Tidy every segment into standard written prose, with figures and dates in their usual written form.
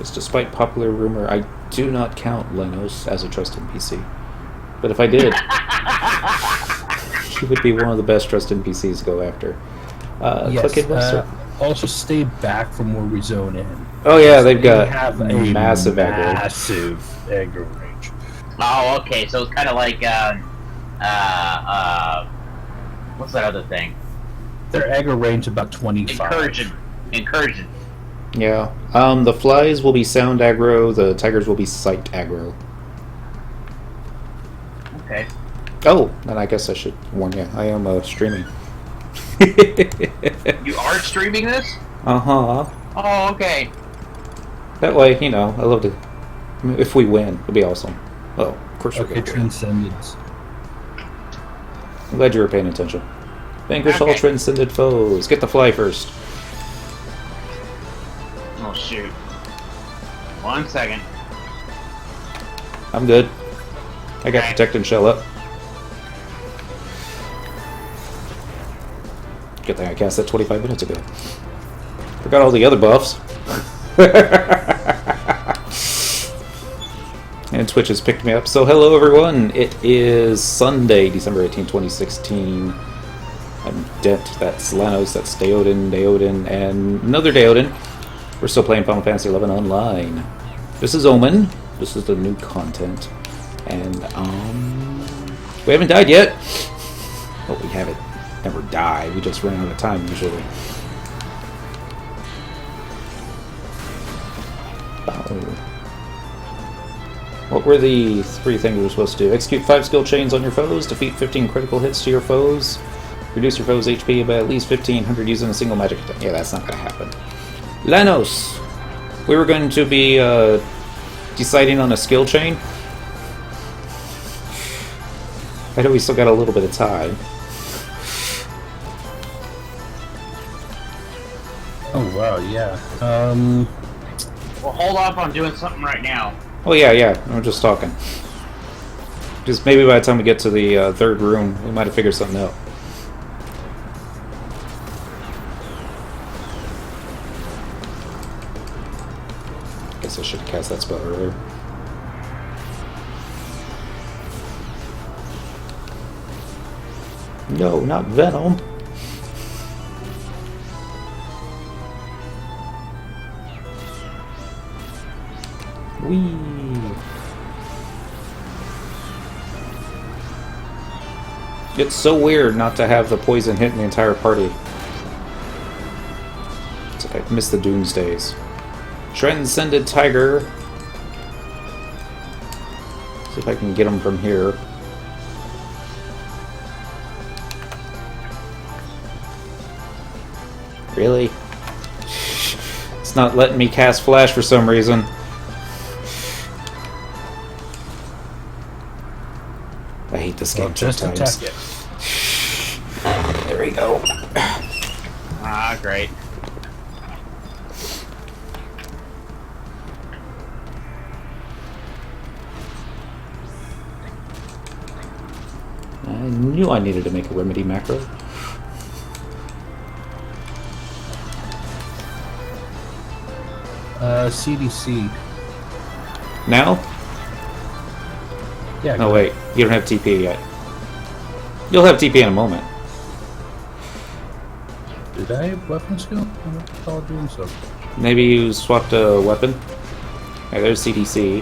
because despite popular rumor, I do not count Lenos as a trust NPC. But if I did, he would be one of the best trust NPCs to go after. Yes, click it, also stay back from where we zone in. Oh yeah, they've got have massive aggro. Massive aggro range. Oh, okay, so it's kind of like, what's that other thing? Their aggro range about 25. Encouraging. Yeah. The flies will be sound aggro, the tigers will be sight aggro. Okay. Oh, then I guess I should warn you. I am streaming. You are streaming this? Uh-huh. Oh, okay. That way, you know, I love to... If we win, it'd be awesome. Oh, of course we're Okay, going to win. Transcendence. I'm glad you were paying attention. Vanquish all transcended foes. Get the fly first. Oh, shoot. 1 second. I'm good. I got Protect and Shell up. Good thing I cast that 25 minutes ago. Forgot all the other buffs. And Twitch has picked me up. So hello everyone. It is Sunday, December 18, 2016. I'm Dent, that's Lenos, that's Deoden, and another Deoden. We're still playing Final Fantasy XI Online. This is Omen. This is the new content. And, we haven't died yet. Well, we haven't never died. We just run out of time, usually. What were the 3 things we were supposed to do? Execute 5 skill chains on your foes, defeat 15 critical hits to your foes, reduce your foe's HP by at least 1500 using a single magic attack. Yeah, that's not going to happen. Lenos! We were going to be deciding on a skill chain. I know we still got a little bit of time. Oh, wow, yeah. Well, hold off on doing something right now. Oh yeah, I'm just talking. Just maybe by the time we get to the 3rd room, we might have figured something out. Guess I should have cast that spell earlier. No, not Venom. Whee! It's so weird not to have the poison hit the entire party. It's like I missed the Doomsdays. Transcended Tiger. See if I can get him from here. Really? It's not letting me cast Flash for some reason. I hate this game sometimes. Just attack it. There we go. Ah, great. I knew I needed to make a remedy macro. CDC. Now? Yeah. No, wait. You don't have TP yet. You'll have TP in a moment. Did I have weapon skill? I don't recall doing so. Maybe you swapped a weapon? Okay, there's CDC.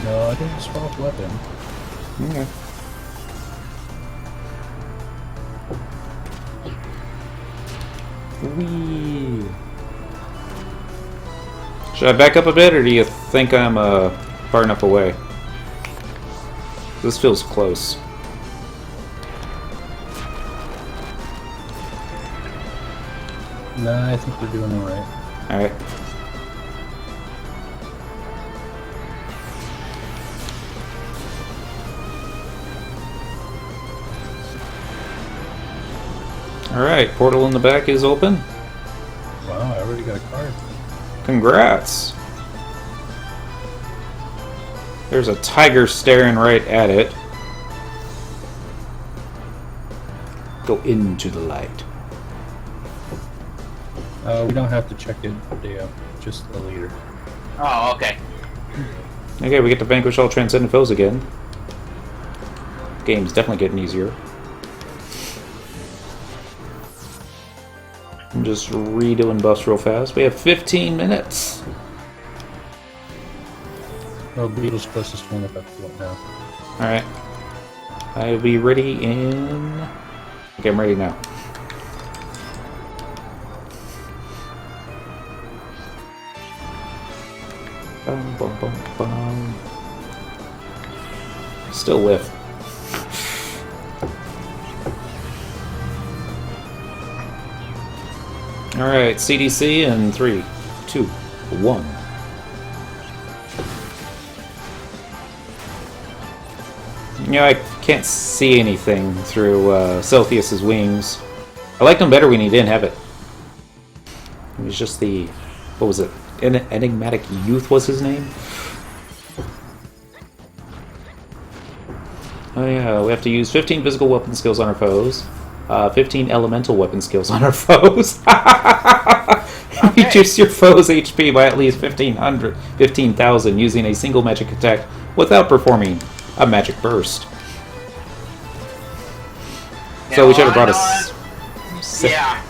No, I didn't swap weapon. Okay. Whee! Should I back up a bit, or do you think I'm far enough away? This feels close. Nah, I think we're doing alright. Alright. Alright, portal in the back is open. Wow, I already got a card. Congrats! There's a tiger staring right at it. Go into the light. We don't have to check it, Deo. Just the leader. Oh, okay. Okay, we get to vanquish all transcendent foes again. Game's definitely getting easier. I'm just redoing buffs real fast. We have 15 minutes. Oh, Beetle's closest one up at the point now. Alright. I'll be ready in... Okay, I'm ready now. Bum, bum, bum, bum. Still whiff. Alright, CDC in 3, 2, 1. You know, I can't see anything through Celsius's wings. I liked him better when he didn't have it. It was just the... What was it? Enigmatic Youth was his name? Oh yeah, we have to use 15 physical weapon skills on our foes. 15 elemental weapon skills on our foes. Reduce your foe's HP by at least 15,000 using a single magic attack without performing a magic burst. Yeah, So we should have well, brought a Yeah.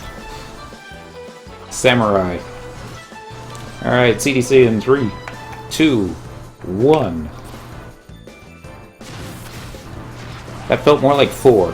samurai. Alright, CDC in 3, 2, 1. That felt more like 4.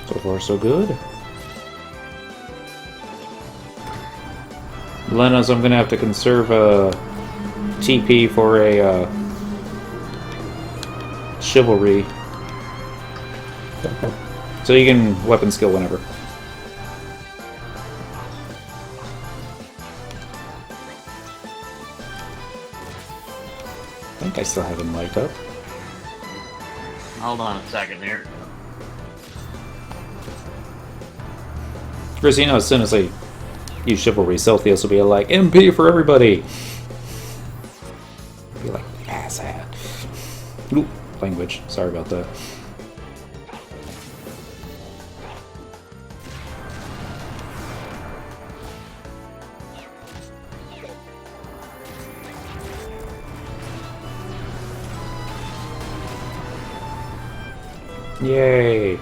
So far, so good. Lenos, I'm gonna have to conserve a TP for a chivalry. So you can weapon skill whenever. I think I still have him light up. Hold on a second here. Chris, you know, as soon as I use chivalry, Celsius will be like, MP for everybody! Be like, asshat. Oop, language. Sorry about that. Yay!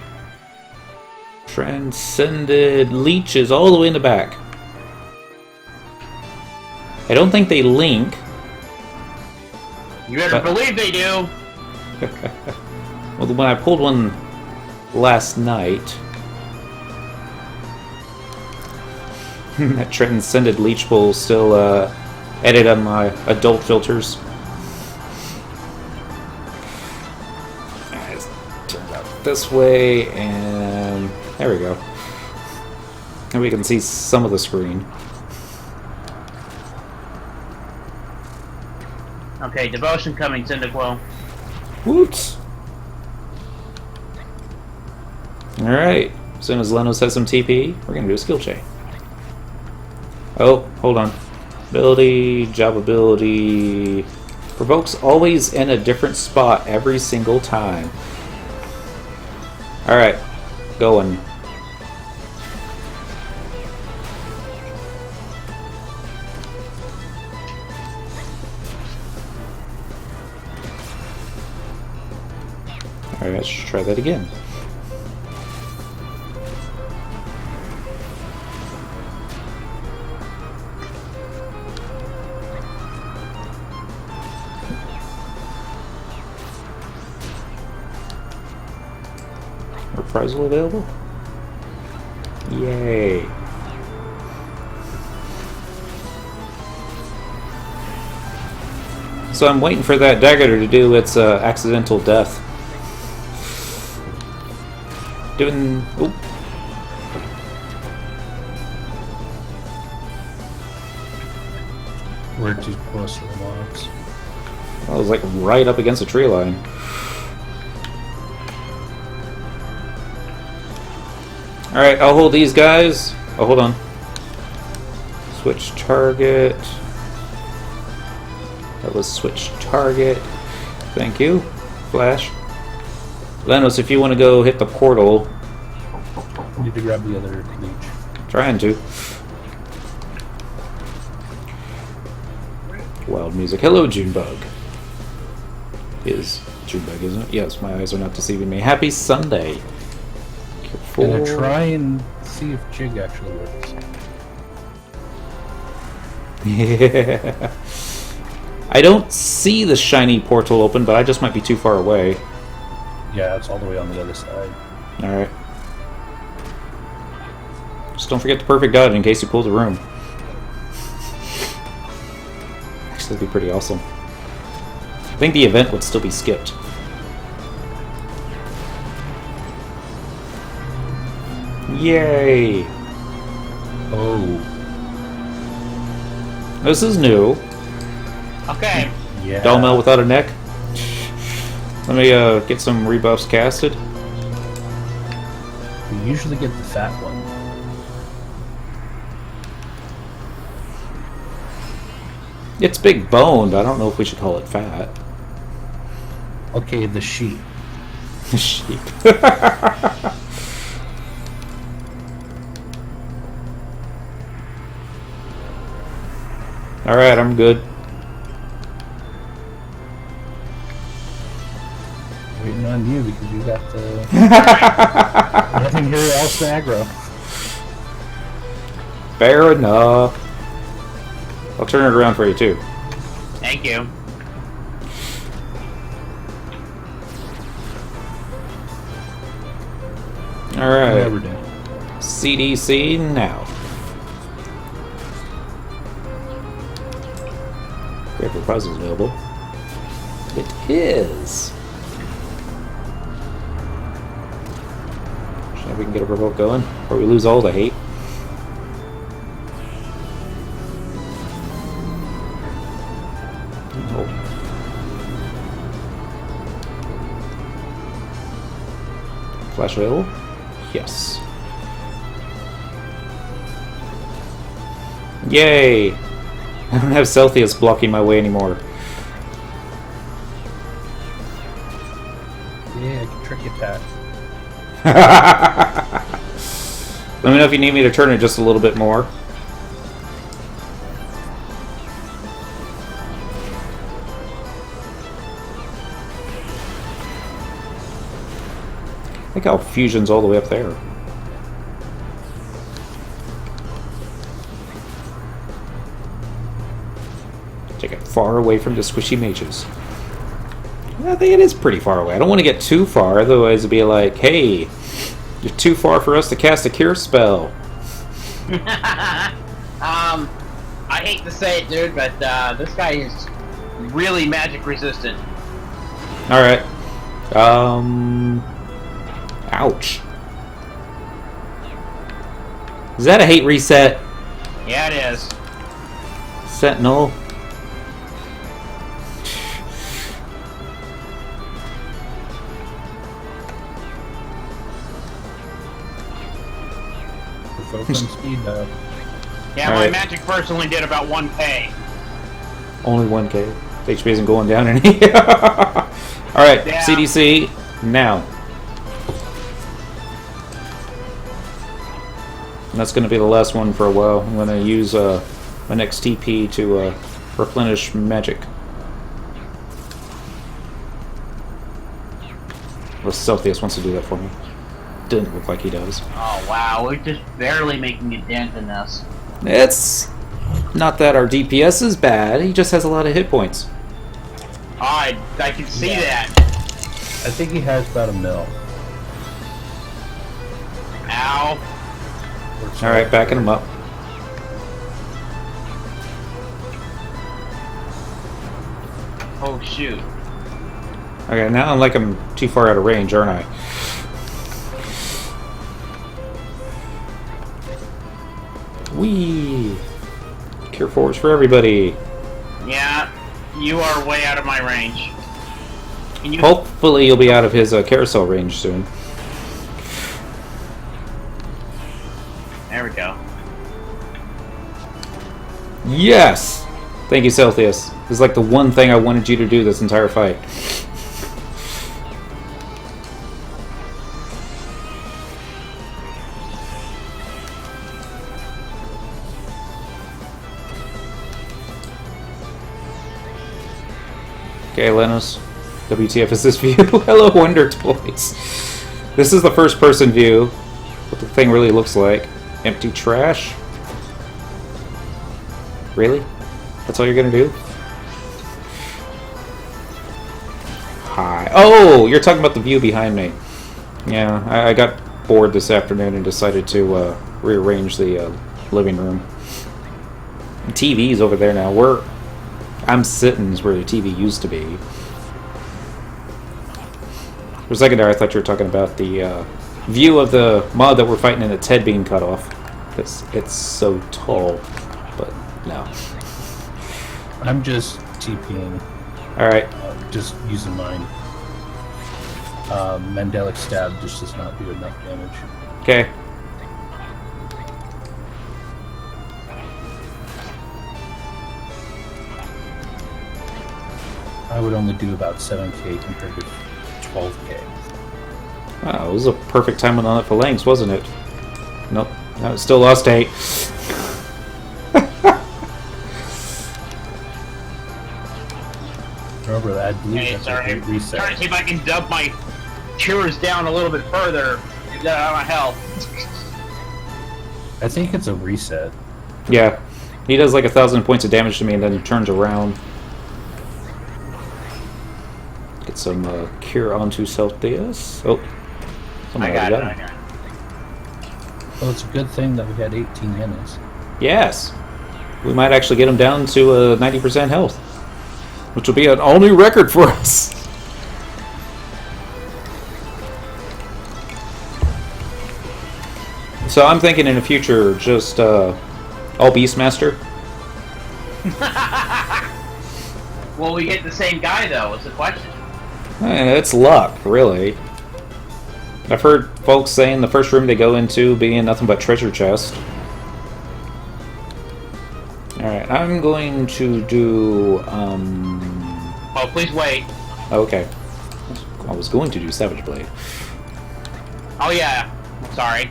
Transcended leeches all the way in the back. I don't think they link. You better believe they do. Well, when I pulled one last night, that transcended leech bowl still edited on my adult filters. Turn out this way, and there we go. And we can see some of the screen. Okay, devotion coming, Cyndaquil. Whoops! Alright, as soon as Lenos has some TP, we're gonna do a skill chain. Oh, hold on. Ability, job ability... Provokes always in a different spot every single time. Alright, going. Alright, let's try that again. Reprisal available? Yay. So I'm waiting for that dagger to do its accidental death. Doing... Oop. We're too close to the mobs. I was like right up against the tree line. Alright, I'll hold these guys. Oh, hold on. Switch target. That was switch target. Thank you. Flash. Lenos, if you want to go hit the portal. I need to grab the other leech. Trying to. Wild music. Hello, Junebug. Is Junebug, isn't it? Yes, my eyes are not deceiving me. Happy Sunday. Gonna try and see if Jig actually works. Yeah. I don't see the shiny portal open, but I just might be too far away. Yeah, it's all the way on the other side. Alright. Just don't forget the perfect dodge in case you pull the room. Actually, that'd be pretty awesome. I think the event would still be skipped. Yay! Oh. This is new. Okay. Yeah. Dullmel without a neck. Let me get some rebuffs casted. We usually get the fat one. It's big boned. I don't know if we should call it fat. Okay, the sheep. Sheep. Alright, I'm good. Waiting on you because you got the... Nothing here else to aggro. Fair enough. I'll turn it around for you too. Thank you. Alright. Never do. CDC now. Great for prizes available. It is. So we can get a revolt going, or we lose all the hate. Oh. Flash available? Yes. Yay! I don't have Celsius blocking my way anymore. Yeah, trick attack. Let me know if you need me to turn it just a little bit more. Look how fusion's all the way up there. Take it far away from the squishy mages. I think it is pretty far away. I don't want to get too far, otherwise it'd be like, hey, you're too far for us to cast a cure spell. I hate to say it, dude, but this guy is really magic resistant. Alright. Ouch. Is that a hate reset? Yeah, it is. Sentinel. Focus on speed though. Yeah, All my right. magic burst only did about 1k. Only 1k. HP isn't going down any. Alright, Yeah. CDC now. And that's going to be the last one for a while. I'm going to use my next TP to replenish magic. Well, Celsius wants to do that for me. Didn't look like he does. Oh wow, we're just barely making a dent in this. It's not that our DPS is bad, he just has a lot of hit points. Oh, I can see that. I think he has about a mil. Ow. Alright, backing him up. Oh shoot. Okay, now I'm like I'm too far out of range, aren't I? Whee! Cure force for everybody. Yeah, you are way out of my range. Can you... Hopefully you'll be out of his carousel range soon. There we go. Yes! Thank you, Celsius. This is like the one thing I wanted you to do this entire fight. Okay, Lenos. WTF is this view? Hello, Wonder Toys. This is the first person view. What the thing really looks like. Empty trash? Really? That's all you're gonna do? Hi. Oh! You're talking about the view behind me. Yeah, I got bored this afternoon and decided to rearrange the living room. The TV's over there now. I'm sitting where the TV used to be. For a second there, I thought you were talking about the view of the mod that we're fighting and its head being cut off. It's so tall, but no. I'm just TPing. Alright. Just using mine. Mandelic Stab just does not do enough damage. Okay. I would only do about 7k compared to 12k. Wow, it was a perfect timing on that phalanx, wasn't it? Nope. No, it still lost 8. Remember that? I believe Hey, that's sorry. a great reset. Trying to see if I can dump my cures down a little bit further. Get that out of my health. I think it's a reset. Yeah. He does like 1,000 points of damage to me and then turns around. Get some cure onto Celsius. Oh. I got it. I got it. Well, it's a good thing that we had 18 minutes. Yes. We might actually get him down to 90% health. Which will be an all-new record for us. So I'm thinking in the future, just all beastmaster. Will we hit the same guy, though? Is the question. It's luck, really. I've heard folks saying the first room they go into being nothing but treasure chest. Alright, I'm going to do, Oh, please wait. okay. I was going to do Savage Blade. Oh, yeah. Sorry.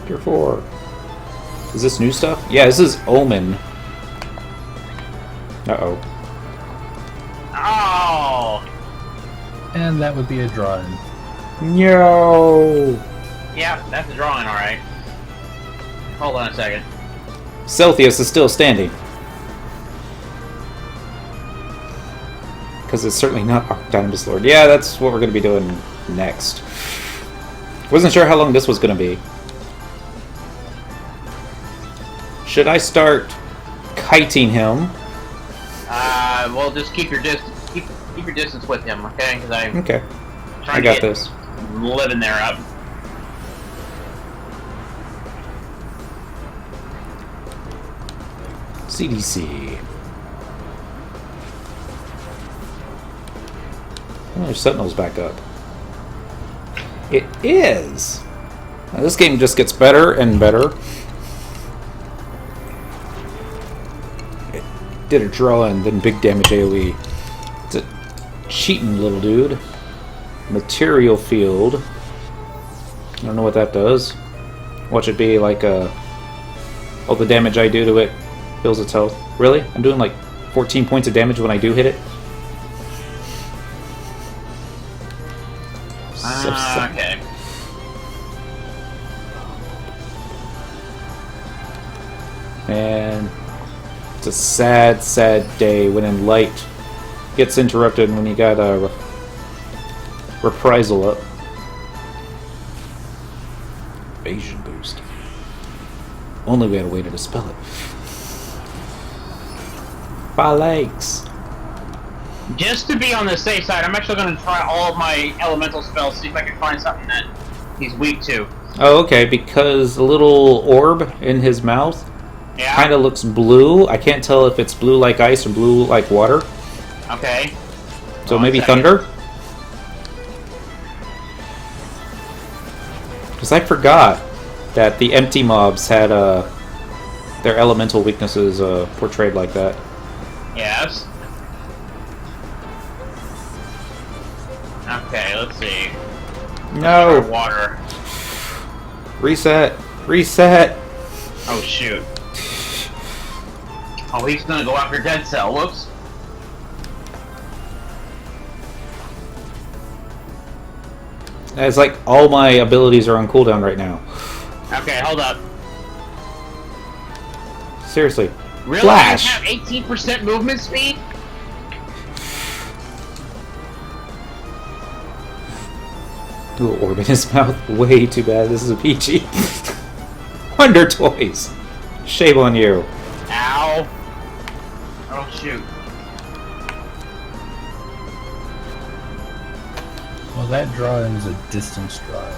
Tier 4. Is this new stuff? Yeah, this is Omen. Uh-oh. Oh! And that would be a draw-in. No! Yeah, that's a drawing, alright. Hold on a second. Celsius is still standing. Because it's certainly not Arc Dynamis Lord. Yeah, that's what we're going to be doing next. Wasn't sure how long this was going to be. Should I start kiting him? Well, just keep your distance. Keep your distance with him, okay? Because I'm Okay. trying I got to get this. living there up. CDC. Oh, there's Sentinel's back up. It is! Now, this game just gets better and better. It did a draw and then big damage AoE. It's a cheating little dude. Material field. I don't know what that does. Watch it be like all the damage I do to it heals its health. Really? I'm doing like 14 points of damage when I do hit it? So sad. Okay. And it's a sad, sad day when Enlight gets interrupted when you got a reprisal up. Evasion boost. Only we had a way to dispel it. Phalanx. Just to be on the safe side, I'm actually going to try all of my elemental spells, see if I can find something that he's weak to. Oh, okay, because the little orb in his mouth Yeah. kind of looks blue. I can't tell if it's blue like ice or blue like water. Okay. So One maybe second. thunder? Because I forgot that the empty mobs had their elemental weaknesses portrayed like that. Yes. Okay, let's see. No! Water. Reset! Reset! Oh shoot. Oh, he's gonna go after Dead Cell. Whoops. It's like all my abilities are on cooldown right now. Okay, hold up. Seriously. Really? Flash! You have 18% movement speed? Little orb in his mouth. Way too bad. This is a PG. Wonder Toys! Shame on you. Ow. Oh shoot. Well, that drawing is a distance drawing.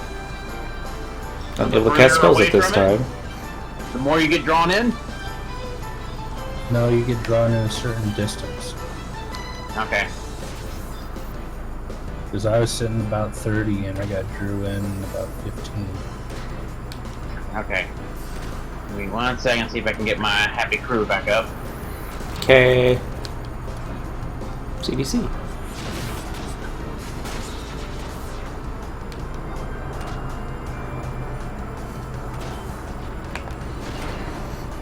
Not able to cast spells at this time. The more you get drawn in? No, you get drawn in a certain distance. Okay. Because I was sitting about 30 and I got drew in about 15. Okay. Give me 1 second, see if I can get my happy crew back up. Okay. CDC.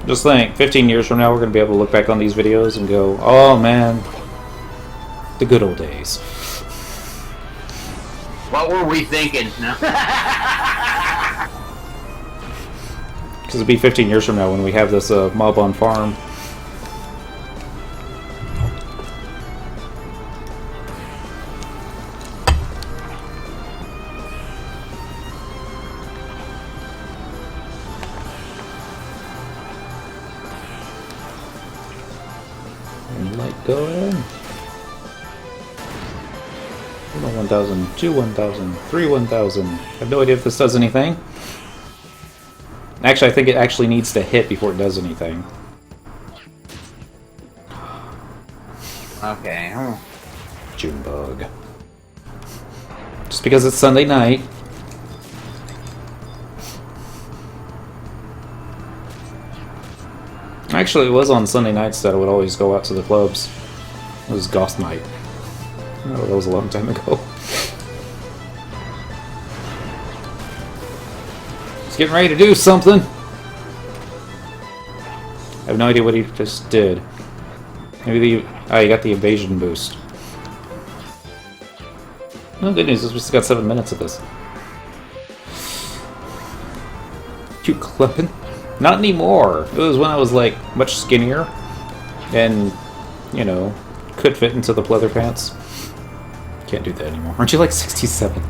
Just think, 15 years from now, we're going to be able to look back on these videos and go, oh man, the good old days. What were we thinking? No. Because it'll be 15 years from now when we have this mob on farm. Light go in. 1,000, 2 1,000, 3 1,000. I have no idea if this does anything. Actually, I think it actually needs to hit before it does anything. Okay. Junebug. Just because it's Sunday night. Actually, it was on Sunday nights that I would always go out to the clubs. It was Goth Night. Oh, that was a long time ago. He's getting ready to do something. I have no idea what he just did. Maybe the... Oh, he got the evasion boost. No good news, we just got 7 minutes of this. You clipping? Not anymore. It was when I was like much skinnier and, you know, could fit into the pleather pants. Can't do that anymore. Aren't you like 67?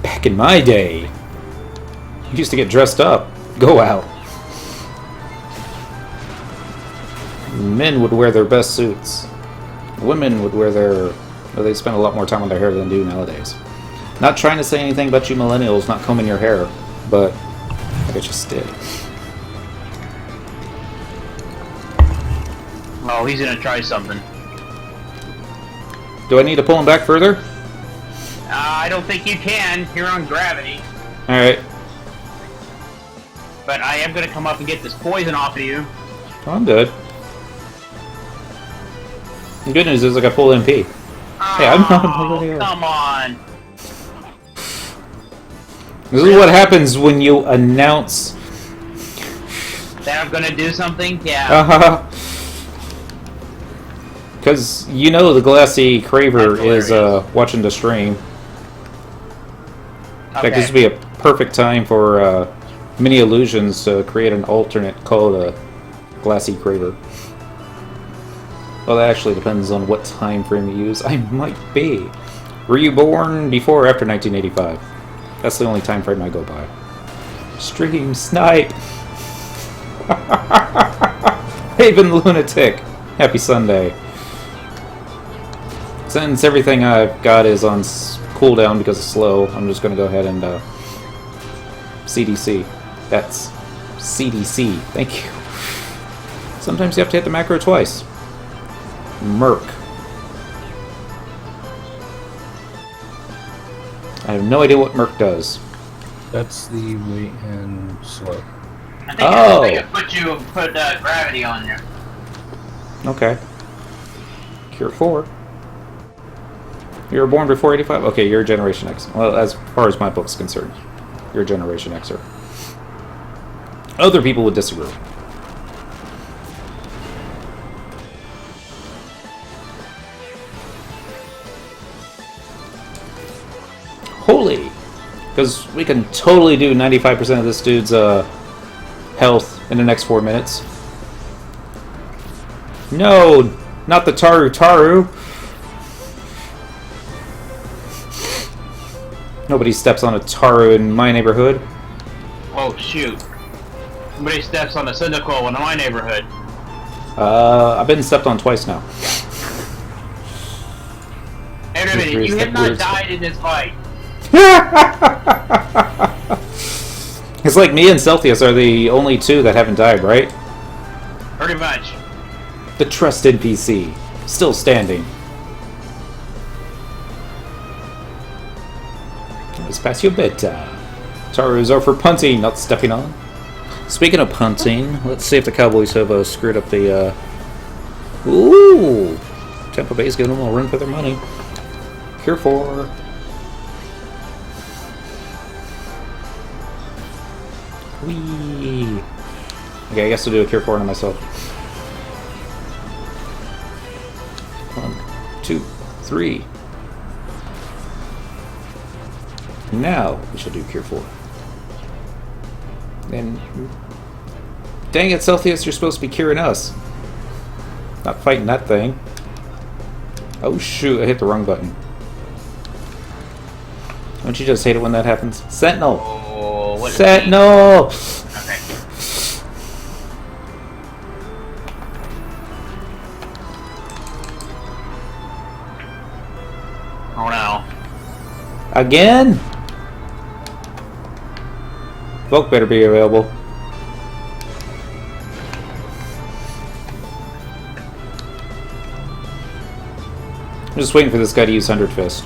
Back in my day, you used to get dressed up, go out. Men would wear their best suits. Women would wear their... Well, they spend a lot more time on their hair than they do nowadays. Not trying to say anything about you millennials not combing your hair, but I just did. Oh, he's gonna try something. Do I need to pull him back further? I don't think you can. You're on gravity. Alright. But I am gonna come up and get this poison off of you. Oh, I'm good. The good news is I got full MP. Hey, I'm not a millennial. Come on. This is what happens when you announce... That I'm gonna do something? Yeah. Uh-huh. Because you know the Glassy Craver is watching the stream. Okay. That gives me a perfect time for Mini Illusions to create an alternate called Glassy Craver. Well, that actually depends on what time frame you use. I might be. Were you born before or after 1985? That's the only time frame I go by. Stream snipe! Haven Lunatic! Happy Sunday. Since everything I've got is on cooldown because it's slow, I'm just going to go ahead and CDC. That's CDC. Thank you. Sometimes you have to hit the macro twice. Merc. I have no idea what Merc does. That's the weight and slope. I think it put gravity on you. Okay. Cure 4. You were born before 85? Okay, you're a Generation X. Well, as far as my book's concerned, you're a Generation Xer. Other people would disagree. Holy! Because we can totally do 95% of this dude's health in the next 4 minutes. No! Not the Taru. Nobody steps on a Taru in my neighborhood. Oh shoot. Somebody steps on a Cyndaquil in my neighborhood. I've been stepped on twice now. Hey, wait a minute, you have not died in this fight. It's like me and Celsius are the only two that haven't died, right? Pretty much. The Trust NPC. Still standing. It's past your bedtime. Taros are for punting, not stepping on. Speaking of punting, let's see if the Cowboys have screwed up the... Ooh! Tampa Bay's giving them a run for their money. Cure 4. Whee! Okay, I guess I'll do a Cure 4 on myself. 1, 2, 3. Now we shall do Cure 4. And dang it, Celsius, you're supposed to be curing us. Not fighting that thing. Oh shoot, I hit the wrong button. Don't you just hate it when that happens? Sentinel! Oh, what Sentinel! Okay. Oh no. Again? Volk better be available. I'm just waiting for this guy to use 100 Fist.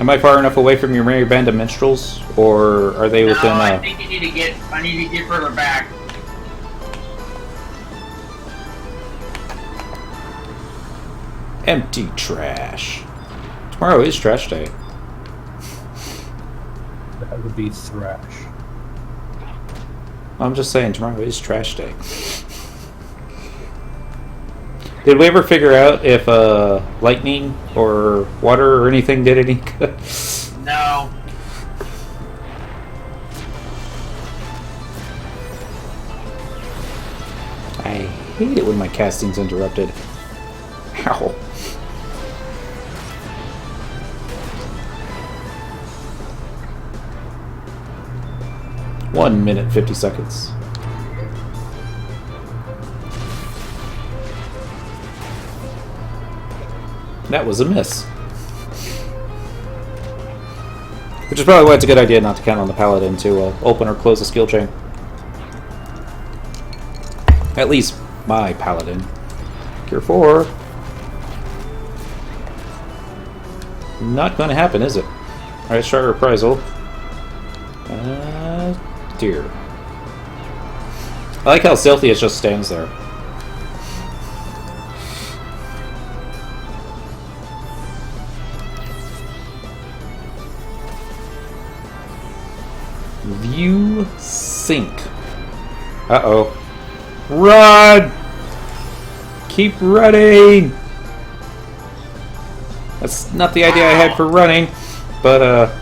Am I far enough away from your merry band of minstrels, or are they within? No, I think you need to get. I need to get further back. Empty trash. Tomorrow is trash day. That would be thrash. I'm just saying, tomorrow is trash day. Did we ever figure out if lightning or water or anything did any good? No. I hate it when my casting's interrupted. Ow. One minute, 50 seconds. That was a miss. Which is probably why it's a good idea not to count on the paladin to open or close a skill chain. At least my paladin. Cure 4. Not going to happen, is it? Alright, let's try reprisal. Dear. I like how Celsius just stands there. View sync. Uh-oh. Run! Keep running! That's not the idea I had for running, but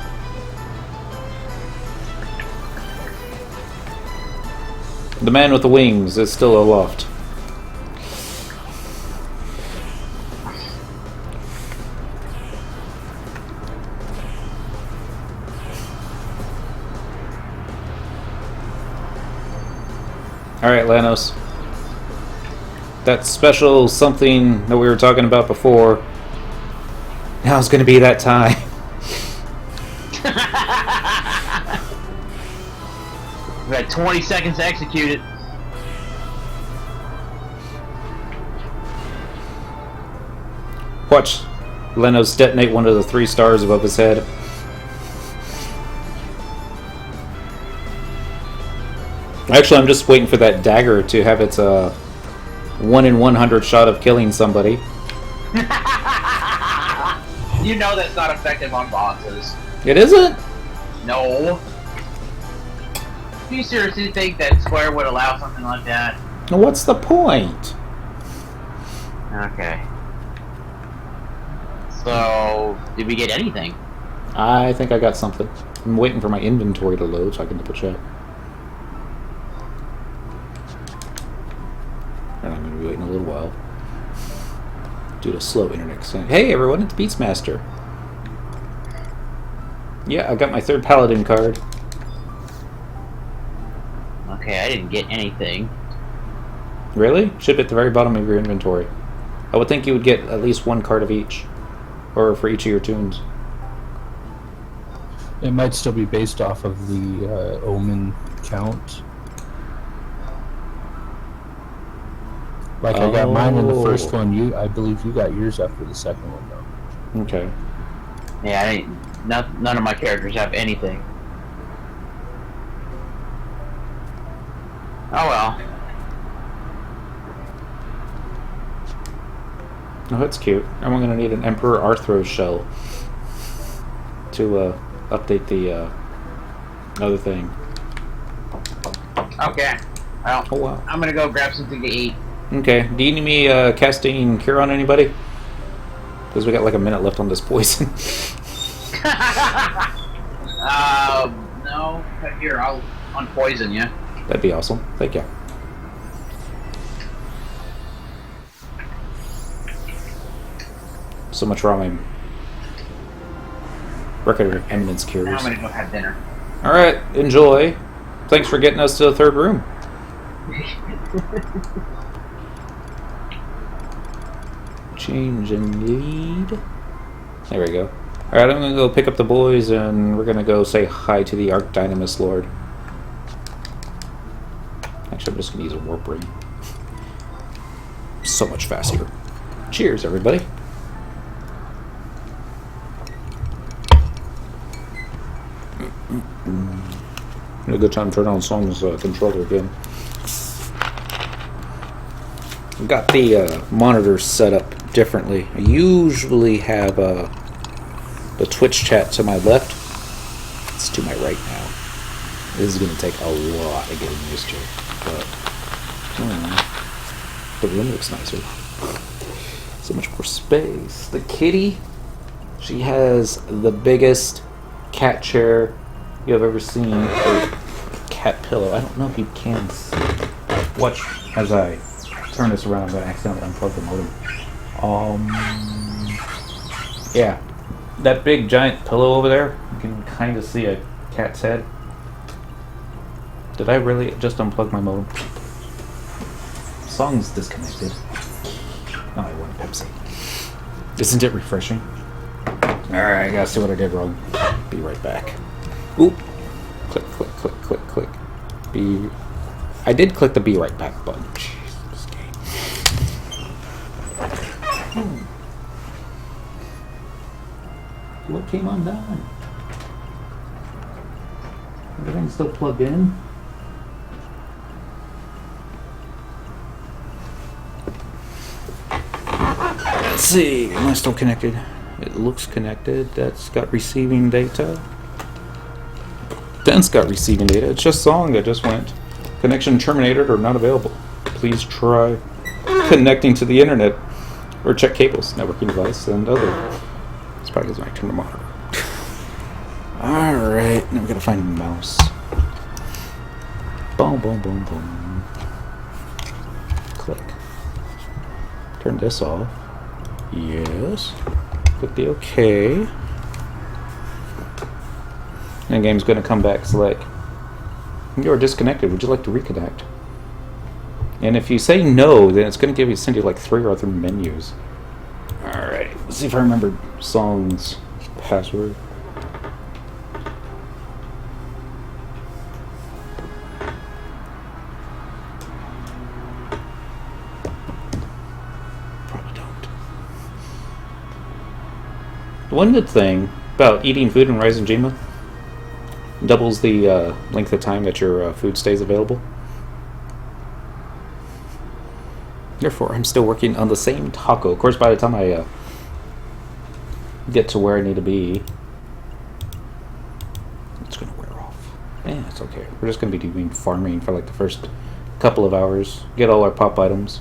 the man with the wings is still aloft. Alright, Lanos. That special something that we were talking about before Now's gonna be that time. We got 20 seconds to execute it. Watch Lenos detonate one of the 3 stars above his head. Actually, I'm just waiting for that dagger to have its 1 in 100 shot of killing somebody. You know that's not effective on bosses. It isn't? No. Do you seriously think that Square would allow something like that? What's the point? Okay. So, did we get anything? I think I got something. I'm waiting for my inventory to load so I can double check. And I'm going to be waiting a little while. Due to slow internet connection. Hey everyone, it's Beastmaster. Yeah, I got my 3rd Paladin card. Okay, I didn't get anything. Really? Should be at the very bottom of your inventory. I would think you would get at least 1 card of each. Or for each of your tunes. It might still be based off of the Omen count. Like I got mine in the first one. I believe you got yours after the second one, though. Okay. Yeah, none of my characters have anything. Oh well. Oh, that's cute. And we're going to need an Emperor Arthros shell to update the other thing. Okay. Well, Oh, wow. I'm gonna go grab something to eat. Okay. Do you need me casting Cure on anybody? Because we got like a minute left on this poison. No. Here, I'll unpoison you. That'd be awesome. Thank you. So much for all my record of eminence cures. Now I'm gonna go have dinner. Alright, enjoy. Thanks for getting us to the 3rd room. Change in lead. There we go. Alright, I'm gonna go pick up the boys and we're gonna go say hi to the Arc Dynamis Lord. Actually, I'm just gonna use a warp ring. So much faster. Cheers, everybody. A good time to turn on Song's controller again. Got the monitor set up differently. I usually have the Twitch chat to my left. It's to my right now. This is going to take a lot of getting used to. But, the room looks nicer. So much more space. The kitty, she has the biggest cat chair you have ever seen. Or cat pillow. I don't know if you can see. Watch as I turn this around. I'm going to accidentally unplug the modem. Yeah. That big giant pillow over there, you can kind of see a cat's head. Did I really just unplug my modem? Song's disconnected. Oh, I want Pepsi. Isn't it refreshing? Alright, I gotta see what I did wrong. Be right back. Oop. Click, click, click, click, click. I did click the be right back button. Jeez, this game. What came undone? Everything's still plugged in. Let's see, am I still connected? It looks connected. That's got receiving data. Dent's got receiving data. It's just Song that just went. Connection terminated or not available. Please try connecting to the internet or check cables, networking device, and other. It's probably because I turn the monitor. Alright, now we gotta find a mouse. Boom, boom, boom, boom. Click. Turn this off. Yes. Click the OK. And the game's gonna come back select. You're disconnected. Would you like to reconnect? And if you say no, then it's gonna send you like 3 other menus. Alright, Alright, let's see if I remember Song's password. Probably don't. One good thing about eating food in Rise of Jima, doubles the length of time that your food stays available. Therefore, I'm still working on the same taco. Of course, by the time I get to where I need to be, it's going to wear off. It's okay. We're just going to be doing farming for like the first couple of hours. Get all our pop items.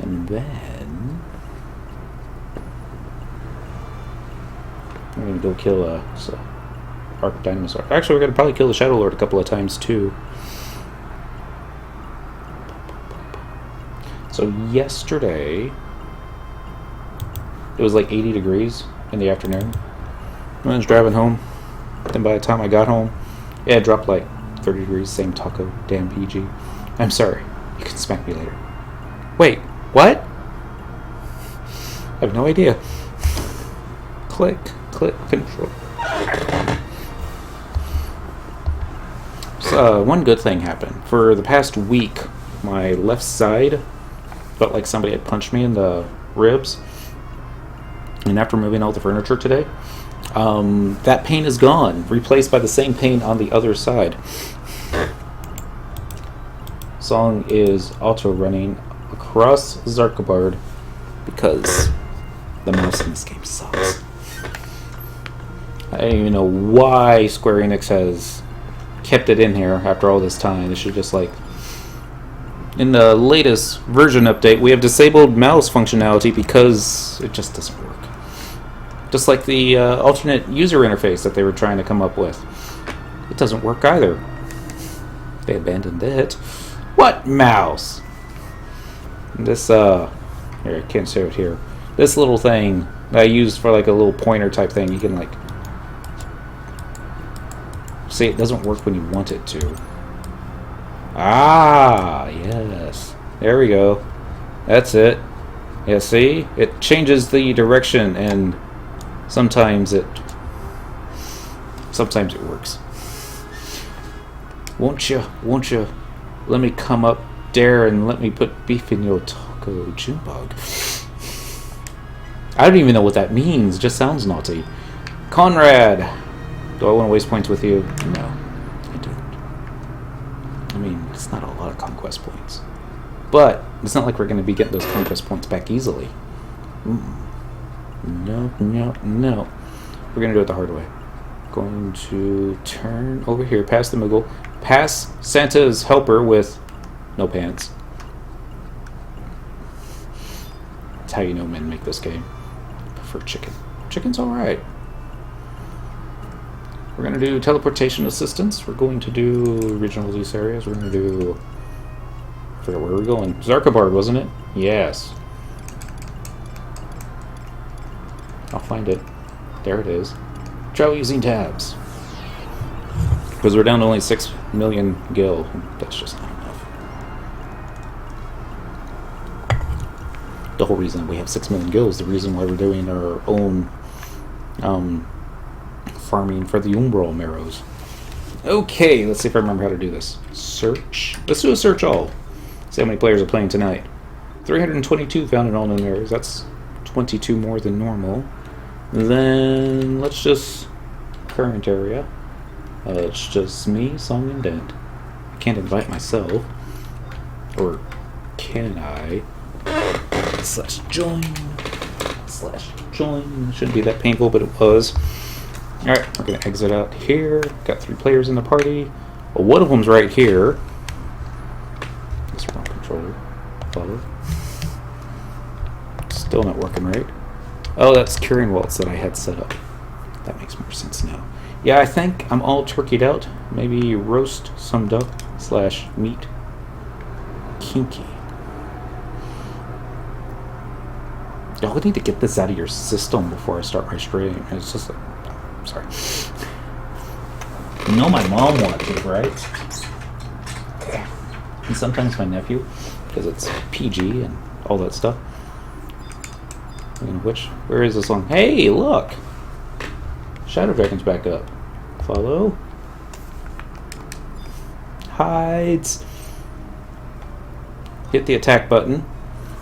And then we're going to go kill Arc Dynamis Lord. Actually, we're going to probably kill the Shadow Lord a couple of times too. So yesterday, it was like 80 degrees in the afternoon. I was driving home. Then by the time I got home, it dropped like 30 degrees. Same taco. Damn PG. I'm sorry. You can smack me later. Wait, what? I have no idea. Click control. So, one good thing happened. For the past week, my left side felt like somebody had punched me in the ribs. And after moving all the furniture today, that pain is gone, replaced by the same pain on the other side. Song is auto running across Xarcabard because the mouse in this game sucks. I don't even know why Square Enix has kept it in here after all this time. They should just like... In the latest version update, we have disabled mouse functionality because it just doesn't work. Just like the alternate user interface that they were trying to come up with. It doesn't work either. They abandoned it. What mouse? This, here, I can't show it here. This little thing that I used for like a little pointer type thing, you can like... See, it doesn't work when you want it to. Ah, yes. There we go. That's it. Yeah, see? It changes the direction and sometimes it works. Won't you let me come up there and let me put beef in your taco, Junebug? I don't even know what that means. It just sounds naughty. Conrad! Do I want to waste points with you? No, I don't. I mean, it's not a lot of conquest points. But it's not like we're going to be getting those conquest points back easily. No. We're going to do it the hard way. Going to turn over here, past the Moogle, past Santa's helper with no pants. That's how you know men make this game. I prefer chicken. Chicken's alright. We're going to do teleportation assistance. We're going to do regional release areas. We're going to do... I forget where we're going. Xarcabard, wasn't it? Yes. I'll find it. There it is. Travel using tabs. Because we're down to only 6 million gil. That's just not enough. The whole reason we have 6 million gil is the reason why we're doing our own farming for the Umbral Marrows. Okay, let's see if I remember how to do this. Search. Let's do a search all. See how many players are playing tonight. 322 found in all known areas. That's 22 more than normal. Then let's just current area. It's just me, Song, and Dent. I can't invite myself, or can I? /join. Shouldn't be that painful, but it was. All right, we're gonna exit out here. Got 3 players in the party. Well, one of them's right here. Let's run controller. Follow. Still not working right. Oh, that's curing waltz that I had set up. That makes more sense now. Yeah, I think I'm all turkeyed out. Maybe roast some duck / meat. Kinky. Y'all need to get this out of your system before I start my stream. It's just like, sorry. You know my mom watches, right? And sometimes my nephew, because it's PG and all that stuff. Where is this one? Hey, look! Shadow Dragon's back up. Follow. Hides. Hit the attack button.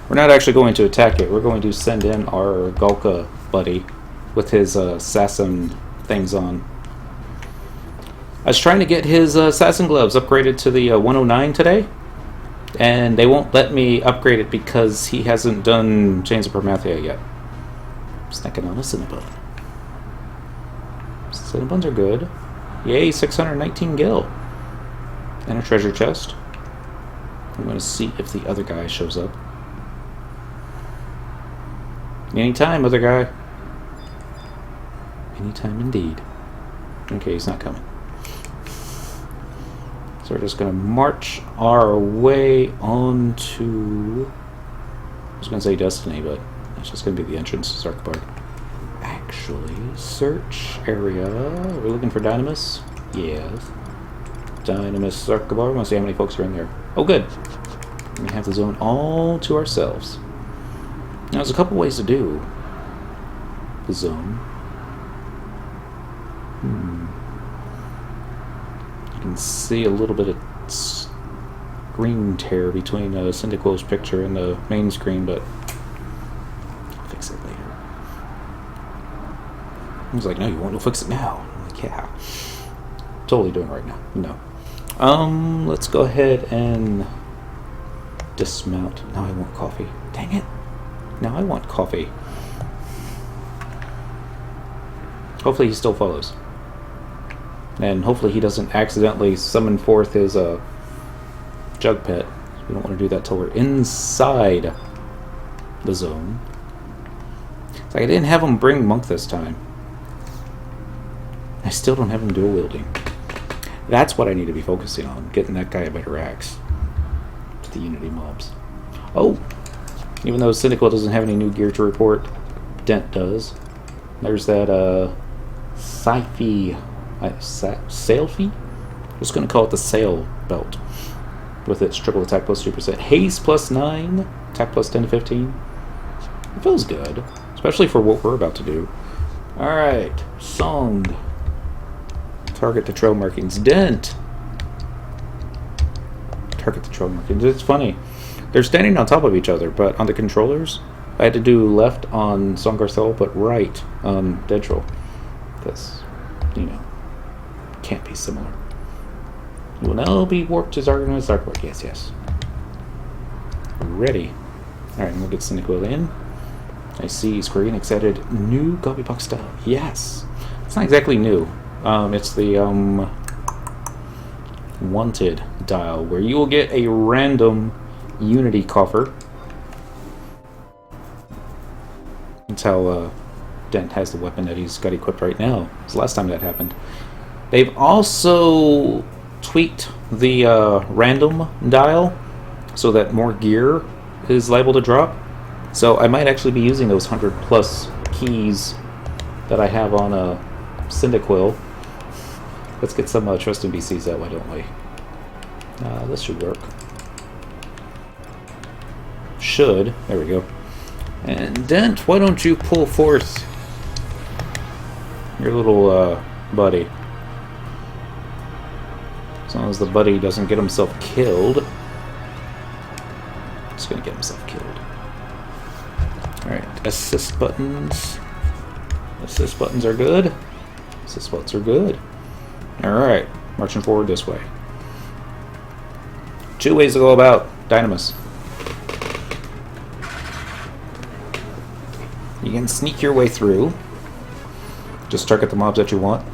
We're not actually going to attack it. We're going to send in our Galka buddy with his assassin things on. I was trying to get his assassin gloves upgraded to the 109 today, and they won't let me upgrade it because he hasn't done Chains of Prometheia yet. Snacking on a Cinnabon. Cinnabons are good. Yay, 619 gil. And a treasure chest. I'm going to see if the other guy shows up. Anytime, other guy. Anytime indeed. Okay, he's not coming. So we're just going to march our way on to... I was going to say Destiny, but it's just going to be the entrance to Xarcabard. Actually, search area. We're looking for Dynamis? Yes. Dynamis Xarcabard. I want to see how many folks are in there. Oh, good. We have the zone all to ourselves. Now, there's a couple ways to do the zone. You can see a little bit of screen tear between Cyndaquil's picture and the main screen, but I'll fix it later. He was like, no, you want to fix it now. I'm like, yeah. Totally doing it right now. No. Let's go ahead and dismount. Now I want coffee. Dang it. Now I want coffee. Hopefully he still follows. And hopefully he doesn't accidentally summon forth his jug pet. We don't want to do that till we're inside the zone. It's like I didn't have him bring Monk this time. I still don't have him dual wielding. That's what I need to be focusing on. Getting that guy a better axe. To the Unity mobs. Oh! Even though Cyndaquil doesn't have any new gear to report, Dent does. There's that Sci-Fi... Sailfie? I'm just going to call it the Sail Belt. With its triple attack plus 2%. Haste plus 9. Attack plus 10 to 15. It feels good. Especially for what we're about to do. Alright. Song. Target the trail markings. Dent. Target the trail markings. It's funny. They're standing on top of each other, but on the controllers, I had to do left on Song Garthol, but right on dentrel. Because, you know, can't be similar. You will now be warped to Dynamis Xarcabard. Yes, yes. Ready. Alright, we'll get Cyndaquil in. I see he's green, excited. New copybox style. Yes. It's not exactly new. It's the wanted dial, where you will get a random Unity coffer. That's how Dent has the weapon that he's got equipped right now. It's the last time that happened. They've also tweaked the random dial so that more gear is liable to drop. So I might actually be using those 100 plus keys that I have on Cyndaquil. Let's get some trust NPCs out, why don't we? This should work. Should. There we go. And Dent, why don't you pull forth your little buddy? As long as the buddy doesn't get himself killed. He's gonna get himself killed. Alright, assist buttons. Assist buttons are good. Assist buttons are good. Alright, marching forward this way. 2 ways to go about Dynamis. You can sneak your way through. Just target the mobs that you want.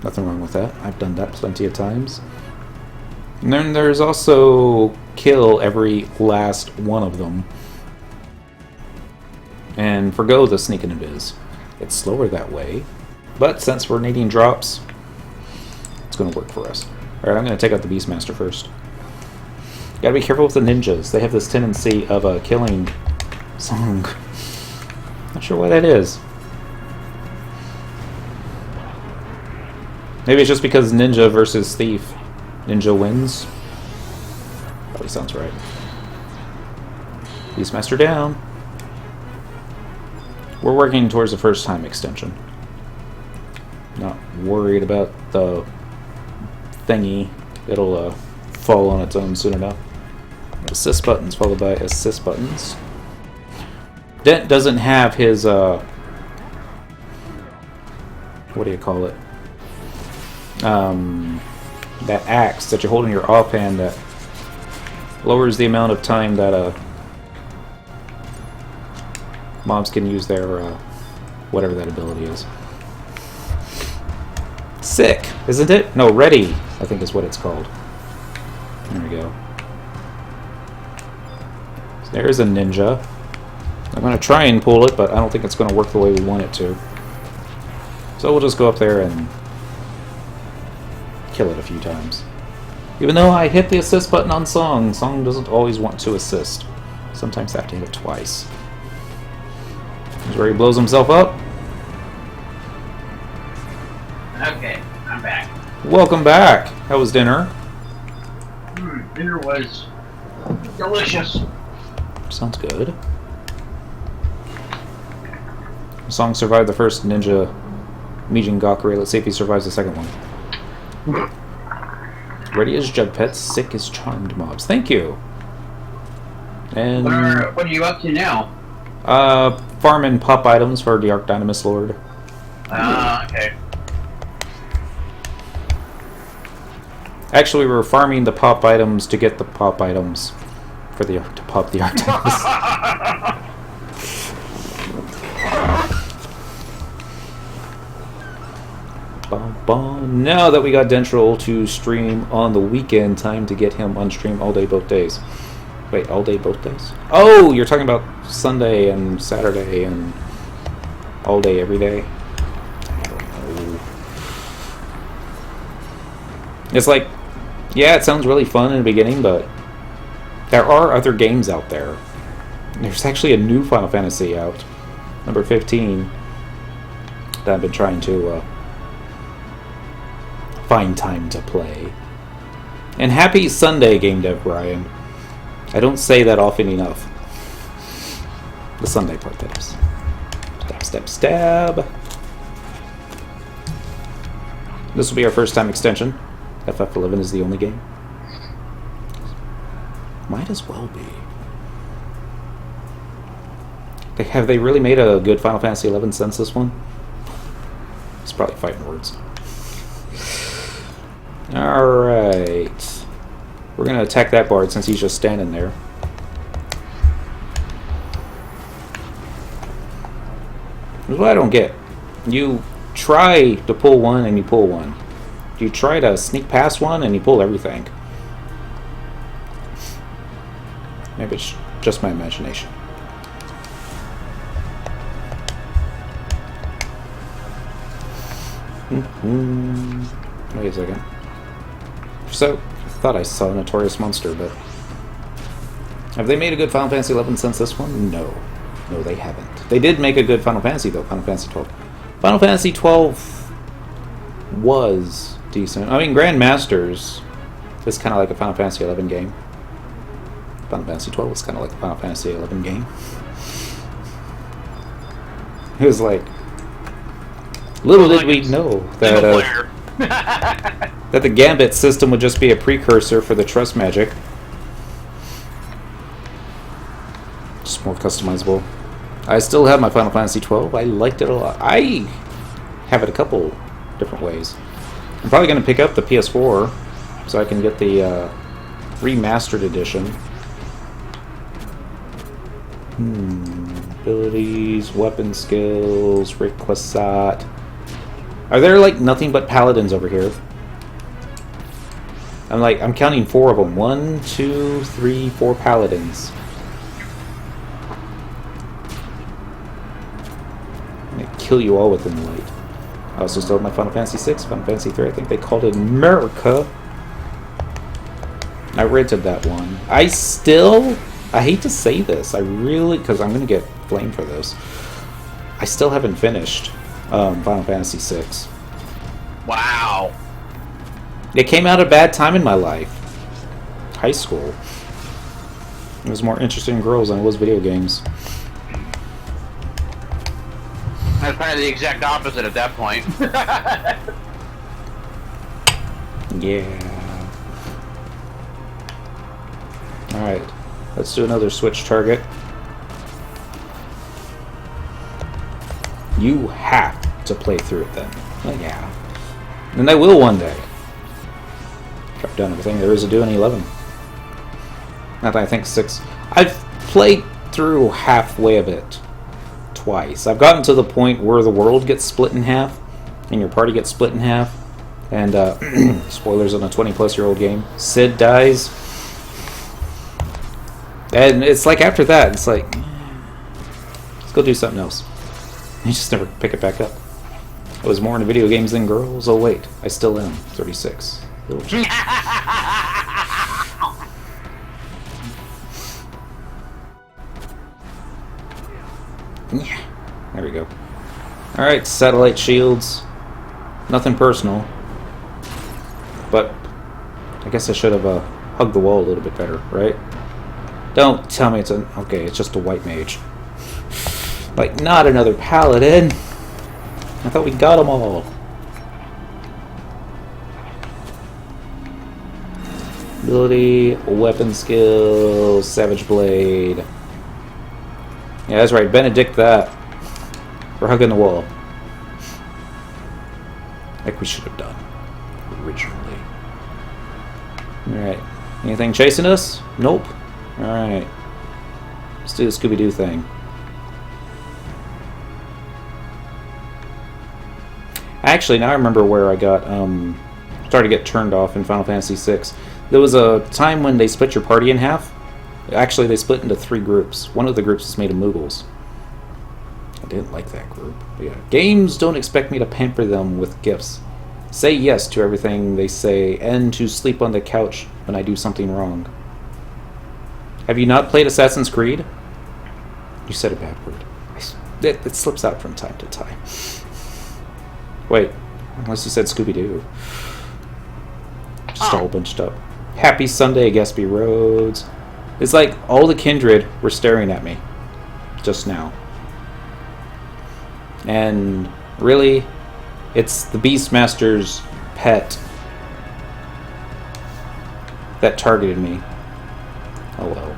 Nothing wrong with that. I've done that plenty of times. And then there's also kill every last one of them. And forgo the sneak and invis. It's slower that way. But since we're needing drops, it's going to work for us. Alright, I'm going to take out the beastmaster first. Gotta be careful with the ninjas. They have this tendency of killing Song. Not sure why that is. Maybe it's just because ninja versus thief. Ninja wins. Probably sounds right. Beastmaster down. We're working towards the first time extension. Not worried about the thingy. It'll fall on its own soon enough. Assist buttons followed by assist buttons. Dent doesn't have his what do you call it? That axe that you hold in your offhand that lowers the amount of time that mobs can use their whatever that ability is. Sick, isn't it? No, ready, I think is what it's called. There we go. So there's a ninja. I'm going to try and pull it, but I don't think it's going to work the way we want it to. So we'll just go up there and kill it a few times. Even though I hit the assist button on Song, Song doesn't always want to assist. Sometimes I have to hit it twice. Here's where he blows himself up. Okay, I'm back. Welcome back. How was dinner? Dinner was delicious. Sounds good. Song survived the first ninja Mijin Gakure. Let's see if he survives the second one. Ready as jug pets, sick as charmed mobs. Thank you. And What are you up to now? farming pop items for the Arc Dynamis Lord. Okay. Actually, we were farming the pop items to get the pop items for the to pop the Arc Dynamis. Now that we got Dentrel to stream on the weekend, time to get him on stream all day, both days. Wait, all day, both days? Oh, you're talking about Sunday and Saturday and all day, every day? I don't know. It's like, yeah, it sounds really fun in the beginning, but there are other games out there. There's actually a new Final Fantasy out, number 15, that I've been trying to find time to play. And happy Sunday, Game Dev Brian. I don't say that often enough. The Sunday part, that is. Stab, stab, stab. This will be our first time extension. FF11 is the only game. Might as well be. Have they really made a good Final Fantasy 11 since this one? It's probably fighting words. Alright. We're going to attack that bard since he's just standing there. Here's what I don't get. You try to pull one and you pull one. You try to sneak past one and you pull everything. Maybe it's just my imagination. Wait a second. So, I thought I saw a Notorious Monster, but have they made a good Final Fantasy 11 since this one? No. No, they haven't. They did make a good Final Fantasy, though. Final Fantasy 12. Final Fantasy 12 was decent. I mean, Grandmasters is kind of like a Final Fantasy 11 game. Final Fantasy 12 was kind of like a Final Fantasy 11 game. It was like, little did we know that that the Gambit system would just be a precursor for the Trust Magic. Just more customizable. I still have my Final Fantasy 12. I liked it a lot. I have it a couple different ways. I'm probably going to pick up the PS4 so I can get the remastered edition. Abilities, weapon skills, requisite. Are there like nothing but paladins over here? I'm counting 4 of them. 1, 2, 3, 4 paladins. I'm gonna kill you all within the light. I also still have my Final Fantasy 6, Final Fantasy 3. I think they called it America. I rented that one. I hate to say this. Because I'm gonna get blamed for this. I still haven't finished Final Fantasy 6. Wow. It came out at a bad time in my life. High school. It was more interested in girls than it was video games. That's kind of the exact opposite at that point. Yeah. Alright. Let's do another switch target. You have to play through it then. Oh yeah. And I will one day. I've done everything there is to do in 11. Not that I think 6. I've played through halfway of it twice. I've gotten to the point where the world gets split in half, and your party gets split in half, and spoilers on a 20-plus-year-old game. Sid dies, and it's like after that, it's like, let's go do something else. You just never pick it back up. I was more into video games than girls. Oh wait, I still am. 36. Yeah, there we go. Alright, satellite shields. Nothing personal. But I guess I should have hugged the wall a little bit better, right? Don't tell me it's an... Okay, it's just a white mage. Like, not another paladin. I thought we got them all. Ability, weapon skill, Savage Blade. Yeah, that's right. Benedict that. We're hugging the wall. Like we should have done originally. Alright. Anything chasing us? Nope. Alright. Let's do the Scooby-Doo thing. Actually, now I remember where I got started to get turned off in Final Fantasy VI. There was a time when they split your party in half. Actually, they split into 3 groups. One of the groups was made of Moogles. I didn't like that group. But yeah. Games don't expect me to pamper them with gifts. Say yes to everything they say, and to sleep on the couch when I do something wrong. Have you not played Assassin's Creed? You said a bad word. It slips out from time to time. Wait, unless you said Scooby-Doo. Just all bunched up. Happy Sunday, Gaspy Roads. It's like all the kindred were staring at me just now. And really, it's the beastmaster's pet that targeted me. Oh well.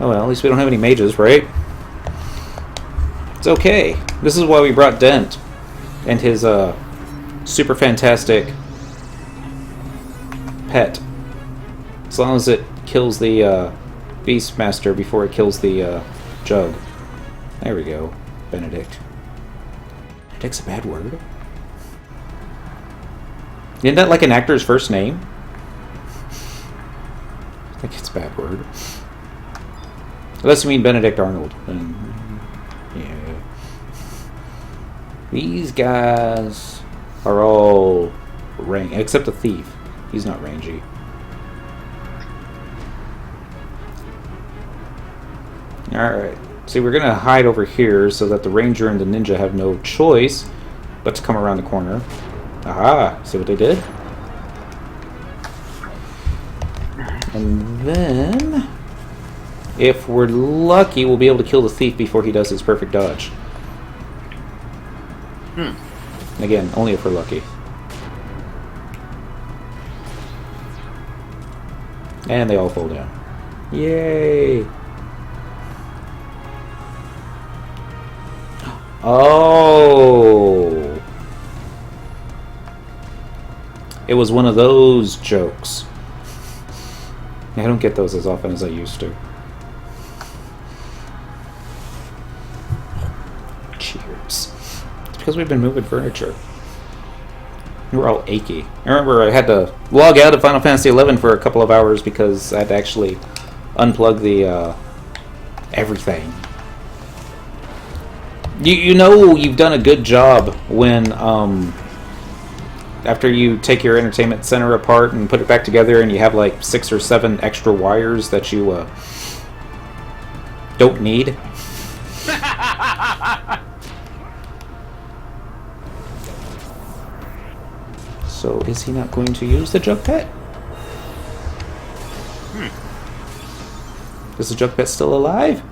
Oh well, at least we don't have any mages, right? It's okay. This is why we brought Dent and his super fantastic pet. As long as it kills the beastmaster before it kills the jug. There we go. Benedict. Benedict's a bad word. Isn't that like an actor's first name? I think it's a bad word. Unless you mean Benedict Arnold. Then, yeah. These guys are all rangy, except the thief. He's not rangy. Alright. See, we're going to hide over here so that the ranger and the ninja have no choice but to come around the corner. Aha! See what they did? And then, if we're lucky, we'll be able to kill the thief before he does his perfect dodge. Again, only if we're lucky. And they all fall down. Yay! Oh! It was one of those jokes. I don't get those as often as I used to. Cheers. It's because we've been moving furniture. We're all achy. I remember I had to log out of Final Fantasy XI for a couple of hours because I had to actually unplug the everything. You know you've done a good job when after you take your entertainment center apart and put it back together and you have like 6 or 7 extra wires that you don't need. So is he not going to use the jug pet? Is the junk pet still alive?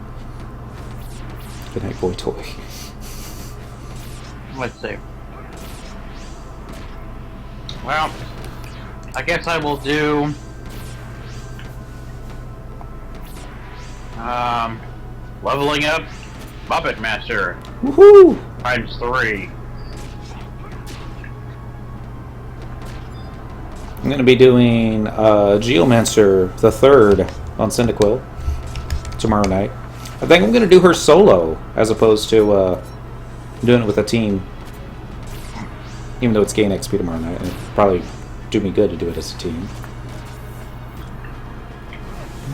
Good night, boy toy. Let's see. Well, I guess I will do leveling up Puppet Master Woohoo! ×3. I'm going to be doing Geomancer the Third on Cyndaquil tomorrow night. I think I'm going to do her solo as opposed to doing it with a team. Even though it's gain XP tomorrow night, and it'd probably do me good to do it as a team.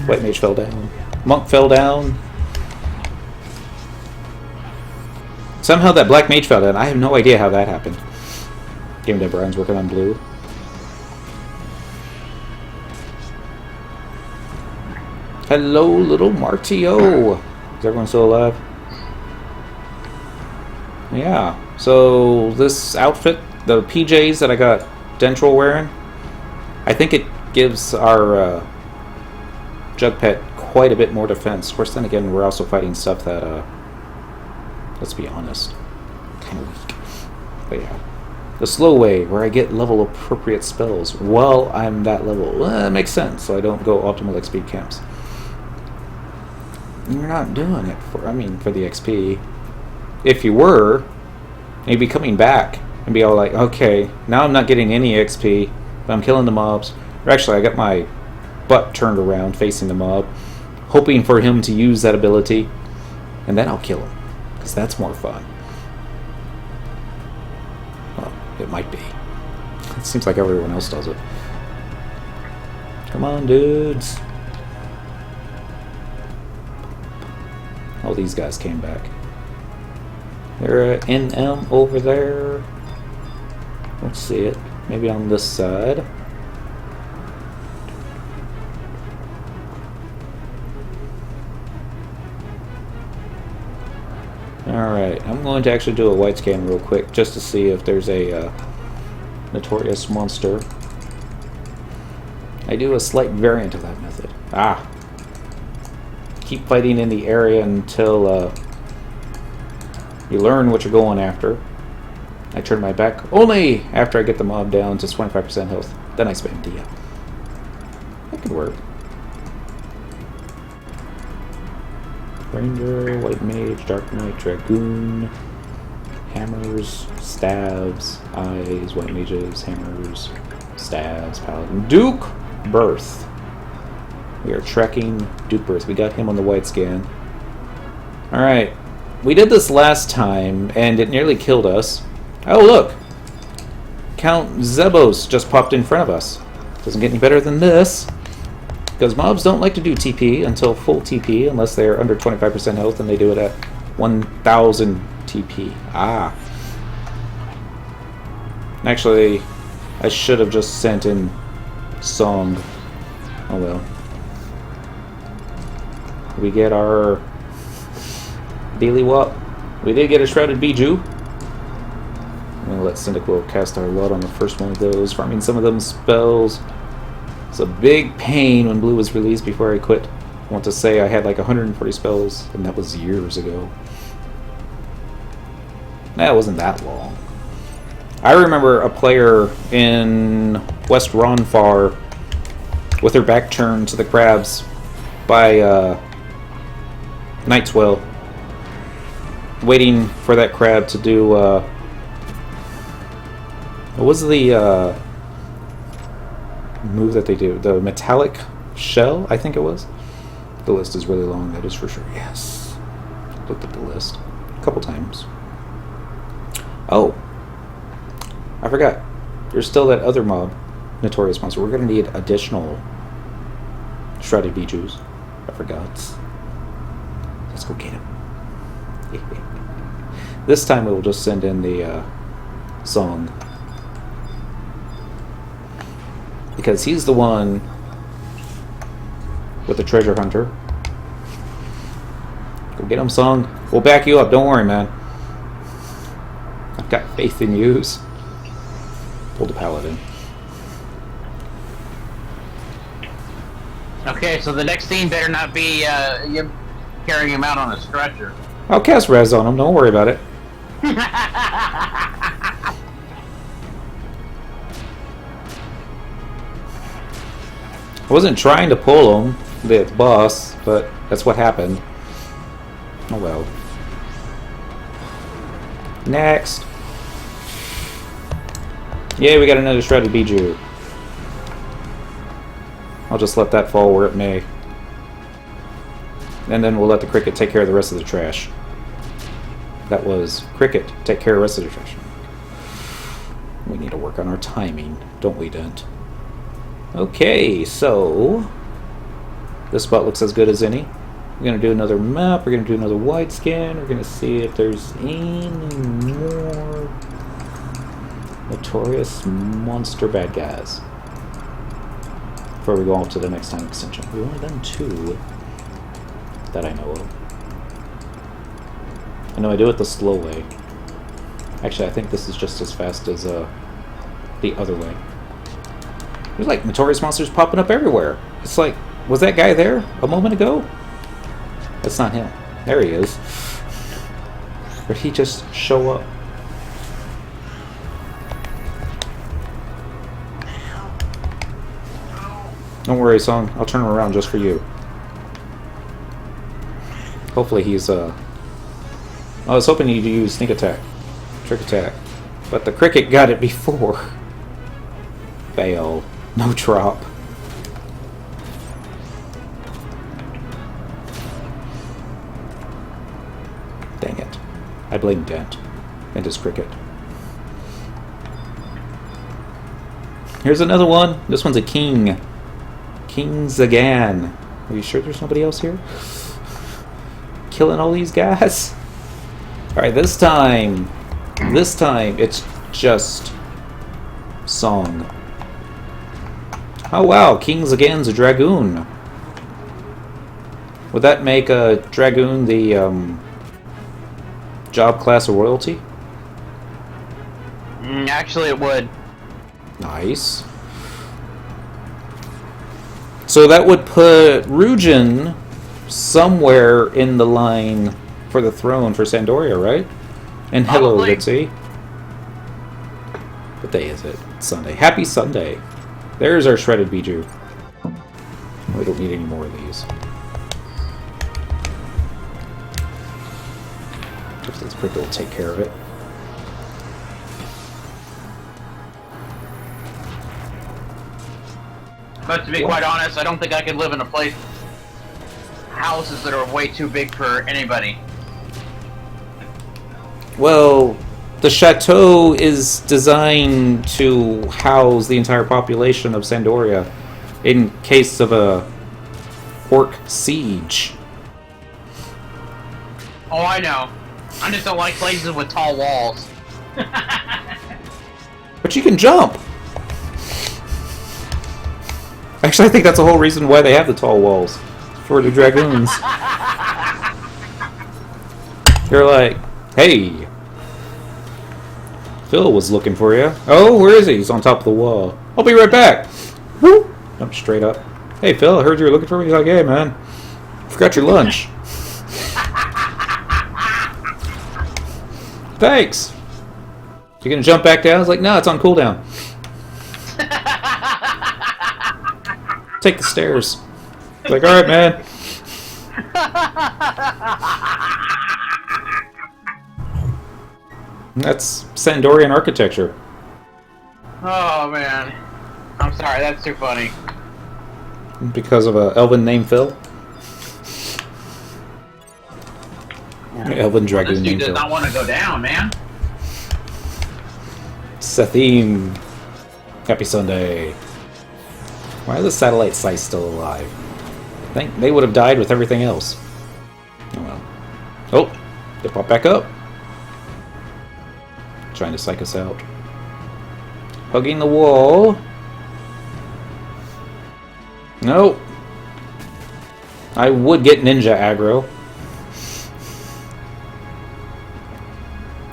White Mage fell down. Monk fell down. Somehow that Black Mage fell down. I have no idea how that happened. Game Dev Brian's working on blue. Hello, little Martio. Is everyone still alive? Yeah. So this outfit, the PJs that I got dentrel wearing, I think it gives our Jug Pet quite a bit more defense. Of course, then again, we're also fighting stuff that, let's be honest, kind of weak. But yeah. The slow way, where I get level appropriate spells while I'm that level. Well, that makes sense, so I don't go optimal XP camps. You're not doing it for, for the XP. If you were, you'd be coming back and be all like, okay, now I'm not getting any XP, but I'm killing the mobs. Or actually, I got my butt turned around facing the mob, hoping for him to use that ability, and then I'll kill him, because that's more fun. Well, it might be. It seems like everyone else does it. Come on, dudes. Oh, these guys came back. They're at NM over there. Let's see it. Maybe on this side. Alright, I'm going to actually do a white scan real quick just to see if there's a notorious monster. I do a slight variant of that method. Ah! Keep fighting in the area until you learn what you're going after. I turn my back only after I get the mob down to 25% health. Then I spam Dia. That could work. Ranger, White Mage, Dark Knight, Dragoon, Hammers, Stabs, Eyes, White Mages, Hammers, Stabs, Paladin, Duke, Birth. We are tracking Duke Birth. We got him on the white scan. Alright. We did this last time, and it nearly killed us. Oh, look! Count Zebos just popped in front of us. Doesn't get any better than this. Because mobs don't like to do TP until full TP, unless they're under 25% health, and they do it at 1000 TP. Ah. Actually, I should have just sent in Song. Oh well. We get our Daily Wop. We did get a Shrouded Bijou. I'm going to let Cyndaquil cast our lot on the first one of those, farming some of them spells. It's a big pain when blue was released before I quit. I want to say I had like 140 spells, and that was years ago. That wasn't that long. I remember a player in West Ronfar with her back turned to the crabs by Night's-Well, waiting for that crab to do what was the move that they do? The metallic shell, I think it was. The list is really long, that is for sure. Yes. Looked at the list a couple times. Oh. I forgot. There's still that other mob, Notorious Monster. We're going to need additional Shrouded Bijous. I forgot. Let's go get him. This time we will just send in the Song. Because he's the one with the treasure hunter. Go get him, Song. We'll back you up. Don't worry, man. I've got faith in yous. Pull the paladin. Okay, so the next scene better not be you carrying him out on a stretcher. I'll cast res on him, don't worry about it. I wasn't trying to pull him, the boss, but that's what happened. Oh well. Next. Yay, we got another shredded Bijou. I'll just let that fall where it may. And then we'll let the cricket take care of the rest of the trash. That was cricket, take care of the rest of the trash. We need to work on our timing, don't we, Dent? Okay, so this spot looks as good as any. We're going to do another map, we're going to do another wide scan, we're going to see if there's any more notorious monster bad guys before we go on to the next time extension. We've only done 2 that I know of. I know I do it the slow way. Actually, I think this is just as fast as the other way. There's like notorious monsters popping up everywhere. It's like, was that guy there a moment ago? That's not him. There he is. Or did he just show up? Don't worry, Song. I'll turn him around just for you. Hopefully he's, I was hoping he'd use sneak attack. Trick attack. But the cricket got it before. Fail. No drop. Dang it. I blame Dent. And his cricket. Here's another one. This one's a king. King Zagan. Are you sure there's nobody else here? Killing all these guys? Alright, this time it's just Song. Oh wow, King Zagan's a Dragoon. Would that make a Dragoon the job class of royalty? Actually, it would. Nice. So that would put Rujin somewhere in the line for the throne for Sandoria, right? And hello, Probably. Ritzy. What day is it? Sunday. Happy Sunday. There's our shredded Bijou. We don't need any more of these. If this prick will take care of it. But to be quite honest, I don't think I could live in a place, houses that are way too big for anybody. Well, the chateau is designed to house the entire population of Sandoria in case of a orc siege. Oh, I know. I just don't like places with tall walls. But you can jump! Actually, I think that's the whole reason why they have the tall walls. For the dragoons. They're like, hey, Phil was looking for you. Oh, where is he? He's on top of the wall. I'll be right back. Woo! Jump straight up. Hey, Phil, I heard you were looking for me. He's like, hey, man, forgot your lunch. Thanks. You gonna jump back down? I was like, no, it's on cooldown. Take the stairs. It's like, alright, man. That's Sandorian architecture. Oh, man. I'm sorry, that's too funny. Because of a elven named Phil? Elven dragoon This dude named does Phil. not want to go down, man. Sethim. Happy Sunday. Why are the satellite sites still alive? I think they would have died with everything else. Oh well. Oh! They pop back up. Trying to psych us out. Hugging the wall. Nope. I would get ninja aggro.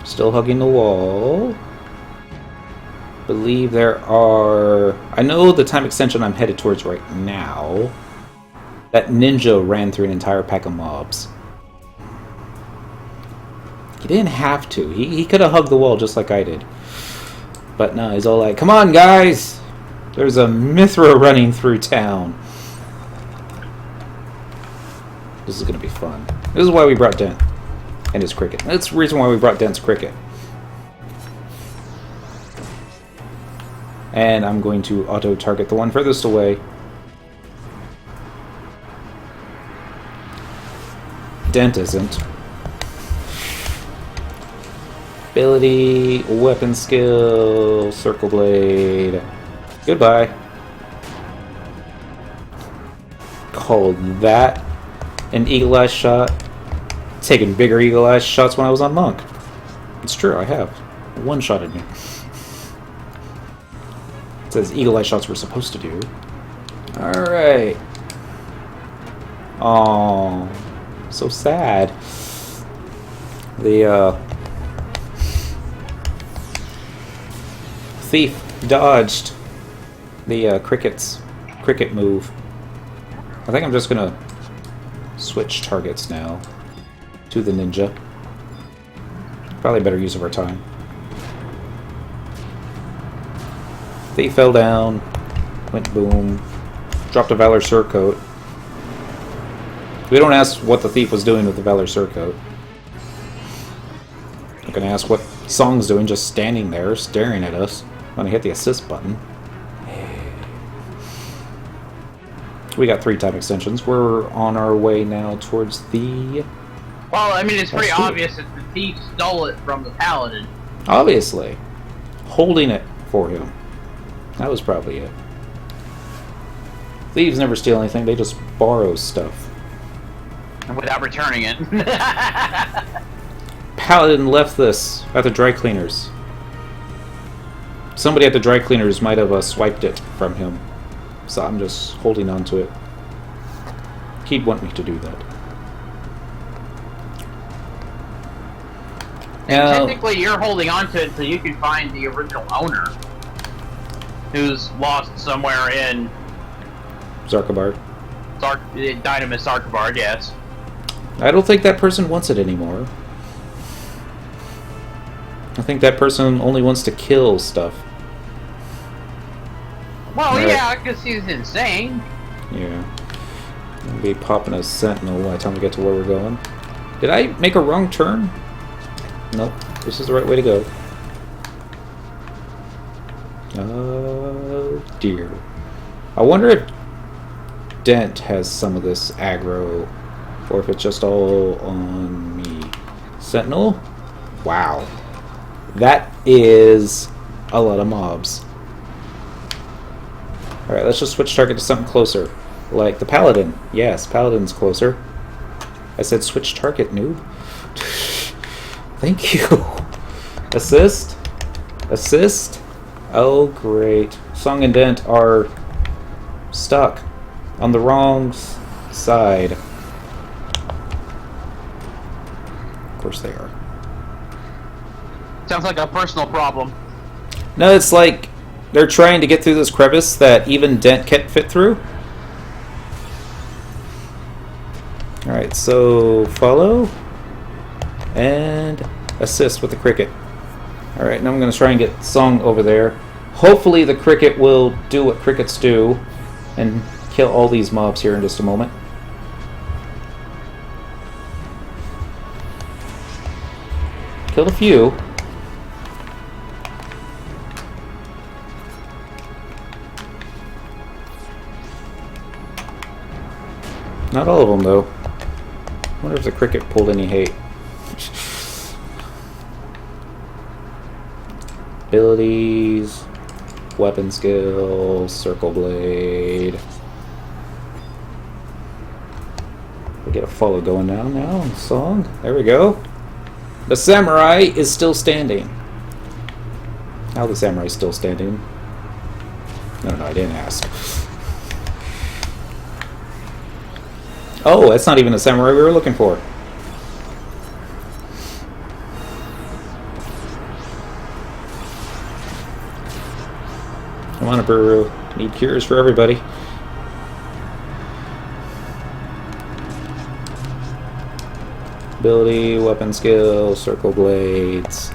Still hugging the wall. Believe there are... I know the time extension I'm headed towards right now That ninja ran through an entire pack of mobs. He didn't have to. He could have hugged the wall just like I did. But no, he's all like, come on, guys! There's a Mithra running through town. This is going to be fun. This is why we brought Dent. And his cricket. That's the reason why we brought Dent's cricket. And I'm going to auto-target the one furthest away. Dent isn't. Ability, weapon skill, circle blade. Goodbye. Called that an eagle eye shot. Taken bigger eagle eye shots when I was on Monk. It's true, I have. One-shotted me. It says eagle eye shots were supposed to do. Alright. Oh, so sad. The thief dodged the cricket move. I think I'm just gonna switch targets now to the ninja. Probably better use of our time. Thief fell down, went boom, dropped a Valor Surcoat. We don't ask what the thief was doing with the Valor Surcoat. I'm gonna ask what Song's doing, just standing there, staring at us when I hit the assist button. We got 3 time extensions. We're on our way now towards the... Well, I mean, it's pretty obvious that the thief stole it from the paladin. Obviously. Holding it for him. That was probably it. Thieves never steal anything, they just borrow stuff. Without returning it. Paladin left this at the dry cleaners. Somebody at the dry cleaners might have swiped it from him. So I'm just holding on to it. He'd want me to do that. And technically you're holding on to it so you can find the original owner. Who's lost somewhere in... Xarcabard. Dynamis Xarcabard, yes. I don't think that person wants it anymore. I think that person only wants to kill stuff. Well, right. Yeah, because he's insane. Yeah. I'll be popping a sentinel by the time we get to where we're going. Did I make a wrong turn? Nope. This is the right way to go. Oh, dear. I wonder if Dent has some of this aggro, or if it's just all on me. Sentinel? Wow. That is a lot of mobs. Alright, let's just switch target to something closer. Like the Paladin. Yes, Paladin's closer. I said switch target, noob. Thank you. Assist? Assist? Oh, great. Song and Dent are stuck on the wrong side. Of course they are. Sounds like a personal problem. No, it's like they're trying to get through this crevice that even Dent can't fit through. Alright, so follow and assist with the cricket. Alright, now I'm going to try and get Song over there. Hopefully the cricket will do what crickets do and kill all these mobs here in just a moment. Killed a few. Not all of them, though. I wonder if the cricket pulled any hate. Abilities, weapon skill, circle blade. We get a follow going now. Song. There we go. The samurai is still standing. How the samurai is still standing? No, I didn't ask. Oh, that's not even the samurai we were looking for. Come on, Buru. Need cures for everybody. Ability, weapon skill, circle blades.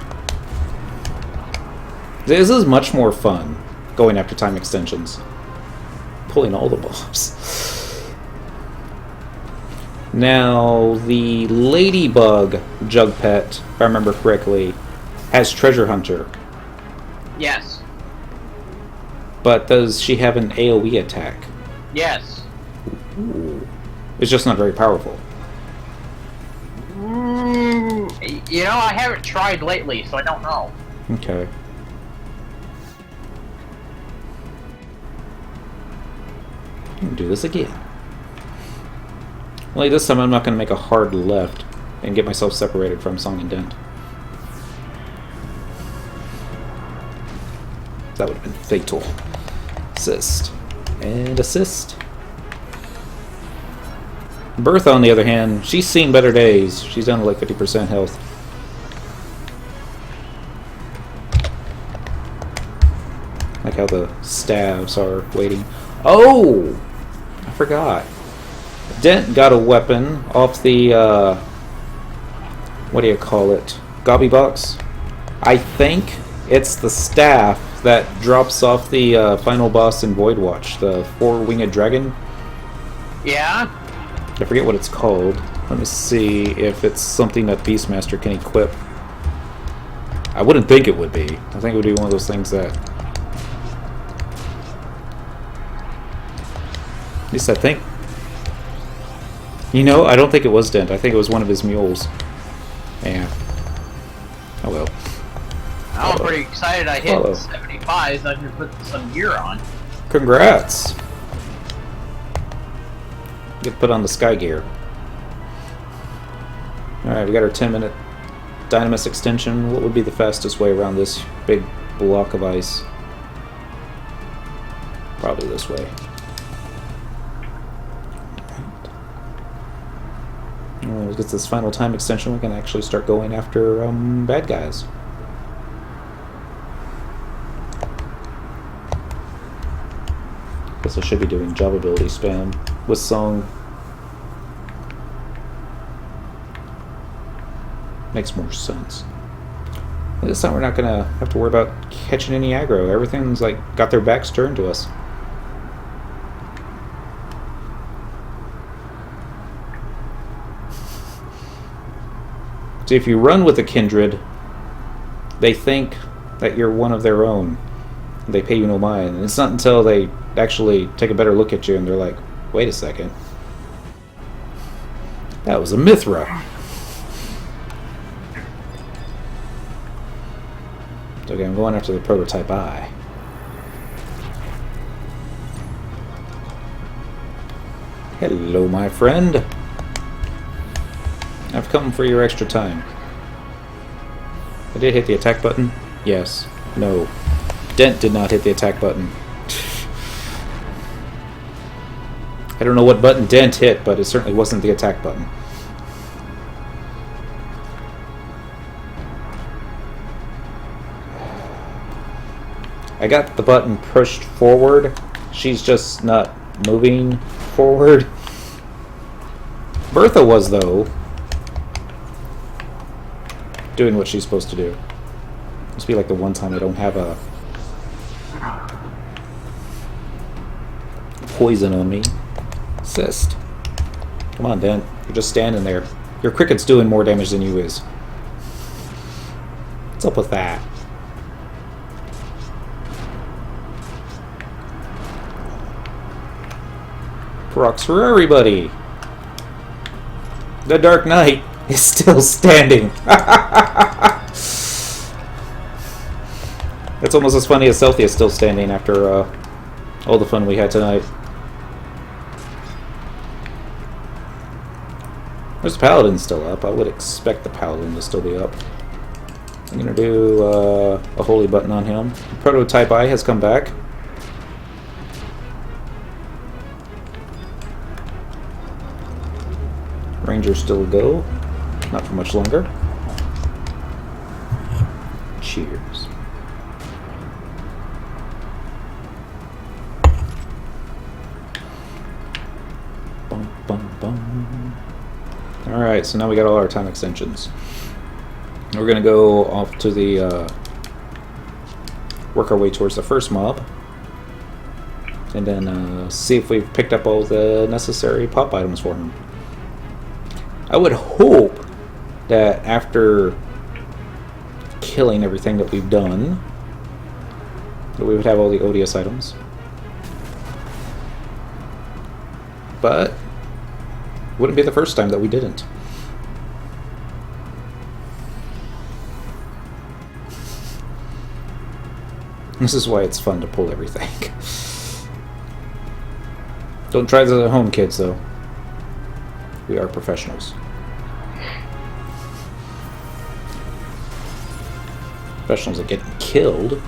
This is much more fun, going after time extensions. Pulling all the bombs. Now, the Ladybug Jug Pet, if I remember correctly, has Treasure Hunter. Yes. But does she have an AoE attack? Yes. Ooh. It's just not very powerful. You know, I haven't tried lately, so I don't know. Okay. Do this again. Only this time I'm not going to make a hard left and get myself separated from Song and Dent. That would have been fatal. Assist. And assist. Bertha, on the other hand, she's seen better days. She's down to like 50% health. Like how the stabs are waiting. Oh! I forgot. Dent got a weapon off the, what do you call it? Gobby box? I think it's the staff that drops off the final boss in Void Watch, the four-winged dragon. Yeah? I forget what it's called. Let me see if it's something that Beastmaster can equip. I wouldn't think it would be. I think it would be one of those things that... At least I think... You know, I don't think it was Dent. I think it was one of his mules. Yeah. Oh well. I'm pretty excited I hit 75, so I can put some gear on. Congrats! Get put on the sky gear. Alright, we got our 10-minute Dynamis extension. What would be the fastest way around this big block of ice? Probably this way. Alright, let's get this final time extension. We can actually start going after bad guys. Guess I should be doing job ability spam with Song. Makes more sense. This time we're not gonna have to worry about catching any aggro. Everything's like got their backs turned to us. See, if you run with a kindred, they think that you're one of their own. They pay you no mind. And it's not until they actually take a better look at you and they're like, wait a second. That was a Mithra. Okay, I'm going after the prototype eye. Hello, my friend. I've come for your extra time. I did hit the attack button? Yes. No. Dent did not hit the attack button. I don't know what button Dent hit, but it certainly wasn't the attack button. I got the button pushed forward. She's just not moving forward. Bertha was, though, doing what she's supposed to do. Must be like the one time I don't have a poison on me. Assist. Come on, Dent. You're just standing there. Your cricket's doing more damage than you is. What's up with that? Procs for everybody. The Dark Knight is still standing. It's almost as funny as Stealthy is still standing after all the fun we had tonight. There's Paladin still up. I would expect the Paladin to still be up. I'm going to do a holy button on him. Prototype Eye has come back. Ranger still go. Not for much longer. Cheers. Bum, bum, bum. Alright, so now we got all our time extensions. We're gonna go off to the, work our way towards the first mob. And then, see if we've picked up all the necessary pop items for him. I would hope that after killing everything that we've done, that we would have all the odious items. But wouldn't be the first time that we didn't. This is why it's fun to pull everything. Don't try this at home, kids, though. We are professionals. Professionals at getting killed.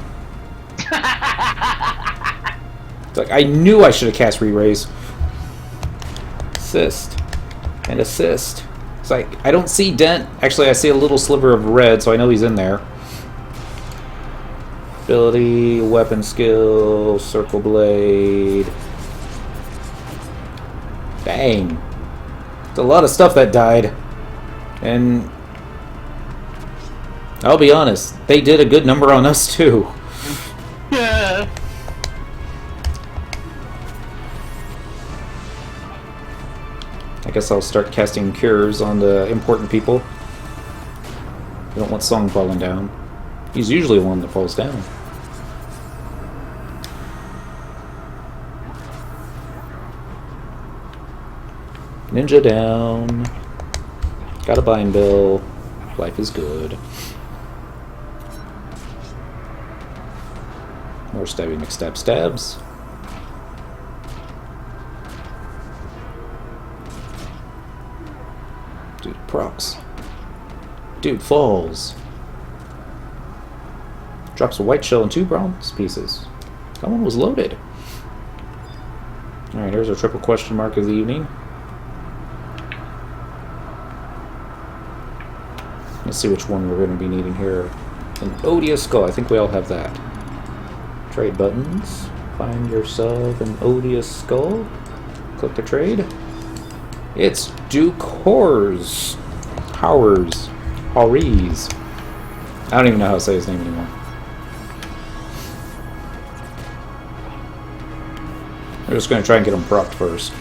It's like, I knew I should have cast re-raise. Assist. And assist. It's like, I don't see Dent. Actually, I see a little sliver of red, so I know he's in there. Ability, weapon skill, circle blade. Dang. It's a lot of stuff that died. And I'll be honest, they did a good number on us too. Yeah. I guess I'll start casting cures on the important people. I don't want Song falling down. He's usually the one that falls down. Ninja down. Got a bind bill. Life is good. More stabby McStab stabs. Dude procs. Dude falls. Drops a white shell and 2 bronze pieces. That one was loaded. Alright, here's our triple question mark of the evening. Let's see which one we're going to be needing here. An odious skull. I think we all have that. Trade buttons. Find yourself an odious skull. Click the trade. It's Duke Hors. Powers. Hores. I don't even know how to say his name anymore. We're just going to try and get him propped first.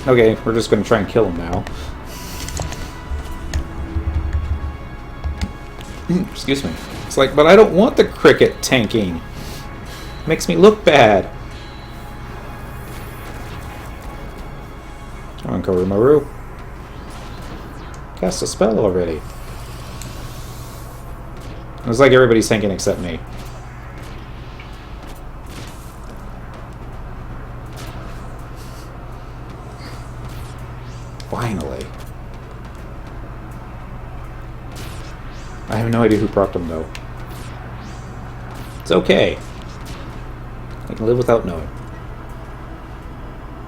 Okay, we're just going to try and kill him now. Excuse me. It's like, but I don't want the cricket tanking. Makes me look bad. Come on, Maru. Cast a spell already. It's like everybody's tanking except me. Finally. I have no idea who propped him, though. It's okay. I can live without knowing.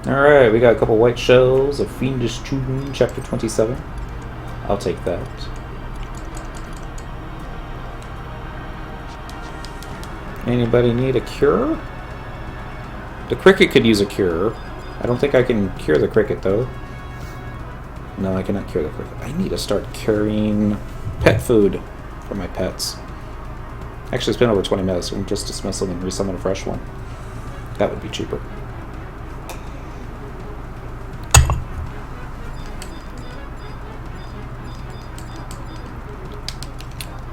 Alright, we got a couple white shells of Fiendish Tribune, Chapter 27. I'll take that. Anybody need a cure? The cricket could use a cure. I don't think I can cure the cricket, though. No, I cannot cure the cricket. I need to start curing pet food for my pets. Actually, it's been over 20 minutes. We can just dismiss them and resummon a fresh one. That would be cheaper.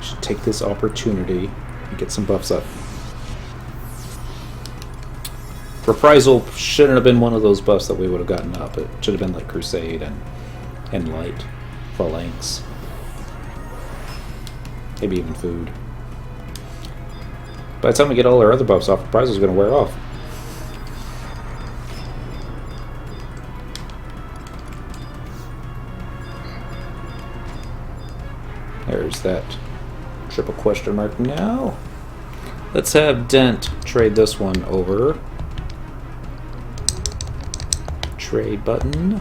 Should take this opportunity and get some buffs up. Reprisal shouldn't have been one of those buffs that we would have gotten up. It should have been like Crusade and Light, Phalanx. Maybe even food. By the time we get all our other buffs off, Reprisal is going to wear off. There's that triple question mark now. Let's have Dent trade this one over. Trade button.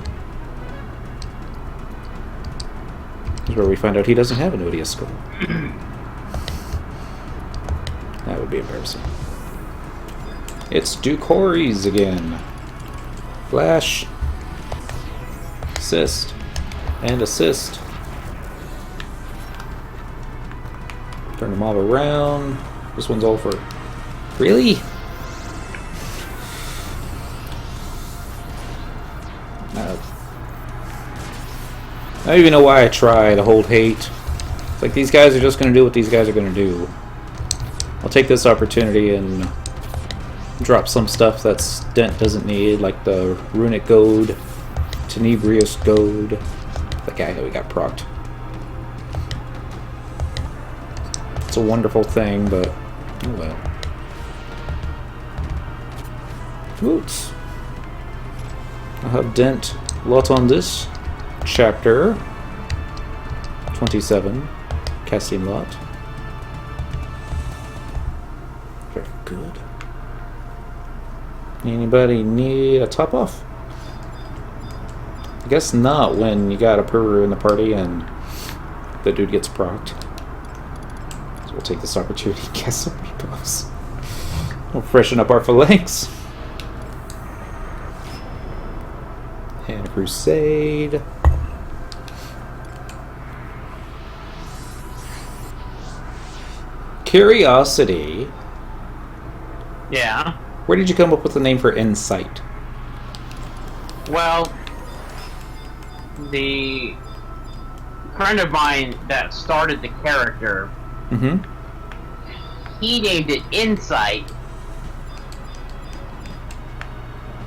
This is where we find out he doesn't have an odious skull. That would be embarrassing. It's Duke Hores again. Flash. Assist. And assist. Turn the mob around. This one's all for... Really? I don't even know why I try to hold hate. It's like these guys are just going to do what these guys are going to do. I'll take this opportunity and drop some stuff that's Dent doesn't need, like the Runic Goad, Tenebrious Goad. That guy that we got procced. It's a wonderful thing, but oh well. Oops. I'll have Dent lot on this chapter 27, casting lot. Very good. Anybody need a top off? I guess not when you got a Puru in the party and the dude gets procced. So we'll take this opportunity to cast some repos. We'll freshen up our phalanx. And Crusade. Curiosity. Yeah. Where did you come up with the name for Insight? Well, the friend of mine that started the character, he named it Insight,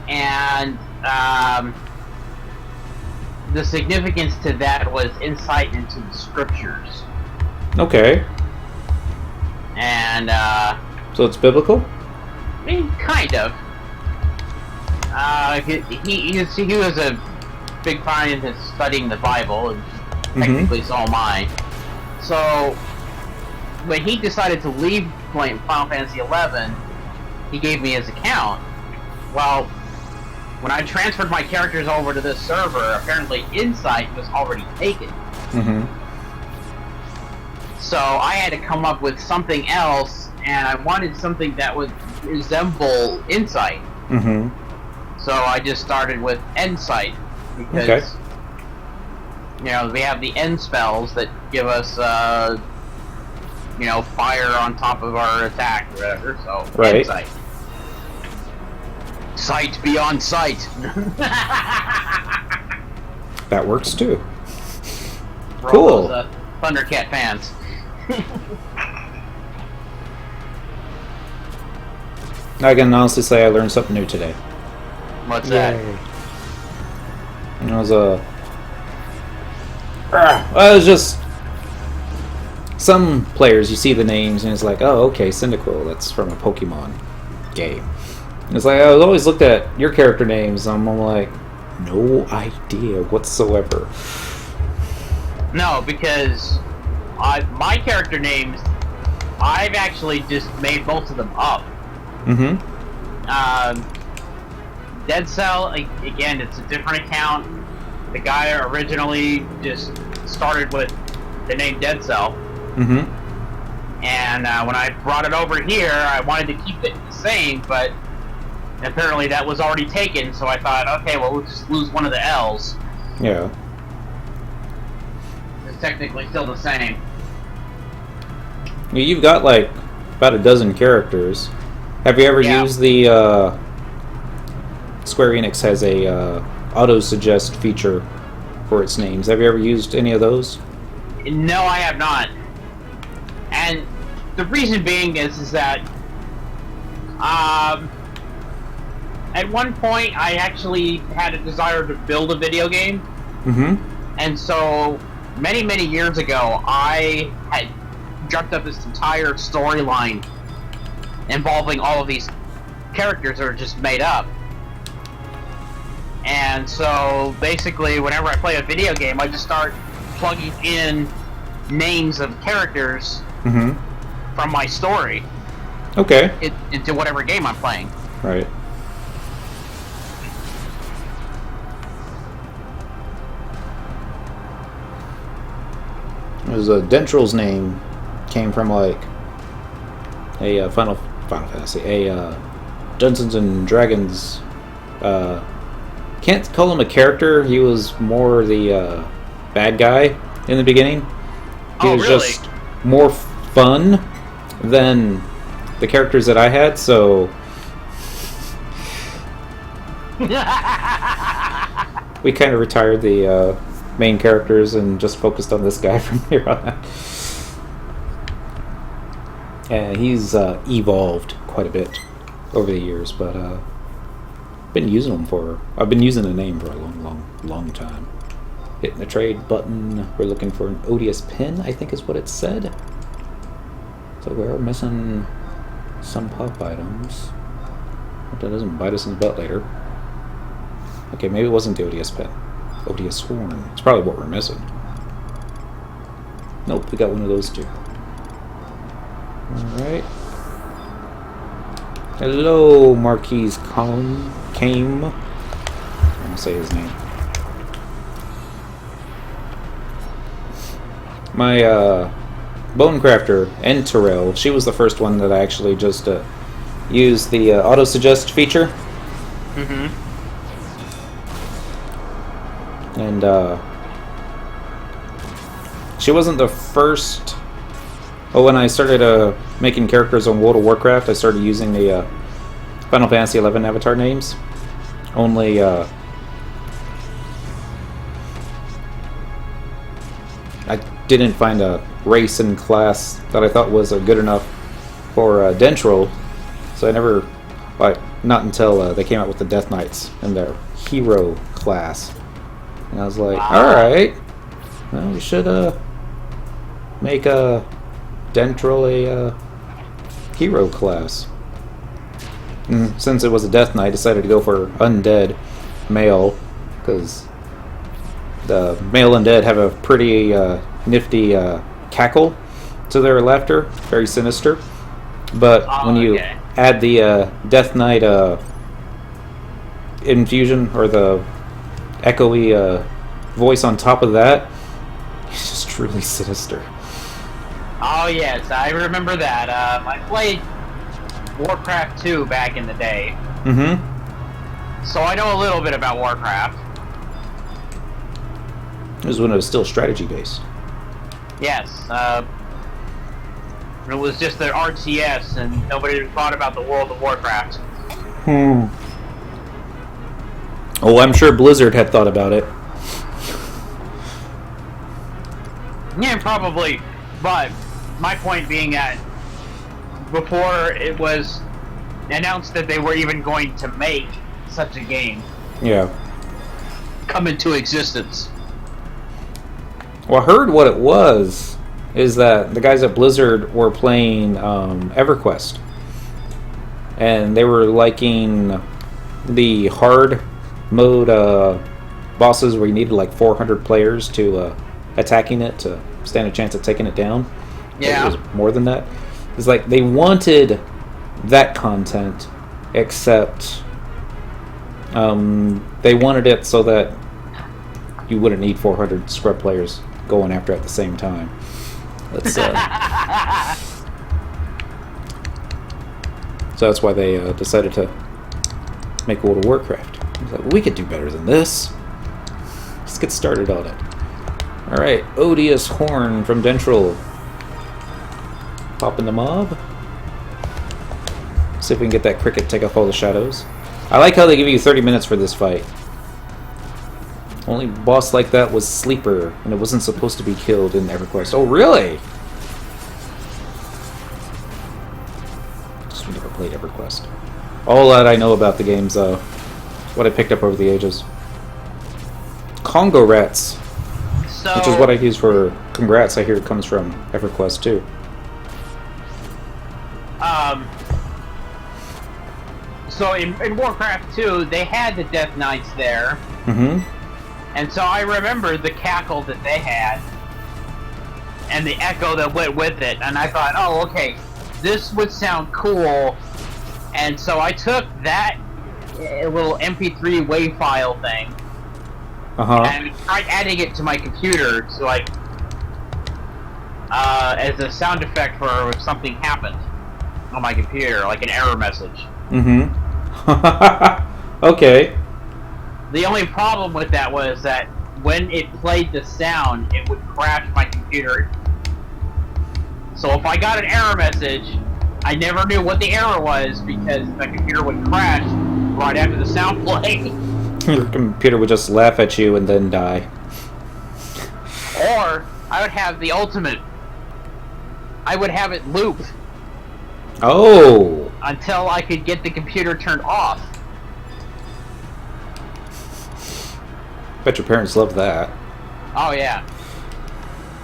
and the significance to that was insight into the scriptures. Okay. And so it's biblical? I mean, kind of. He was a big fan into studying the Bible, and technically so am I. So, when he decided to leave playing Final Fantasy XI, he gave me his account. Well, when I transferred my characters over to this server, apparently Insight was already taken. So I had to come up with something else, and I wanted something that would resemble Insight. So I just started with Insight, because you know, we have the end spells that give us you know, fire on top of our attack or whatever, so Insight. Sight beyond sight. That works too. For Cool. all those, Thundercat fans. I can honestly say I learned something new today. What's that? And it was a... well, it was just... Some players, you see the names and it's like, oh, okay, Cyndaquil, that's from a Pokemon game. And it's like, I always looked at your character names and I'm like, no idea whatsoever. No, because my character names, I've actually just made most of them up. Dead Cell, again, it's a different account. The guy originally just started with the name Dead Cell. And when I brought it over here, I wanted to keep it the same, but apparently that was already taken, so I thought, okay, well, we'll just lose one of the L's. Yeah. It's technically still the same. You've got like about a dozen characters. Have you ever used the Square Enix has a auto suggest feature for its names? Have you ever used any of those? No, I have not. And the reason being is that at one point I actually had a desire to build a video game. And so many years ago I had dreamt up this entire storyline involving all of these characters that are just made up. And so basically whenever I play a video game, I just start plugging in names of characters from my story into whatever game I'm playing. Right. There's a Dentrel's name came from like a Final Fantasy, a Dungeons and Dragons can't call him a character. He was more the bad guy in the beginning. He was really? just more fun than the characters that I had, so we kind of retired the main characters and just focused on this guy from here on out. And he's evolved quite a bit over the years, but I've been using the name for a long time. Hitting the trade button. We're looking for an odious pin, I think is what it said. So we're missing some pop items. Hope that doesn't bite us in the butt later. Okay, maybe it wasn't the odious pin. Odious horn. It's probably what we're missing. Nope, we got one of those too. Alright. Hello, Marquis Came. I'm gonna say his name. My bone crafter, Dentrel, she was the first one that I actually just used the auto suggest feature. Mm-hmm. And she wasn't the first. Oh, when I started making characters on World of Warcraft, I started using the Final Fantasy XI avatar names. Only I didn't find a race and class that I thought was good enough for dentrel, so I never, not until they came out with the Death Knights and their hero class, and I was like, all right, well, we should make a dentrel a hero class. And since it was a Death Knight, I decided to go for undead male, because the male undead have a pretty nifty cackle to their laughter, very sinister. But when you add the Death Knight infusion, or the echoey voice on top of that, it's just truly sinister. Oh yes, I remember that. I played Warcraft 2 back in the day. Mm-hmm. So I know a little bit about Warcraft. It was when it was still strategy based. Yes. It was just their RTS, and nobody thought about the World of Warcraft. Oh, I'm sure Blizzard had thought about it. Yeah, probably. But my point being that before it was announced that they were even going to make such a game, Yeah. come into existence. Well, I heard what it was is that the guys at Blizzard were playing EverQuest, and they were liking the hard mode bosses where you needed like 400 players to attacking it to stand a chance at taking it down. Yeah. It was more than that. It's like they wanted that content, except they wanted it so that you wouldn't need 400 scrub players going after at the same time. Let's, so that's why they decided to make World of Warcraft. I was like, we could do better than this. Let's get started on it. Alright, Odious Horn from Dentrel. Pop in the mob. See if we can get that cricket take off all the shadows. I like how they give you 30 minutes for this fight. Only boss like that was Sleeper, and it wasn't supposed to be killed in EverQuest. Oh, really? Just never played EverQuest. All that I know about the game's what I picked up over the ages. Congo Rats, which is what I use for Congrats. I hear it comes from EverQuest too. So in Warcraft 2, they had the Death Knights there. Mm-hmm. And so I remember the cackle that they had, and the echo that went with it, and I thought, oh, okay, this would sound cool. And so I took that little MP3 WAV file thing, and tried adding it to my computer, so like, as a sound effect for if something happened on my computer, like an error message. Mm-hmm. Okay. The only problem with that was that when it played the sound, it would crash my computer. So if I got an error message, I never knew what the error was because the computer would crash right after the sound played. Your computer would just laugh at you and then die. Or I would have the ultimate. I would have it loop. Oh! Until I could get the computer turned off. Bet your parents love that. Oh yeah.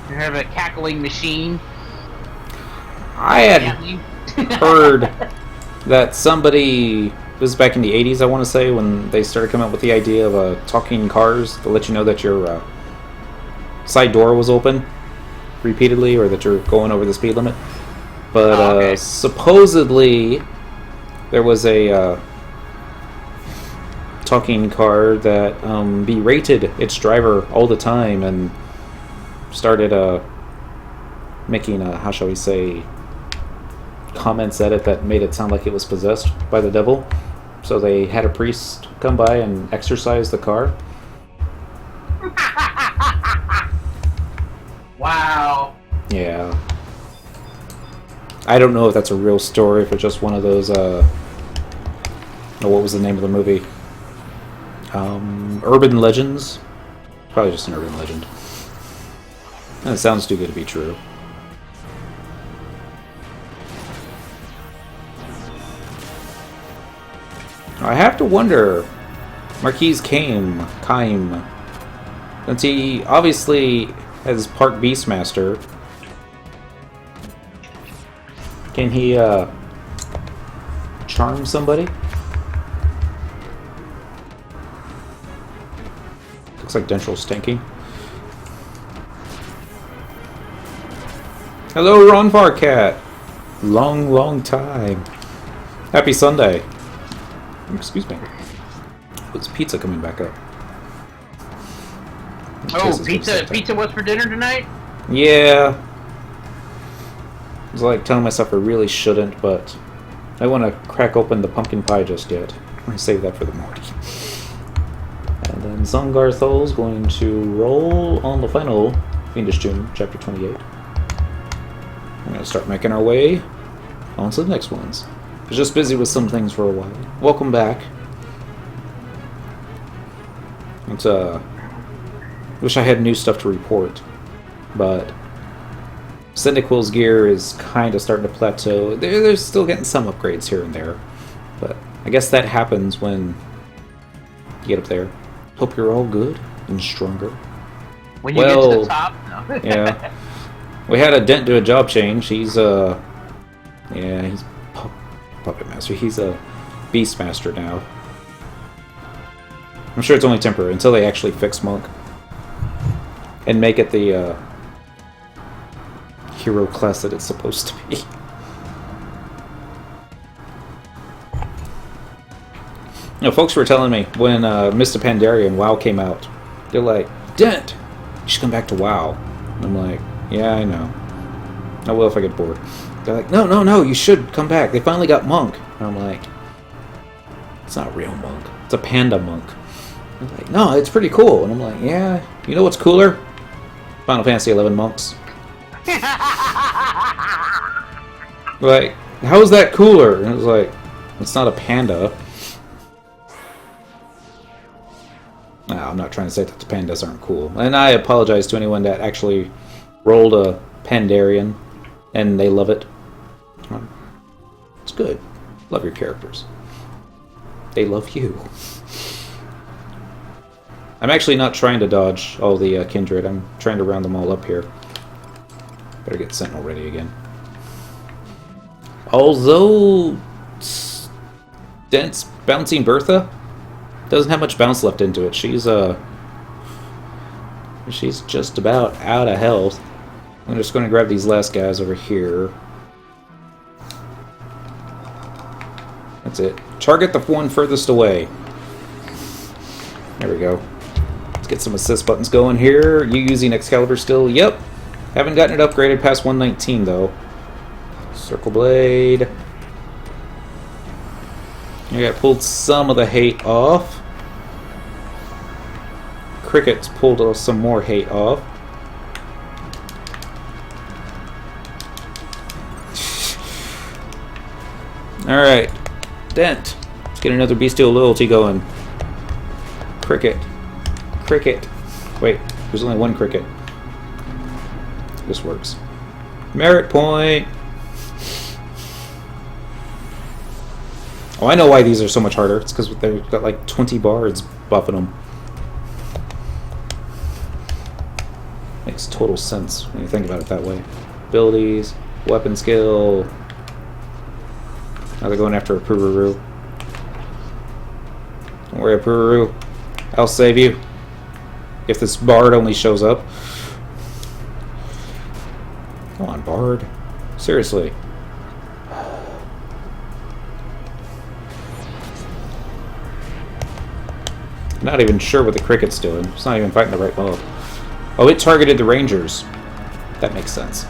You have a cackling machine. I had heard that somebody, this was back in the 80s I want to say, when they started coming up with the idea of talking cars to let you know that your side door was open repeatedly or that you're going over the speed limit. But supposedly there was a talking car that berated its driver all the time and started making, how shall we say, comments at it that made it sound like it was possessed by the devil. So they had a priest come by and exorcise the car. Wow. Yeah. I don't know if that's a real story, if it's just one of those, what was the name of the movie? Urban Legends? Probably just an urban legend. That sounds too good to be true. I have to wonder, Marquis Kaim, since he obviously has part beastmaster, can he charm somebody? Looks like dentrel's stinking. Hello, Ron Farcat. Long time. Happy Sunday. Excuse me. What's pizza coming back up? Oh, pizza was for dinner tonight? Yeah. I was like telling myself I really shouldn't, but I want to crack open the pumpkin pie just yet. I'm going to save that for the morning. And then Zungarthol's going to roll on the final Fiendish Doom, Chapter 28. We're going to start making our way on to the next ones. I was just busy with some things for a while. Welcome back. It's, wish I had new stuff to report, but Cyndaquil's gear is kind of starting to plateau. They're still getting some upgrades here and there, but I guess that happens when you get up there. Hope you're all good and stronger. When you get to the top? No. Yeah. We had a Dent do a job change. He's, yeah, he's Puppet Master. He's a Beastmaster now. I'm sure it's only temporary until they actually fix Monk and make it the hero class that it's supposed to be. You know, folks were telling me when Mr. Pandaria and WoW came out, they're like, Dent, you should come back to WoW. And I'm like, yeah, I know. I will if I get bored. They're like, no, you should come back. They finally got Monk. And I'm like, it's not a real Monk. It's a panda Monk. They're like, no, it's pretty cool. And I'm like, yeah, you know what's cooler? Final Fantasy XI monks. Like, how is that cooler? And it was like, it's not a panda. No, I'm not trying to say that the pandas aren't cool. And I apologize to anyone that actually rolled a Pandarian and they love it. It's good. Love your characters. They love you. I'm actually not trying to dodge all the kindred. I'm trying to round them all up here. Better get Sentinel ready again. Although Dent's bouncing Bertha doesn't have much bounce left into it. She's just about out of health. I'm just going to grab these last guys over here. That's it. Target the one furthest away. There we go. Let's get some assist buttons going here. You using Excalibur still? Yep. Haven't gotten it upgraded past 119 though. Circle Blade. I got pulled some of the hate off. crickets pulled us some more hate off. Alright. Dent. Let's get another bestial loyalty going. Cricket. Cricket. Wait, there's only one cricket. This works. Merit point! Oh, I know why these are so much harder. It's because they've got like 20 bards buffing them. Makes total sense when you think about it that way. Abilities, weapon skill. Now they're going after a Pururu. Don't worry, Pururu. I'll save you. If this bard only shows up. Come on, bard. Seriously. Not even sure what the cricket's doing. It's not even fighting the right mob. Oh, it targeted the rangers. That makes sense.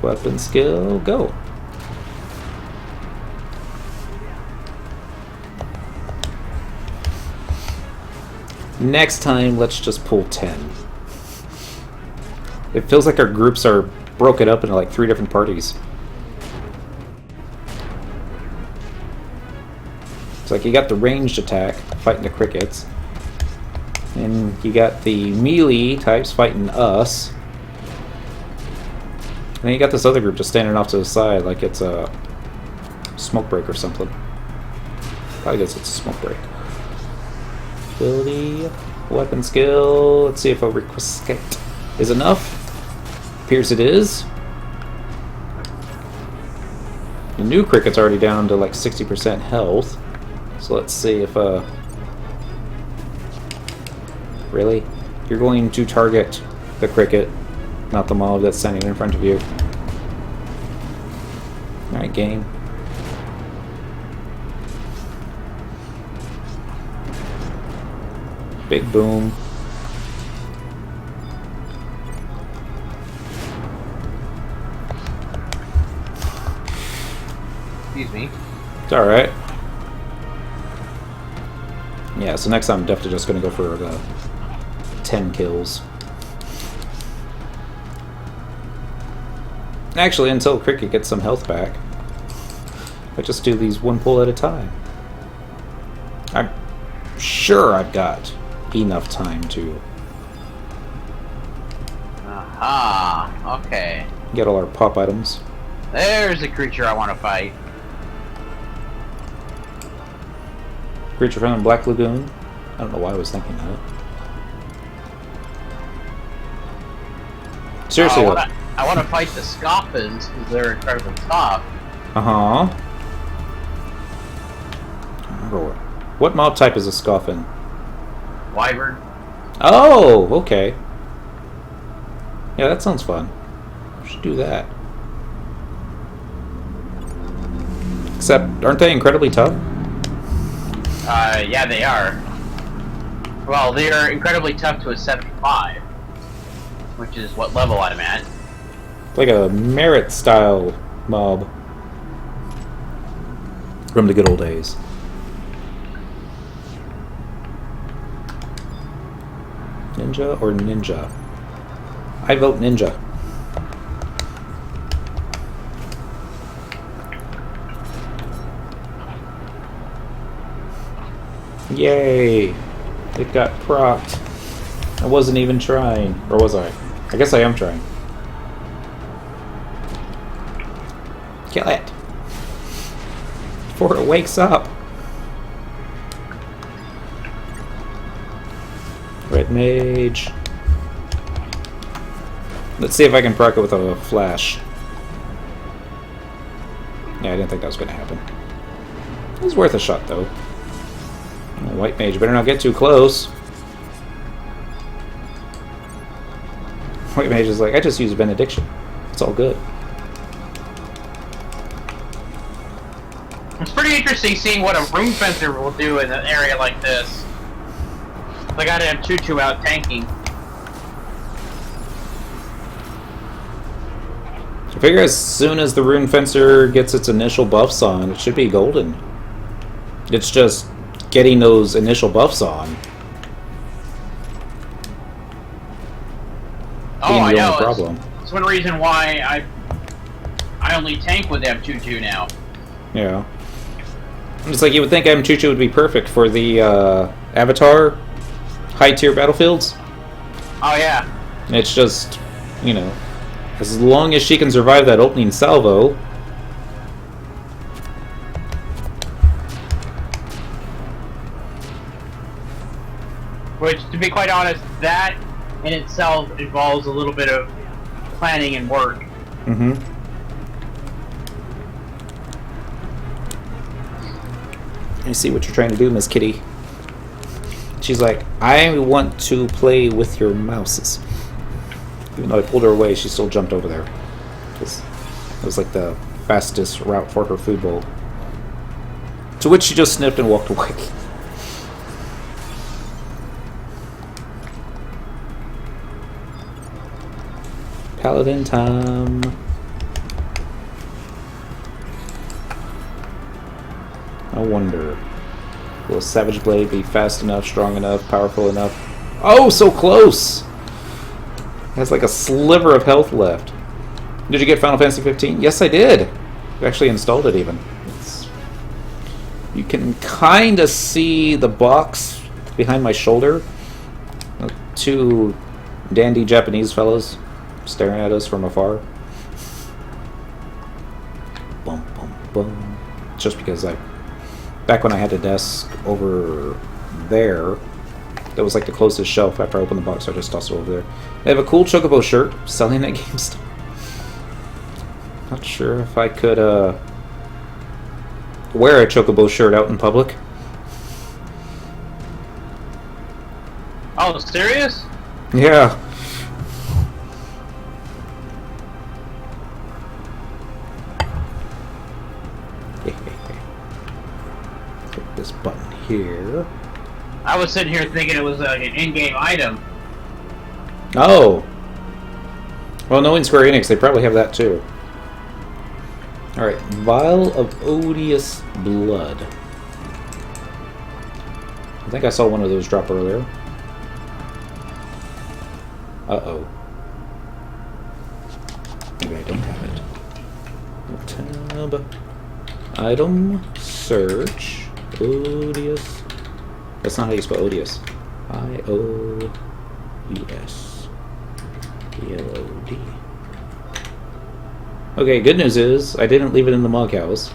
Weapon skill, go. Next time, let's just pull 10. It feels like our groups are broken up into like 3 different parties. It's like you got the ranged attack fighting the crickets, and you got the melee types fighting us. And then you got this other group just standing off to the side like it's a smoke break or something. Probably guess it's a smoke break. Ability, weapon skill. Let's see if a request is enough. Appears it is. The new cricket's already down to like 60% health. So let's see if really? You're going to target the cricket, not the mob that's standing in front of you. Alright, game. Big boom. Excuse me. It's alright. Yeah, so next time I'm definitely just going to go for 10 kills. Actually, until Cricket gets some health back, I just do these one pull at a time. I'm sure I've got enough time to Aha, okay. get all our pop items. There's a creature I want to fight. Creature found in Black Lagoon. I don't know why I was thinking that. Seriously, I want to fight the Scoffins because they're incredibly tough. I remember what mob type is a Scoffin? Wyvern. Oh, okay. Yeah, that sounds fun. We should do that. Except, aren't they incredibly tough? Yeah, they are. Well, they are incredibly tough to a 75, which is what level I'm at. Like a merit style mob from the good old days. Ninja or ninja? I vote ninja. Yay! It got procced. I wasn't even trying. Or was I? I guess I am trying. Kill it! Before it wakes up! Red Mage. Let's see if I can proc it with a flash. Yeah, I didn't think that was going to happen. It was worth a shot, though. Oh, White Mage, better not get too close. White Mage is like, I just used Benediction. It's all good. It's pretty interesting seeing what a ring fencer will do in an area like this. I gotta have Choo-Choo out tanking. If figure as soon as the Rune Fencer gets its initial buffs on, it should be golden. It's just getting those initial buffs on. Oh, I know. Problem. It's one reason why I only tank with M22 now. Yeah. It's like you would think M22 would be perfect for the Avatar high-tier battlefields. Oh, yeah. It's just, you know, as long as she can survive that opening salvo. Which, to be quite honest, that in itself involves a little bit of planning and work. Mm-hmm. I see what you're trying to do, Miss Kitty. She's like, I want to play with your mouses. Even though I pulled her away, she still jumped over there. It was like the fastest route for her food bowl. To which she just sniffed and walked away. Paladin time. I wonder, will Savage Blade be fast enough, strong enough, powerful enough? Oh, so close! Has like a sliver of health left. Did you get Final Fantasy 15? Yes, I did. I actually installed it even. You can kind of see the box behind my shoulder. Two dandy Japanese fellows staring at us from afar. Bum, bum, bum. Just because back when I had a desk over there, that was like the closest shelf after I opened the box, so I just tossed it over there. They have a cool Chocobo shirt selling at GameStop. Not sure if I could wear a Chocobo shirt out in public. Oh, serious? Yeah. Click this button here. I was sitting here thinking it was like an in-game item. Oh. Well, knowing Square Enix, they probably have that too. Alright, Vial of Odious Blood. I think I saw one of those drop earlier. Uh-oh. Maybe I don't have it. Tab. Item. Search. Odious. That's not how you spell odious. I-O-U-S. E-L-O-D. Okay, good news is, I didn't leave it in the mog house.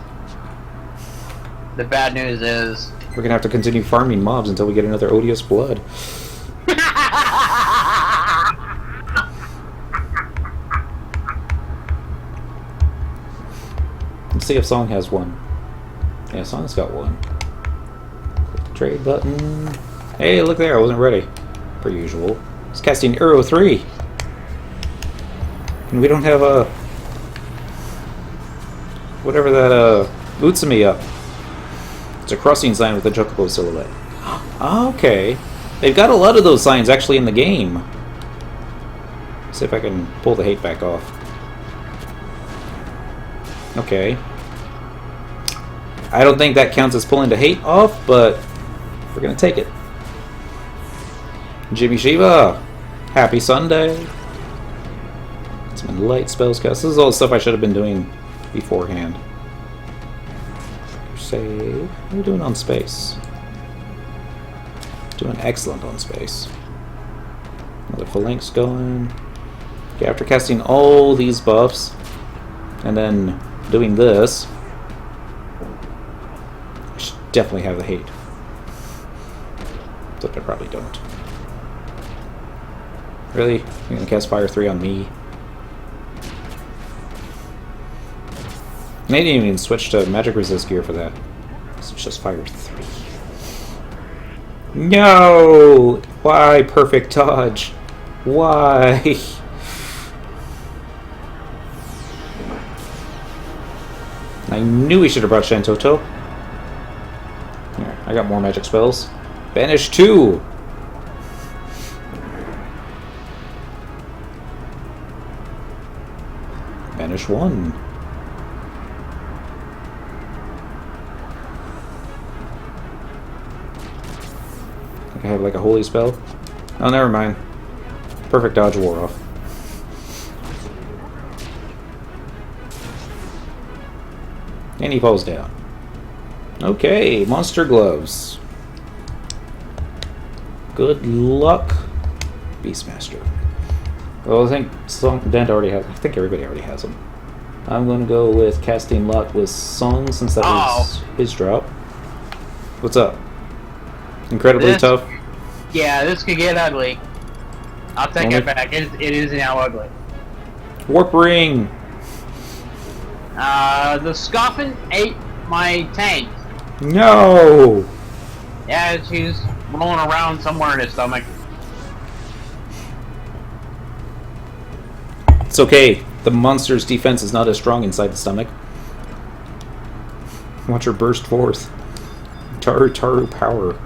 The bad news is... we're gonna have to continue farming mobs until we get another odious blood. Let's see if Song has one. Yeah, Song's got one. Click the trade button. Hey, look there, I wasn't ready. Per usual. It's casting Arrow 3. And we don't have a... whatever that, boots me up. It's a crossing sign with a Chocobo silhouette. Okay. They've got a lot of those signs actually in the game. Let's see if I can pull the hate back off. Okay. I don't think that counts as pulling the hate off, but we're gonna take it. Jimmy Shiva! Happy Sunday! Some light spells cast. This is all the stuff I should have been doing beforehand. Save. How are you doing on space? Doing excellent on space. Another phalanx going. Okay, after casting all these buffs, and then doing this, I should definitely have the hate. Except I probably don't. Really? You're gonna cast Fire 3 on me? They didn't even switch to magic resist gear for that. It's just Fire 3. No! Why perfect dodge? Why? I knew we should have brought Shantoto. Here, I got more magic spells. Banish 2! Finish one. I have like a holy spell. Oh, never mind. Perfect dodge wore off. And he falls down. Okay, monster gloves. Good luck, beastmaster. Well, I think Dent already has. I think everybody already has them. I'm going to go with casting luck with Song since that was his drop. What's up? Incredibly tough. Yeah, this could get ugly. I'll take it back. It is now ugly. Warp ring. The Scoffin ate my tank. No. Yeah, she's rolling around somewhere in his stomach. It's okay. The monster's defense is not as strong inside the stomach. Watch her burst forth. Taru power.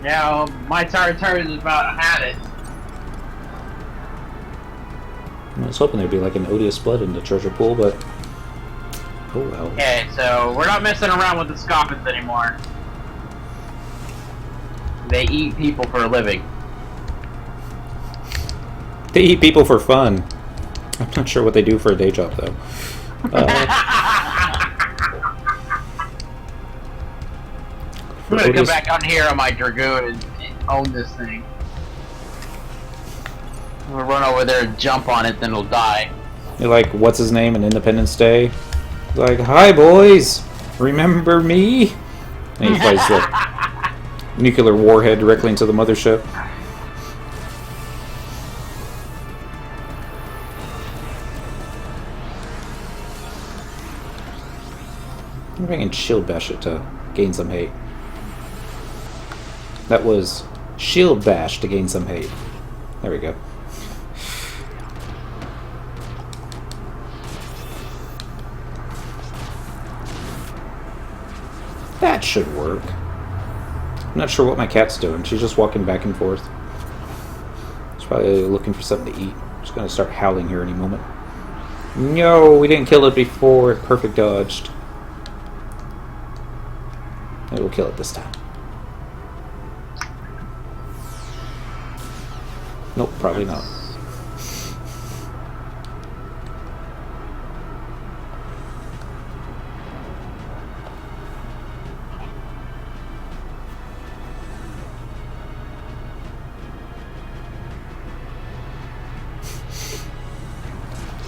Yeah, well, my Taru is about had it. I was hoping there'd be like an odious blood in the treasure pool, but oh well. Okay, so we're not messing around with the Scoffins anymore. They eat people for a living. They eat people for fun. I'm not sure what they do for a day job, though. I'm gonna come back out here on my Dragoon and own this thing. I'm gonna run over there and jump on it, then it'll die. You're like, what's his name in Independence Day? Like, hi boys! Remember me? And he flies the nuclear warhead directly into the mothership. I'm bringing shield bash it to gain some hate. That was shield bash to gain some hate. There we go. That should work. I'm not sure what my cat's doing. She's just walking back and forth. She's probably looking for something to eat. She's gonna start howling here any moment. No, we didn't kill it before. Perfect dodged. Maybe we'll kill it this time. Nope, probably not.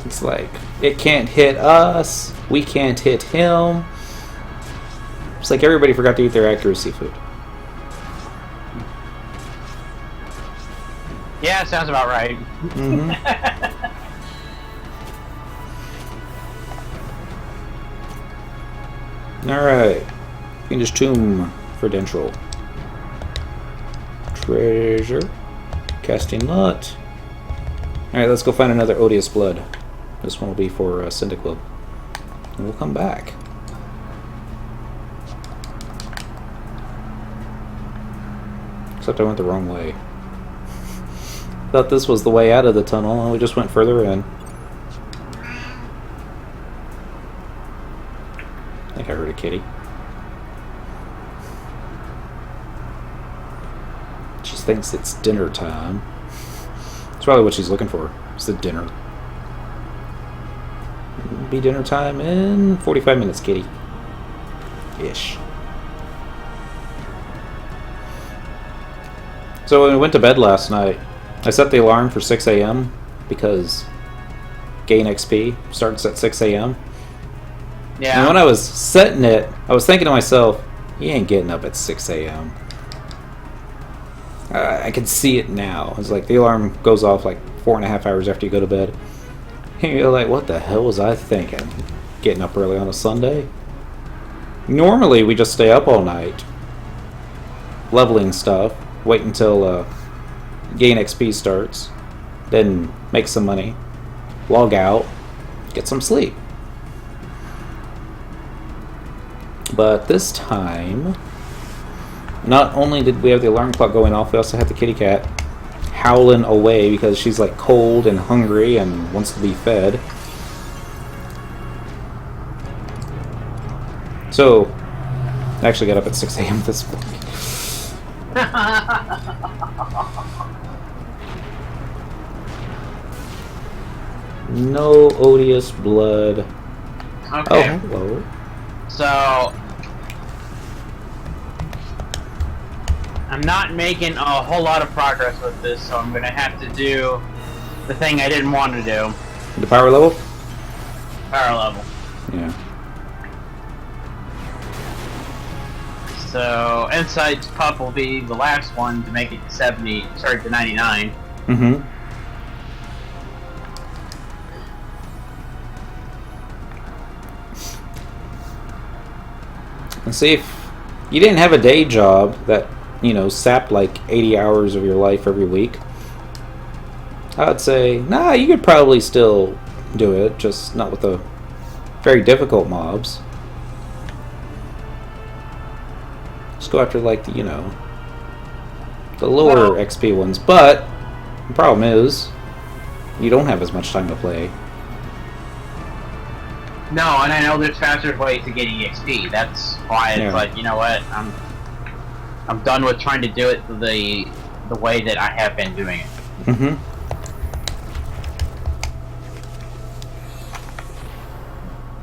It's like, it can't hit us, we can't hit him. It's like everybody forgot to eat their accuracy food. Yeah, sounds about right. Mm-hmm. Alright. Fiendish Tomb for dentrel. Treasure. Casting Lot. Alright, let's go find another odious blood. This one will be for Syndic Club. And we'll come back. Except I went the wrong way. Thought this was the way out of the tunnel, and we just went further in. I think I heard a kitty. She thinks it's dinner time. That's probably what she's looking for. It's the dinner. It'll be dinner time in 45 minutes, kitty. Ish. So when we went to bed last night, I set the alarm for 6 a.m. because gain XP starts at 6 a.m. Yeah. And when I was setting it, I was thinking to myself, you ain't getting up at 6 a.m. I can see it now. It's like the alarm goes off like 4.5 hours after you go to bed. And you're like, what the hell was I thinking? Getting up early on a Sunday? Normally we just stay up all night, leveling stuff, wait until gain XP starts, then make some money, log out, get some sleep. But this time, not only did we have the alarm clock going off, we also had the kitty cat howling away because she's like cold and hungry and wants to be fed. So, I actually got up at 6 a.m. this morning. No odious blood. Okay. Oh, hello. So, I'm not making a whole lot of progress with this, so I'm going to have to do the thing I didn't want to do. The power level? Power level. Yeah. So, Insight's pup will be the last one to make it to 70, sorry, to 99. Mm-hmm. And see, if you didn't have a day job that, you know, sapped like 80 hours of your life every week, I'd say, nah, you could probably still do it, just not with the very difficult mobs. Just go after, like, the, you know, the lower XP ones. But the problem is, you don't have as much time to play. No, and I know there's faster ways to get EXP. That's why it's like, you know what, I'm done with trying to do it the way that I have been doing it. Mm-hmm.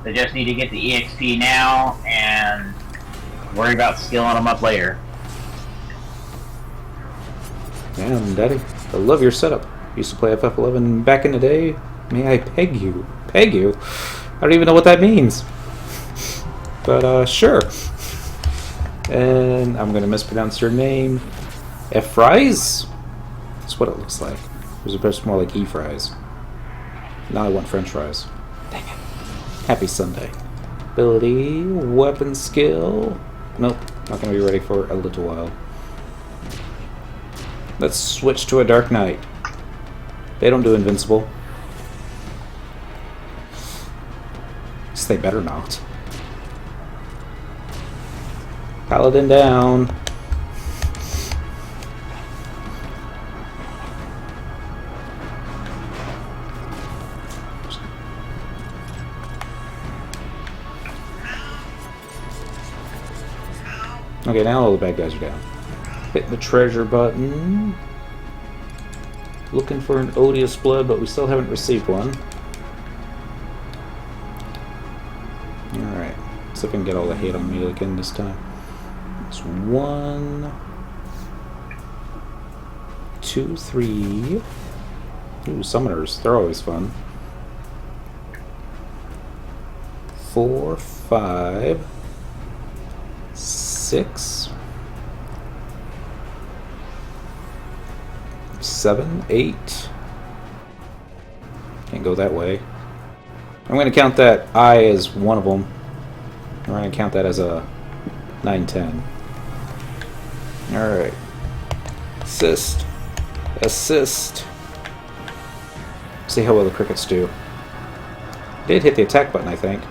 They just need to get the EXP now and worry about skilling them up later. Damn, Daddy, I love your setup. Used to play FF11 back in the day. May I peg you? Peg you? I don't even know what that means. But, sure. And I'm gonna mispronounce your name. F-Fries? That's what it looks like. It was supposed to be more like E-Fries. Now I want French fries. Dang it. Happy Sunday. Ability, weapon skill. Nope, not gonna be ready for a little while. Let's switch to a Dark Knight. They don't do invincible. They better not. Paladin down. Okay, now all the bad guys are down. Hit the treasure button. Looking for an odious blood, but we still haven't received one. Alright, see if I can get all the hate on me again this time. It's 1, 2, 3. Ooh, summoners, they're always fun. 4, 5, 6, 7, 8. Can't go that way. I'm going to count that I as one of them. I'm going to count that as a 9, 10. Alright. Assist. Assist. See how well the crickets do. Did hit the attack button, I think.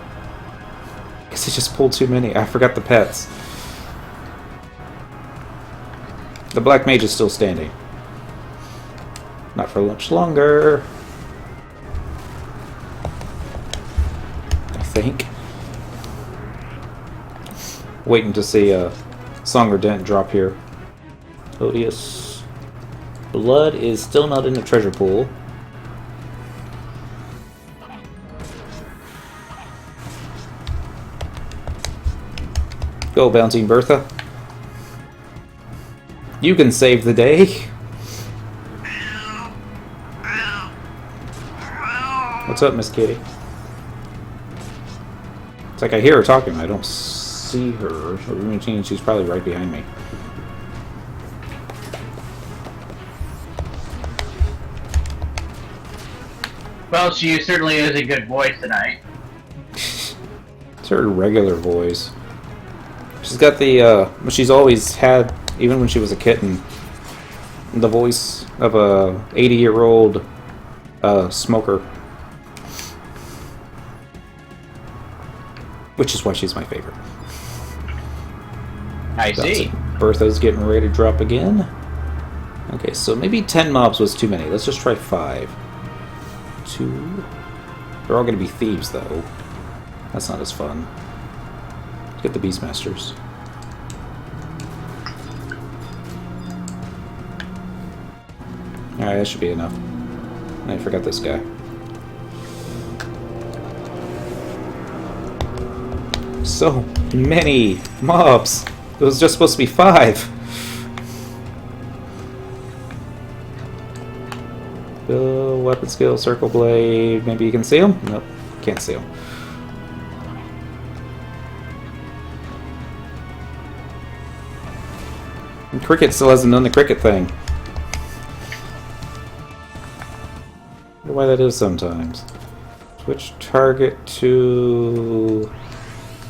Guess he just pulled too many. I forgot the pets. The black mage is still standing. Not for much longer. Think. Waiting to see Song or Dent drop here. Odious blood is still not in the treasure pool. Go, Bouncing Bertha. You can save the day. What's up, Miss Kitty? It's like I hear her talking, I don't see her. Which means she's probably right behind me. Well, she certainly is a good voice tonight. It's her regular voice. She's got the, what she's always had, even when she was a kitten. The voice of a 80-year-old smoker. Which is why she's my favorite. I see. Bertha's getting ready to drop again. Okay, so maybe 10 mobs was too many. Let's just try 5. 2. They're all going to be thieves, though. That's not as fun. Let's get the beastmasters. Alright, that should be enough. I forgot this guy. So many mobs! It was just supposed to be 5! Weapon skill, circle blade. Maybe you can see him? Nope, can't see him. And Cricket still hasn't done the cricket thing. I wonder why that is sometimes. Switch target to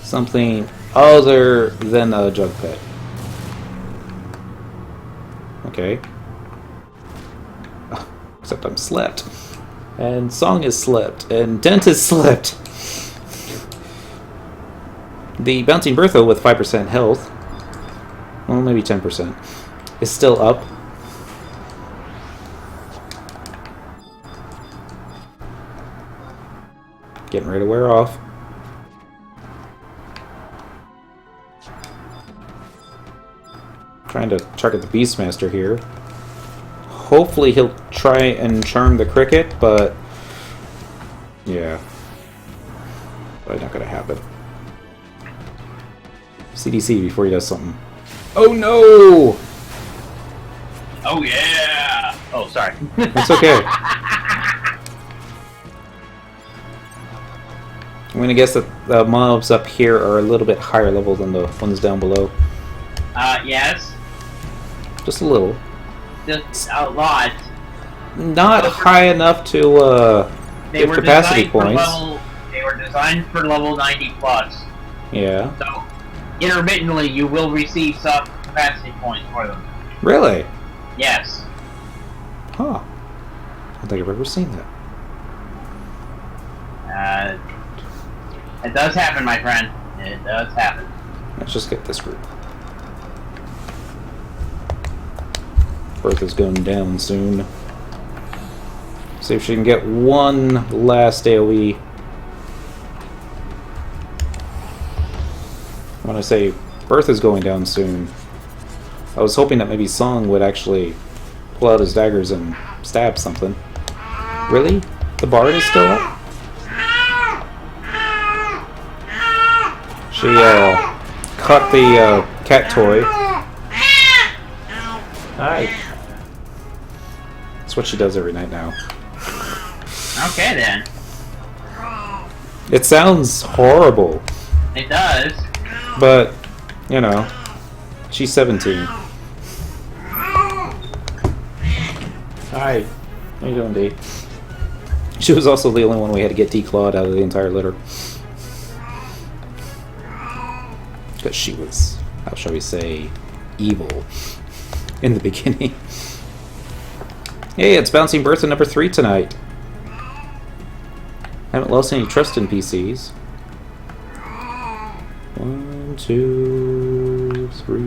something other than a jug pet. Okay. Except I'm slept. And Song is slept. And Dent is slept. The Bouncing Bertha with 5% health, well, maybe 10%, is still up. Getting ready to wear off. Trying to target the beastmaster here. Hopefully he'll try and charm the cricket, but yeah, probably not gonna happen. CDC before he does something. Oh no! Oh yeah! Oh, sorry. It's okay. I'm gonna guess that the mobs up here are a little bit higher level than the ones down below. Yes. Just a little. Just a lot. Not high enough to give capacity points. They were designed for level 90 plus. Yeah. So, intermittently, you will receive some capacity points for them. Really? Yes. Huh. I don't think I've ever seen that. It does happen, my friend. It does happen. Let's just get this group. Bertha's going down soon. See if she can get one last AoE. When I say Bertha's going down soon, I was hoping that maybe Song would actually pull out his daggers and stab something. Really? The bard is still up? She caught the cat toy. Hi. That's what she does every night now. Okay then. It sounds horrible. It does. But, you know, she's 17. Hi. How you doing, Dee? She was also the only one we had to get declawed out of the entire litter. Because she was, how shall we say, evil in the beginning. Hey, it's Bouncing Bertha number 3 tonight. Haven't lost any trust in PCs. 1, 2, 3.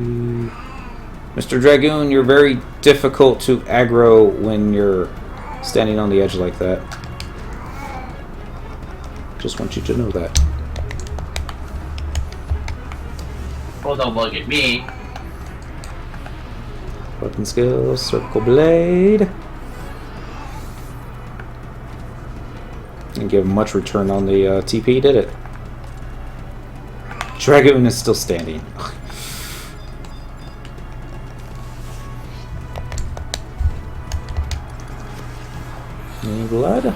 Mr. Dragoon, you're very difficult to aggro when you're standing on the edge like that. Just want you to know that. Well, don't look at me. Weapon skill, circle blade. Didn't give much return on the TP, did it? Dragoon is still standing. Any blood?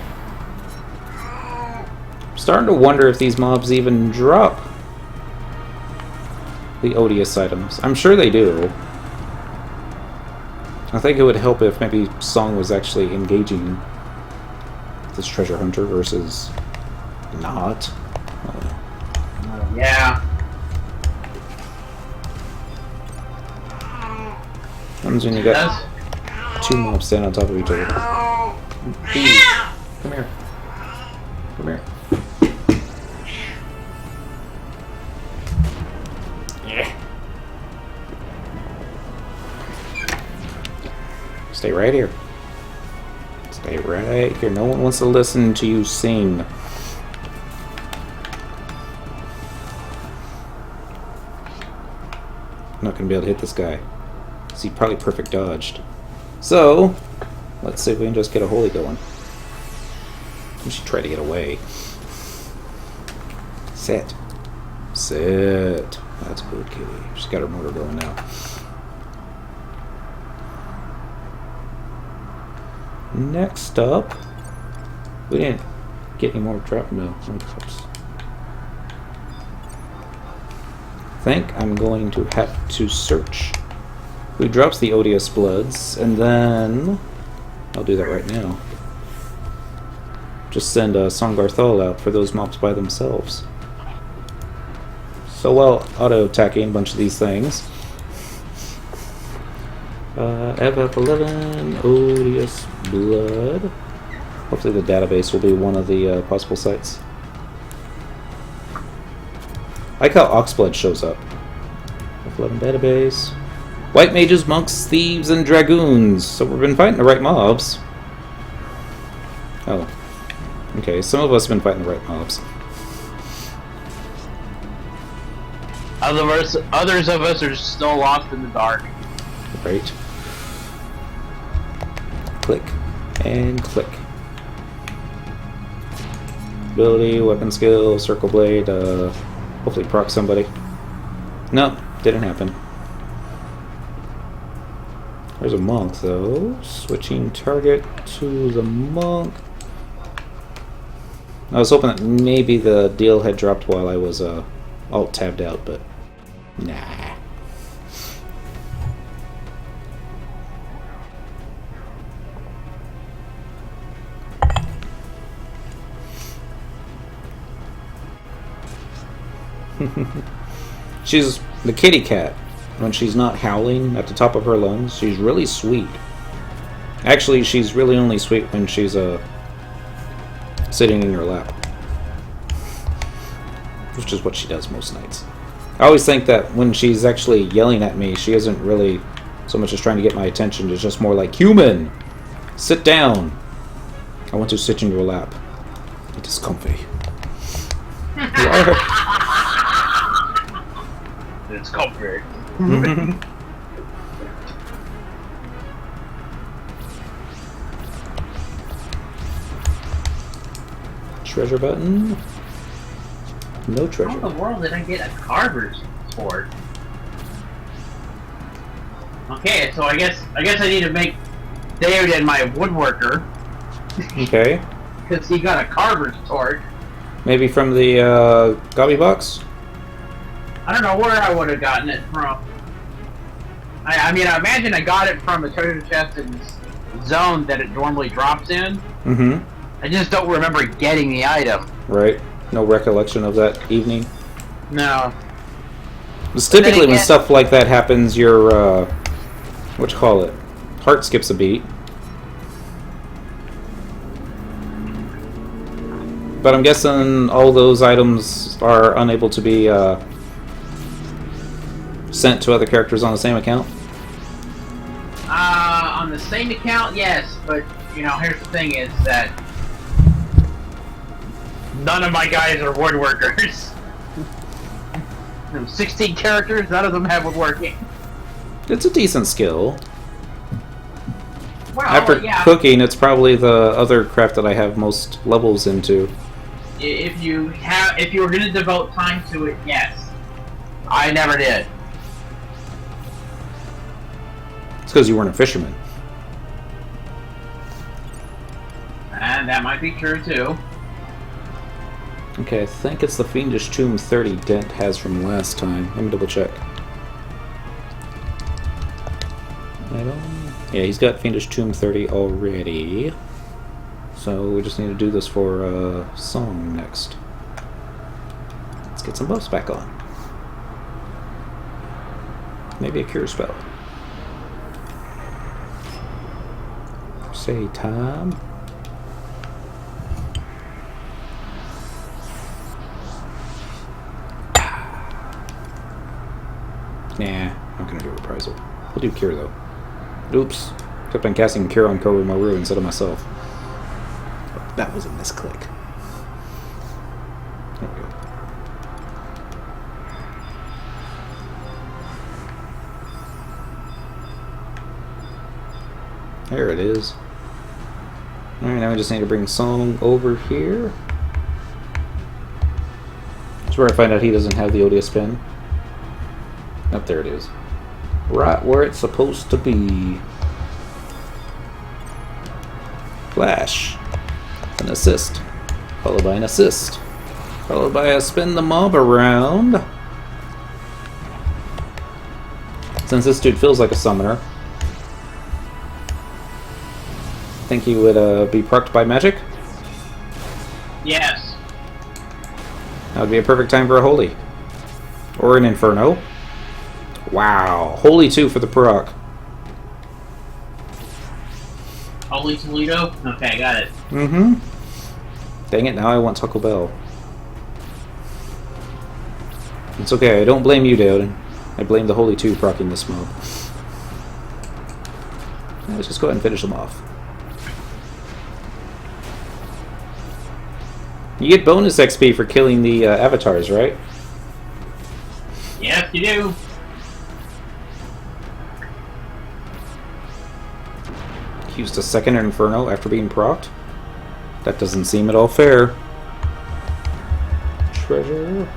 I'm starting to wonder if these mobs even drop the odious items. I'm sure they do. I think it would help if maybe Song was actually engaging this treasure hunter versus not. Yeah. Happens when you got 2 mobs standing on top of each other. Please, come here. Come here. Yeah. Stay right here. Stay right here. No one wants to listen to you sing. I'm not going to be able to hit this guy. He probably perfect dodged. So, let's see if we can just get a holy going. We should try to get away. Sit. Sit. That's good, kitty. She's got her motor going now. Next up, we didn't get any more drop. No drops. I think I'm going to have to search who drops the Odious Bloods, and then I'll do that right now. Just send Songarthal out for those mobs by themselves. So while auto-attacking a bunch of these things, FF11, Odious Blood. Hopefully the database will be one of the possible sites. I like how Oxblood shows up. FF11 database. White mages, monks, thieves, and dragoons. So we've been fighting the right mobs. Oh. Okay, some of us have been fighting the right mobs. Others of us are still lost in the dark. Right. Click. And click. Ability, weapon skill, circle blade, hopefully proc somebody. No, didn't happen. There's a monk though. Switching target to the monk. I was hoping that maybe the deal had dropped while I was alt tabbed out, but nah. She's the kitty cat. When she's not howling at the top of her lungs, she's really sweet. Actually, she's really only sweet when she's sitting in your lap, which is what she does most nights. I always think that when she's actually yelling at me, she isn't really so much as trying to get my attention. It's just more like, human, sit down. I want to sit in your lap. It is comfy. It's comfort. Treasure button. No treasure. How in the world did I get a carver's sword? Okay, so I guess I need to make David my woodworker. Okay. Because he got a carver's sword. Maybe from the Gobby box? I don't know where I would have gotten it from. I mean, I imagine I got it from a treasure chest in zone that it normally drops in. Mm-hmm. I just don't remember getting the item. Right. No recollection of that evening? No. Because typically when stuff like that happens, your, what you call it? Heart skips a beat. But I'm guessing all those items are unable to be, sent to other characters on the same account? On the same account, yes, but, you know, here's the thing is that none of my guys are woodworkers. 16 characters, none of them have woodworking. It's a decent skill. Well, After yeah. cooking, it's probably the other craft that I have most levels into. If you were going to devote time to it, yes. I never did. It's because you weren't a fisherman. And that might be true, too. Okay, I think it's the Fiendish Tomb 30 Dent has from last time. Let me double check. Yeah, he's got Fiendish Tomb 30 already. So we just need to do this for Song next. Let's get some buffs back on. Maybe a cure spell. Say time. Nah, not gonna do reprisal. We'll do cure though. Oops. Kept on casting Cure on Koromaru instead of myself. That was a misclick. There we go. There it is. Alright, now I just need to bring Song over here. That's where I find out he doesn't have the Odia spin. Up there it is. Right where it's supposed to be. Flash. An assist. Followed by an assist. Followed by a spin the mob around. Since this dude feels like a summoner, think he would be procced by magic? Yes. That would be a perfect time for a Holy. Or an Inferno. Wow. Holy 2 for the proc. Holy Toledo? Okay, got it. Mm-hmm. Dang it, now I want Taco Bell. It's okay, I don't blame you, Daoden. I blame the Holy 2 proccing this mob. Let's just go ahead and finish them off. You get bonus XP for killing the avatars, right? Yes, you do. Used a second Inferno after being procced? That doesn't seem at all fair. Treasure.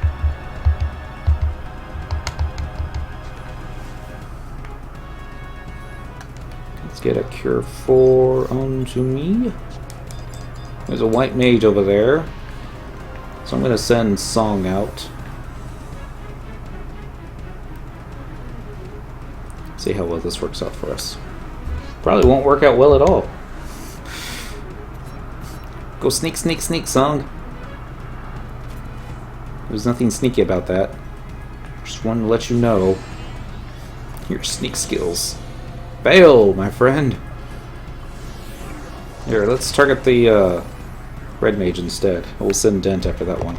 Let's get a Cure 4 onto me. There's a white mage over there. So I'm going to send Song out. See how well this works out for us. Probably won't work out well at all. Go sneak, sneak, sneak, Song. There's nothing sneaky about that. Just wanted to let you know your sneak skills. Fail, my friend. Here, let's target the red mage instead. We'll send Dent after that one.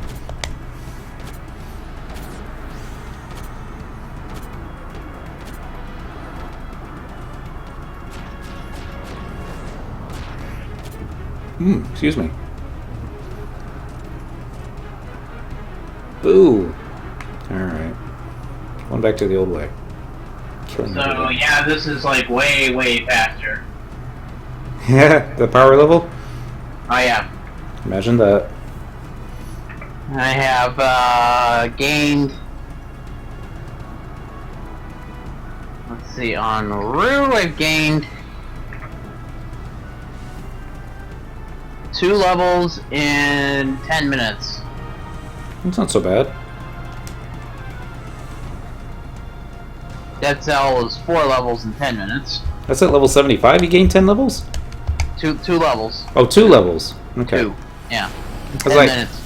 Excuse me. Boo! Alright. Going back to the old way. Killing So, everybody. yeah, this is like way, way faster. Yeah, the power level? Oh, yeah. Imagine that. I have gained. Let's see, on Rue, I've gained 2 levels in 10 minutes. It's not so bad. Dead Cell is 4 levels in 10 minutes. That's at level 75, you gained 10 levels? Two levels. Oh, 2 levels. Okay. 2. Yeah. I was 10 like, minutes.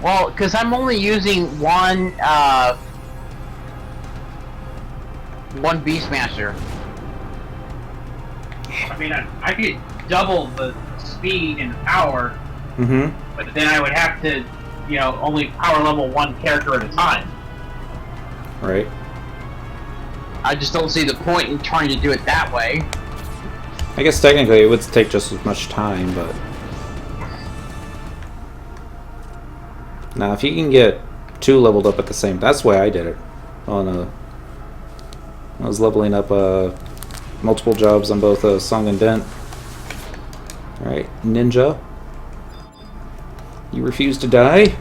Well, because I'm only using one beastmaster. I mean, I could double the speed and power, but then I would have to, you know, only power level 1 character at a time. Right. I just don't see the point in trying to do it that way. I guess technically it would take just as much time, but... Now, if you can get 2 leveled up at the same... That's the way I did it. On I was leveling up multiple jobs on both Song and Dent. Alright, Ninja. You refuse to die?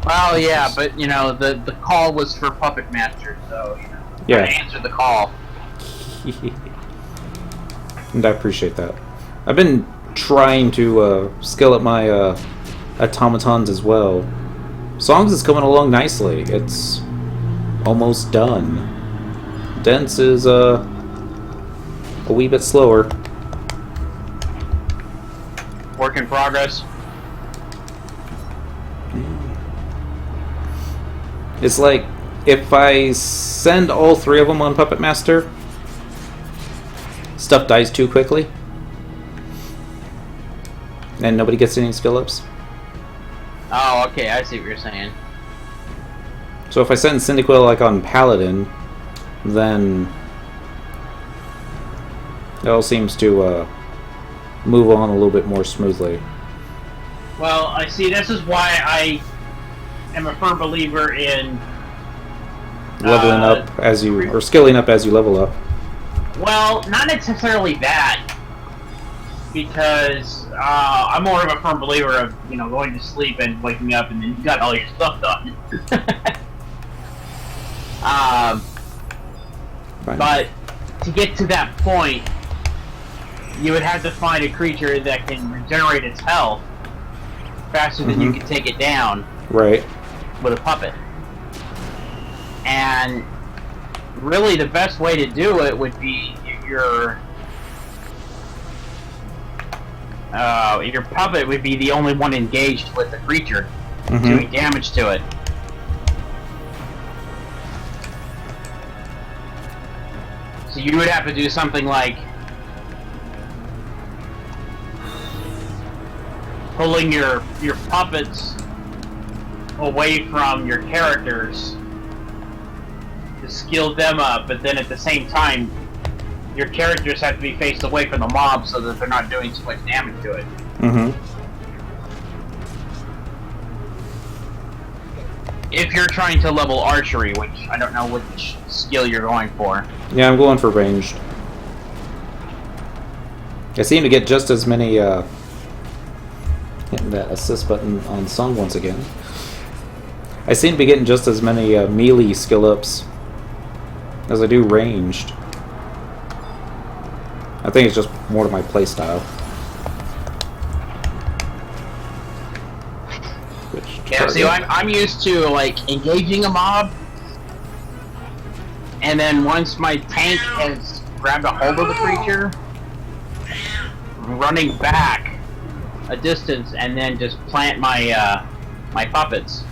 Well, yeah, but, you know, the call was for Puppet Master, so, you know, Yeah. I answered the call. And I appreciate that. I've been trying to scale up my automatons as well. Songs is coming along nicely. It's almost done. Dent's is a wee bit slower. Work in progress. It's like if I send all 3 of them on Puppet Master, stuff dies too quickly, and nobody gets any skill ups. Oh, okay, I see what you're saying. So if I send Cyndaquil like on Paladin, then It all seems to move on a little bit more smoothly. Well, I see. This is why I am a firm believer in Leveling up as you, or skilling up as you level up. Well, not necessarily that, because I'm more of a firm believer of going to sleep and waking up and then you got all your stuff done. But to get to that point, you would have to find a creature that can regenerate its health faster than you can take it down. Right. With a puppet. And really the best way to do it would be your puppet would be the only one engaged with the creature doing damage to it. So you would have to do something like pulling your puppets away from your characters to skill them up, but then at the same time your characters have to be faced away from the mob so that they're not doing too much damage to it. If you're trying to level archery, which I don't know which skill you're going for. Yeah, I'm going for ranged. I seem to get just as many, hitting that assist button on Song once again. I seem to be getting just as many melee skill ups as I do ranged. I think it's just more to my playstyle. Yeah, see, I'm used to, like, engaging a mob, and then once my tank has grabbed a hold of the creature, running back a distance and then just plant my, my puppets.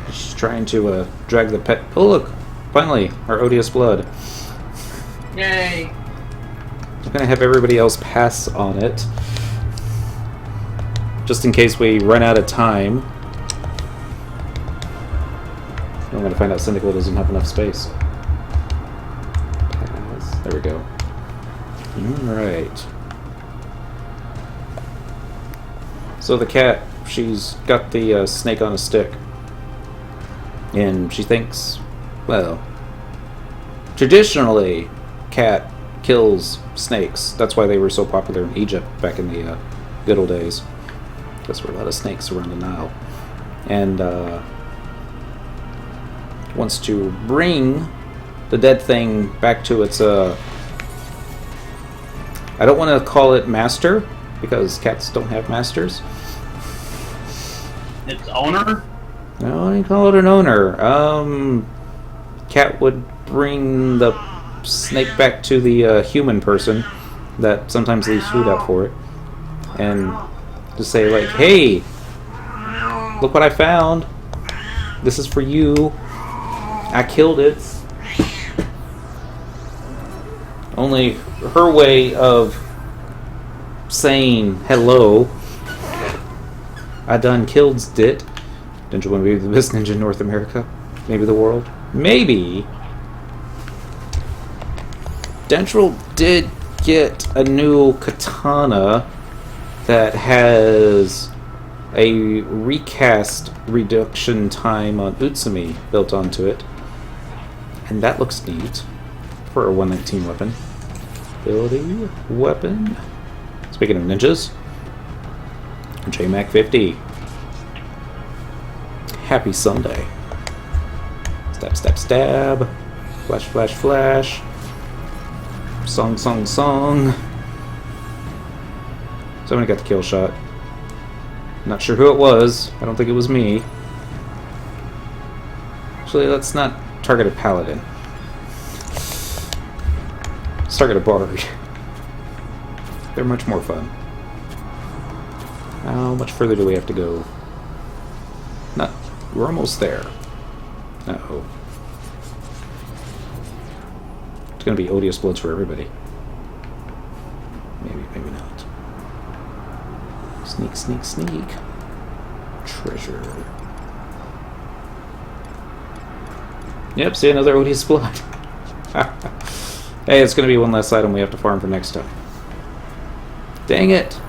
Just trying to drag the pet. Oh, look! Finally, our odious blood. Yay! I'm gonna have everybody else pass on it, just in case we run out of time. I'm gonna find out Cyndaquil doesn't have enough space. Pass. There we go. Alright. So the cat, she's got the snake on a stick. And she thinks, well, traditionally, cat kills snakes. That's why they were so popular in Egypt back in the good old days. Because there were a lot of snakes around the Nile. And wants to bring the dead thing back to its, I don't want to call it master, because cats don't have masters. Its owner? No, you call it an owner. Cat would bring the snake back to the human person that sometimes leaves food out for it, and just say like, "Hey, look what I found. This is for you. I killed it." Only her way of saying hello. I done killed it. Don't you want to be the best ninja in North America? Maybe the world? Maybe. Dentrel did get a new katana that has a recast reduction time on Utsumi built onto it. And that looks neat for a 119 weapon. Ability weapon. Speaking of ninjas, JMac 50. Happy Sunday. Stab, stab, stab. Flash, flash, flash. Song, song, song. Somebody got the kill shot. Not sure who it was. I don't think it was me. Actually, let's not target a paladin. Let's target a bard. They're much more fun. How much further do we have to go? Not. We're almost there. Uh-oh. It's gonna be odious bloods for everybody. Maybe, maybe not. Sneak, sneak, sneak. Treasure. Yep, see another odious blood. Hey, it's going to be one less item we have to farm for next time. Dang it!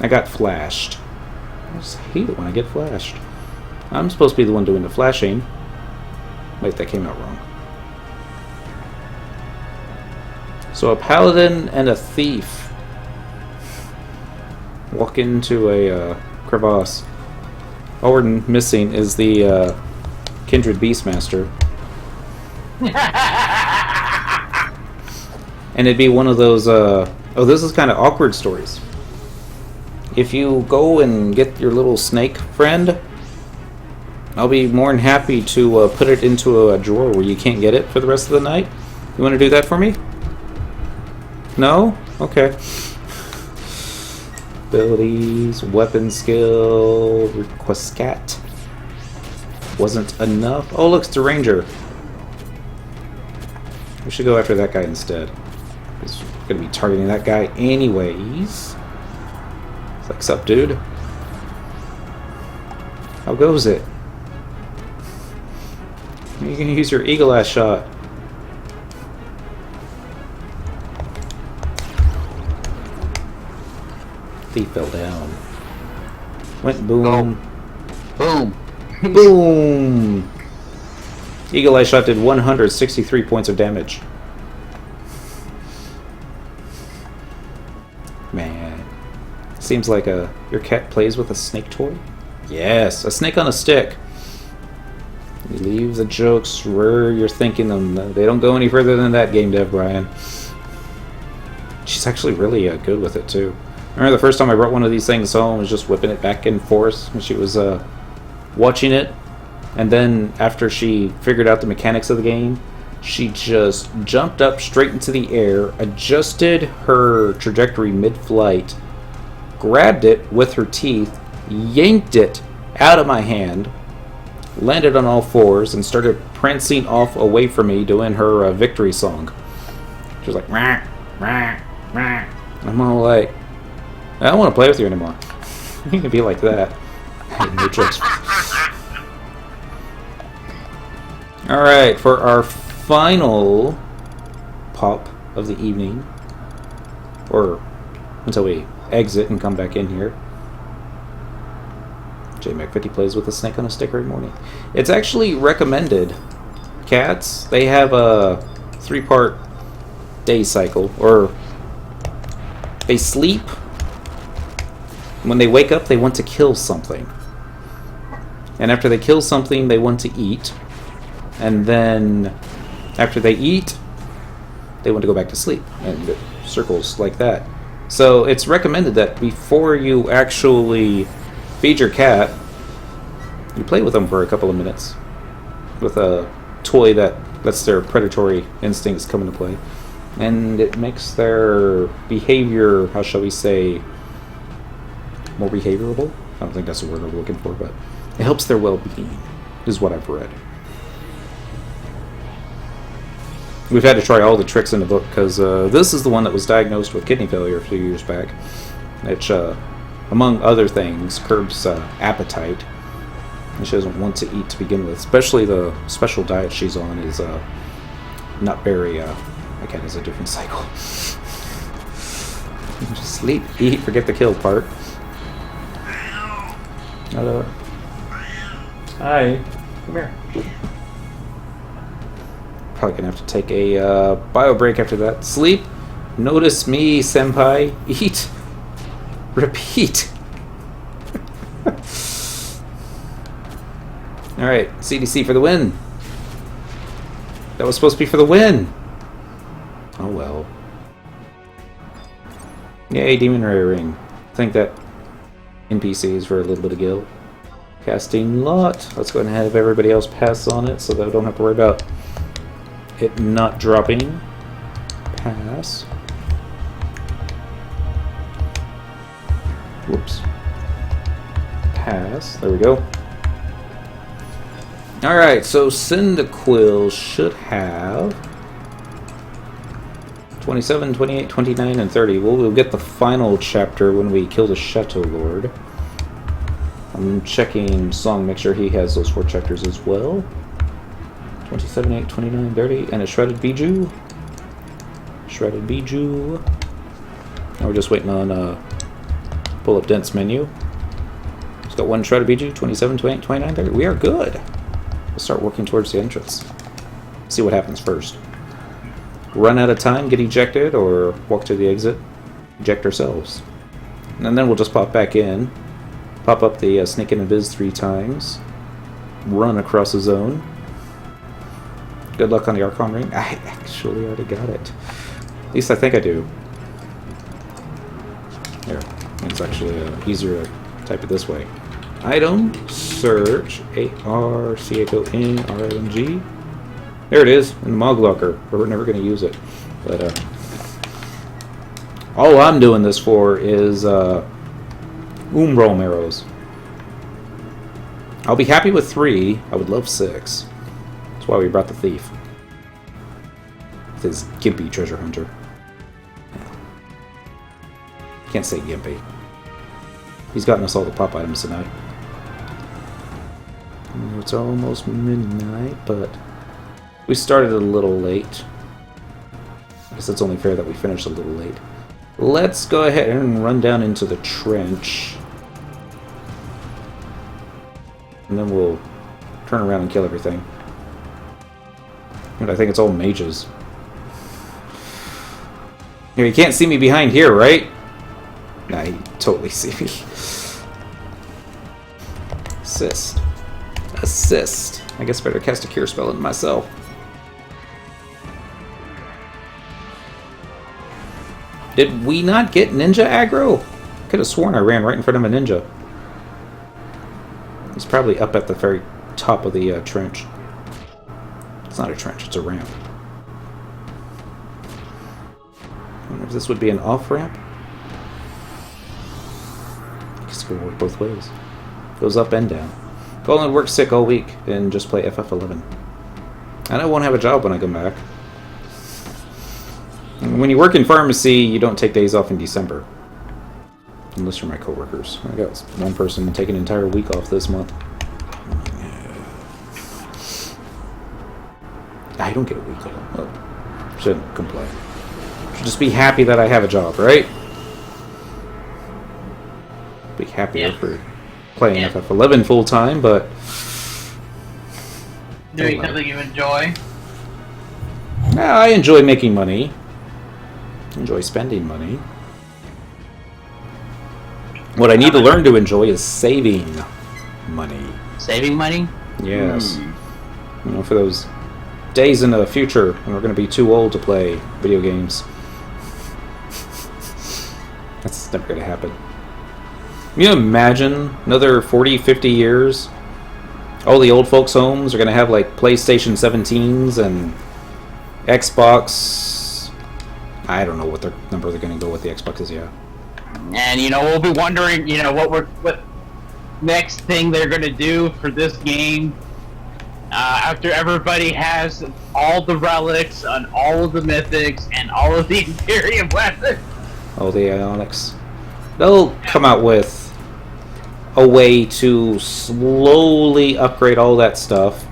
I got flashed. I just hate it when I get flashed. I'm supposed to be the one doing the flashing. Wait, that came out wrong. So a paladin and a thief walk into a crevasse. All we're missing is the kindred beastmaster. And it'd be one of those, oh, this is kind of awkward stories. If you go and get your little snake friend, I'll be more than happy to put it into a drawer where you can't get it for the rest of the night. You want to do that for me? No? Okay. Abilities, weapon skill, request scat. Wasn't enough. Oh, look, it's the ranger. We should go after that guy instead. Because we're going to be targeting that guy anyways. It's like, sup, dude? How goes it? You can use your eagle-ass shot. Thief fell down. Went boom. Boom. Boom! Eagle Eye Shot did 163 points of damage. Man. Seems like your cat plays with a snake toy? Yes, a snake on a stick. You leave the jokes where you're thinking them. They don't go any further than that, game dev Brian. She's actually really good with it, too. I remember the first time I brought one of these things home, I was just whipping it back and forth when she was watching it. And then after she figured out the mechanics of the game, she just jumped up straight into the air, adjusted her trajectory mid-flight, grabbed it with her teeth, yanked it out of my hand, landed on all fours, and started prancing off away from me doing her victory song. She was like, rah, rah, rah. I'm all like, I don't want to play with you anymore. You can be like that. No jokes. Alright, for our final pop of the evening, or until we exit and come back in here, JMac50 plays with a snake on a stick every morning. It's actually recommended. Cats, they have a 3-part day cycle, or they sleep. When they wake up, they want to kill something. And after they kill something, they want to eat. And then, after they eat, they want to go back to sleep. And it circles like that. So, it's recommended that before you actually feed your cat, you play with them for a couple of minutes. With a toy that lets their predatory instincts come into play. And it makes their behavior, how shall we say, more behaviorable? I don't think that's the word I'm looking for, but it helps their well-being, is what I've read. We've had to try all the tricks in the book, because this is the one that was diagnosed with kidney failure a few years back, which, among other things, curbs appetite. And she doesn't want to eat to begin with. Especially the special diet she's on is not very, again, it's a different cycle. Just sleep, eat, forget the kill part. Hello. Hi. Come here. Probably gonna have to take a bio break after that. Sleep. Notice me, senpai. Eat. Repeat. Alright, CDC for the win. That was supposed to be for the win. Oh well. Yay, Demon Ray Ring. I think that NPCs for a little bit of gil. Casting lot. Let's go ahead and have everybody else pass on it so that I don't have to worry about it not dropping. Pass. Whoops. Pass. There we go. Alright, so Cyndaquil should have 27, 28, 29, and 30. We'll get the final chapter when we kill the Chateau Lord. I'm checking Song, make sure he has those 4 chapters as well. 27, 8, 29, 30, and a shredded Bijou. Shredded Bijou. Now we're just waiting on pull up Dent's menu. It's got one shredded Bijou, 27, 28, 29, 30. We are good. We'll start working towards the entrance. See what happens first. Run out of time, get ejected, or walk to the exit, eject ourselves. And then we'll just pop back in, pop up the sneak in and biz 3 times, run across the zone. Good luck on the Archon ring. I actually already got it. At least I think I do. Here, it's actually easier to type it this way. Item, search, ARCHONRLNG. There it is, in the Mog Locker, but we're never going to use it. But all I'm doing this for is Umbral Marrows. I'll be happy with 3. I would love 6. That's why we brought the thief. With his gimpy treasure hunter. Can't say gimpy. He's gotten us all the pop items tonight. It's almost midnight, but we started a little late. I guess it's only fair that we finish a little late. Let's go ahead and run down into the trench. And then we'll turn around and kill everything. And I think it's all mages. You can't see me behind here, right? Nah, you totally see me. Assist. Assist. I guess I better cast a cure spell into myself. Did we not get ninja aggro? Could have sworn I ran right in front of a ninja. He's probably up at the very top of the trench. It's not a trench, it's a ramp. I wonder if this would be an off-ramp? I guess it could work both ways. Goes up and down. Go and work sick all week and just play FF11. And I won't have a job when I come back. When you work in pharmacy, you don't take days off in December. Unless you're my coworkers. I got one person take an entire week off this month. I don't get a week off. Oh, shouldn't complain. Should just be happy that I have a job, right? Be happier for playing FF11 full time, but doing something you enjoy. I enjoy making money. Enjoy spending money. What I need to learn to enjoy is saving money. Saving money? Yes. You know, for those days in the future when we're going to be too old to play video games. That's never going to happen. Can you imagine another 40, 50 years? All the old folks' homes are going to have like PlayStation 17s and Xbox. I don't know what number they're going to go with the Xboxes, yeah. And we'll be wondering, what next thing they're gonna do for this game after everybody has all the relics and all of the mythics and all of the Imperium weapons. Oh, the Ionics. They'll come out with a way to slowly upgrade all that stuff.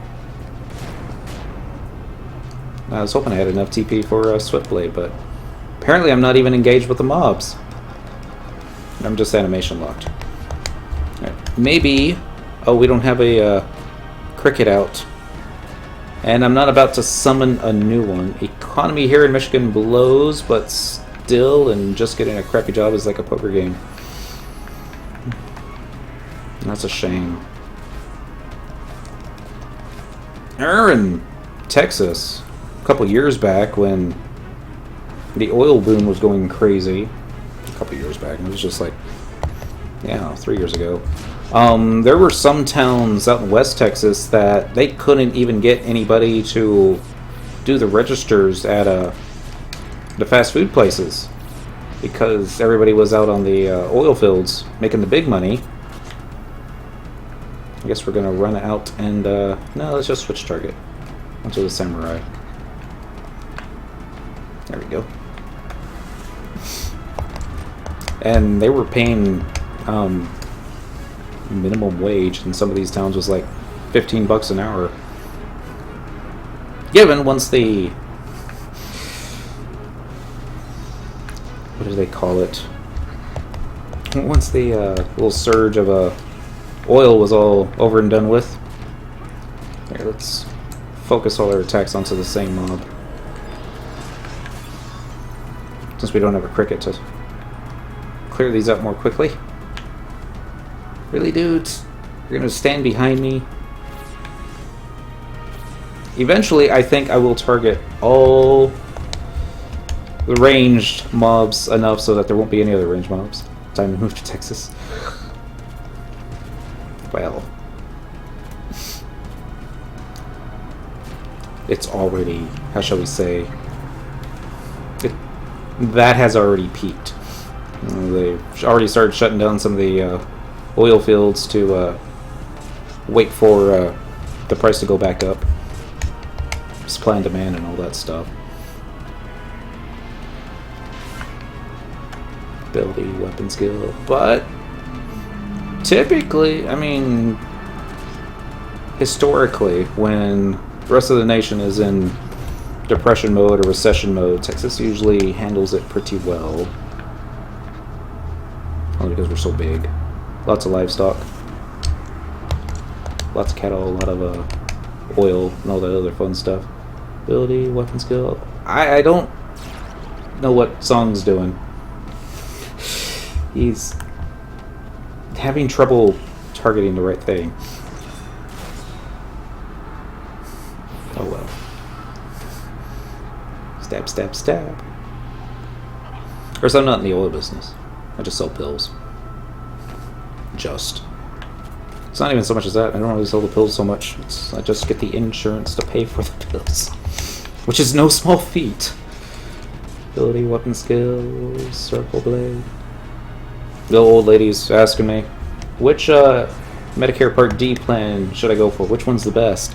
I was hoping I had enough TP for Swiftblade, but apparently I'm not even engaged with the mobs. I'm just animation locked. Right. Maybe... Oh, we don't have a cricket out. And I'm not about to summon a new one. Economy here in Michigan blows, but still, and just getting a crappy job is like a poker game. That's a shame. In Texas, a couple years back when the oil boom was going crazy, a couple years back, it was just like, 3 years ago, there were some towns out in West Texas that they couldn't even get anybody to do the registers at the fast food places because everybody was out on the oil fields making the big money. I guess we're gonna run out and no, let's just switch target onto the samurai. There we go. And they were paying minimum wage, and some of these towns was like $15 an hour. given once the... what do they call it? Once the little surge of oil was all over and done with. Here, let's focus all our attacks onto the same mob. Since we don't have a cricket to clear these up more quickly. Really, dudes? You're gonna stand behind me? Eventually, I think I will target all the ranged mobs enough so that there won't be any other ranged mobs. Time to move to Texas. Well, it's already, how shall we say, that has already peaked. They've already started shutting down some of the oil fields to wait for the price to go back up. Supply and demand and all that stuff. Ability, weapon skill, but typically, I mean, historically, when the rest of the nation is in depression mode or recession mode, Texas usually handles it pretty well. Only because we're so big. Lots of livestock. Lots of cattle, a lot of oil, and all that other fun stuff. Ability, weapon skill. I don't know what Song's doing. He's having trouble targeting the right thing. Oh well. Stab, stab, stab. Of course, I'm not in the oil business. I just sell pills. Just. It's not even so much as that. I don't really sell the pills so much. I just get the insurance to pay for the pills. Which is no small feat. Ability, weapon skills, circle blade. The old lady's asking me, which Medicare Part D plan should I go for? Which one's the best?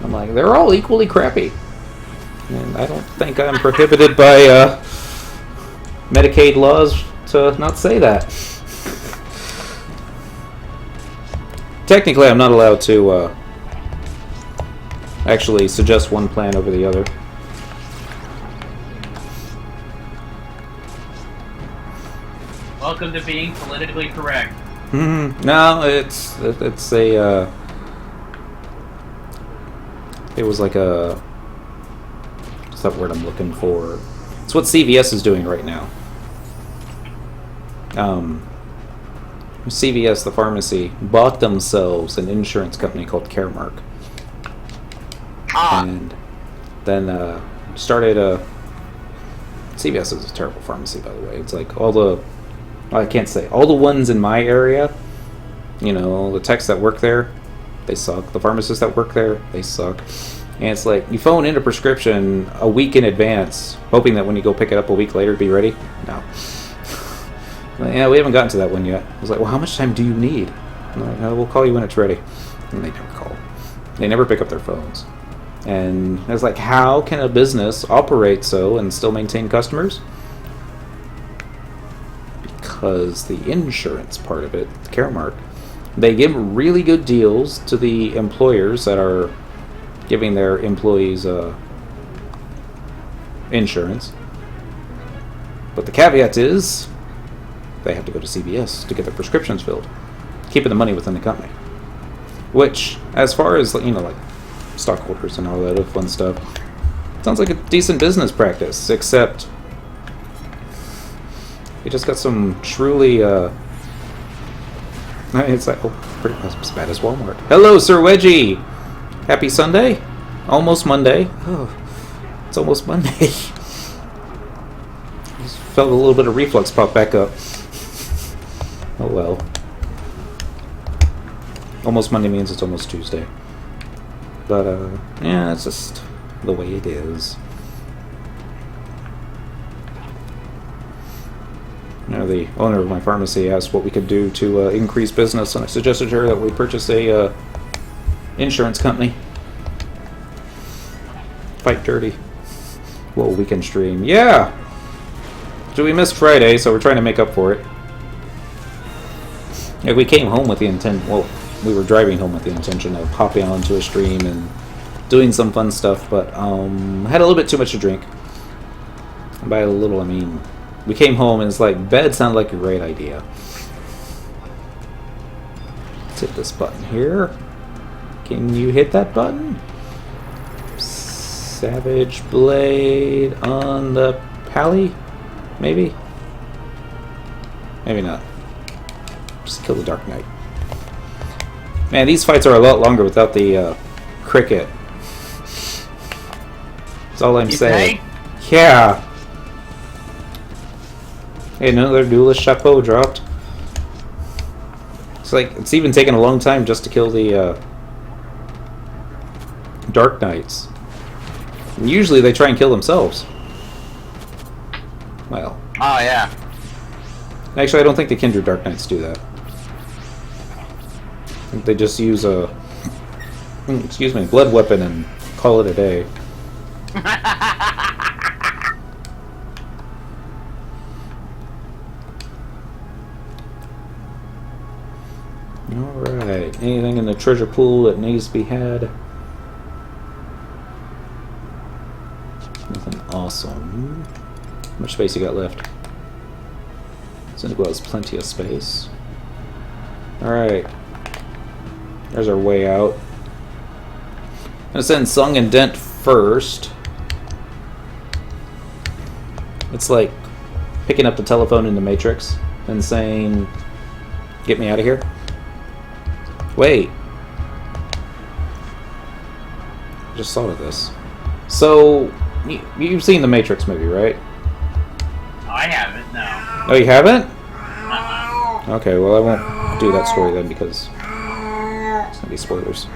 I'm like, they're all equally crappy. And I don't think I'm prohibited by Medicaid laws to not say that. Technically, I'm not allowed to actually suggest one plan over the other. Welcome to being politically correct. No, it's a it was like a, what's that word I'm looking for? It's what CVS is doing right now. CVS, the pharmacy, bought themselves an insurance company called Caremark. And then started a... CVS is a terrible pharmacy, by the way. It's like all the... I can't say. All the ones in my area, you know, the techs that work there, they suck. The pharmacists that work there, they suck. And it's like, you phone in a prescription a week in advance, hoping that when you go pick it up a week later, it'd be ready. No. Yeah, we haven't gotten to that one yet. I was like, well, how much time do you need? I'm like, no, we'll call you when it's ready. And they never call. They never pick up their phones. And I was like, how can a business operate so and still maintain customers? Because the insurance part of it, Caremark, they give really good deals to the employers that are giving their employees insurance. But the caveat is they have to go to CVS to get their prescriptions filled, keeping the money within the company. Which, as far as, you know, like stockholders and all that other fun stuff, sounds like a decent business practice, except you just got some truly it's like, oh, pretty much as bad as Walmart. Hello, Sir Wedgie! Happy Sunday? Almost Monday. Oh, it's almost Monday. Just felt a little bit of reflux pop back up. Oh well. Almost Monday means it's almost Tuesday. But, yeah, it's just the way it is. You know, the owner of my pharmacy asked what we could do to increase business, and I suggested to her that we purchase a insurance company. Fight dirty. Whoa, weekend stream. Yeah! So we missed Friday, so we're trying to make up for it. Yeah, we came home with the intent, well, we were driving home with the intention of hopping onto a stream and doing some fun stuff, but had a little bit too much to drink. And by a little, I mean, we came home and it's like, bed sounded like a great idea. Let's hit this button here. Can you hit that button? Savage Blade on the pally? Maybe? Maybe not. Just kill the Dark Knight. Man, these fights are a lot longer without the cricket. That's all I'm saying. Yeah. Hey, another duelist chapeau dropped. It's like, it's even taken a long time just to kill the Dark Knights. And usually they try and kill themselves. Well. Oh, yeah. Actually, I don't think the Kindred Dark Knights do that. I think they just use a, excuse me, blood weapon and call it a day. Alright, anything in the treasure pool that needs to be had? Nothing awesome. How much space you got left? Cyndaquil has plenty of space. Alright. There's our way out. I'm gonna send Sung and Dent first. It's like picking up the telephone in the Matrix and saying, "Get me out of here." Wait. Just thought of this. So, you've seen the Matrix movie, right? I haven't, no. Oh, you haven't? Uh-uh. Okay, well I won't do that story then because it's gonna be spoilers.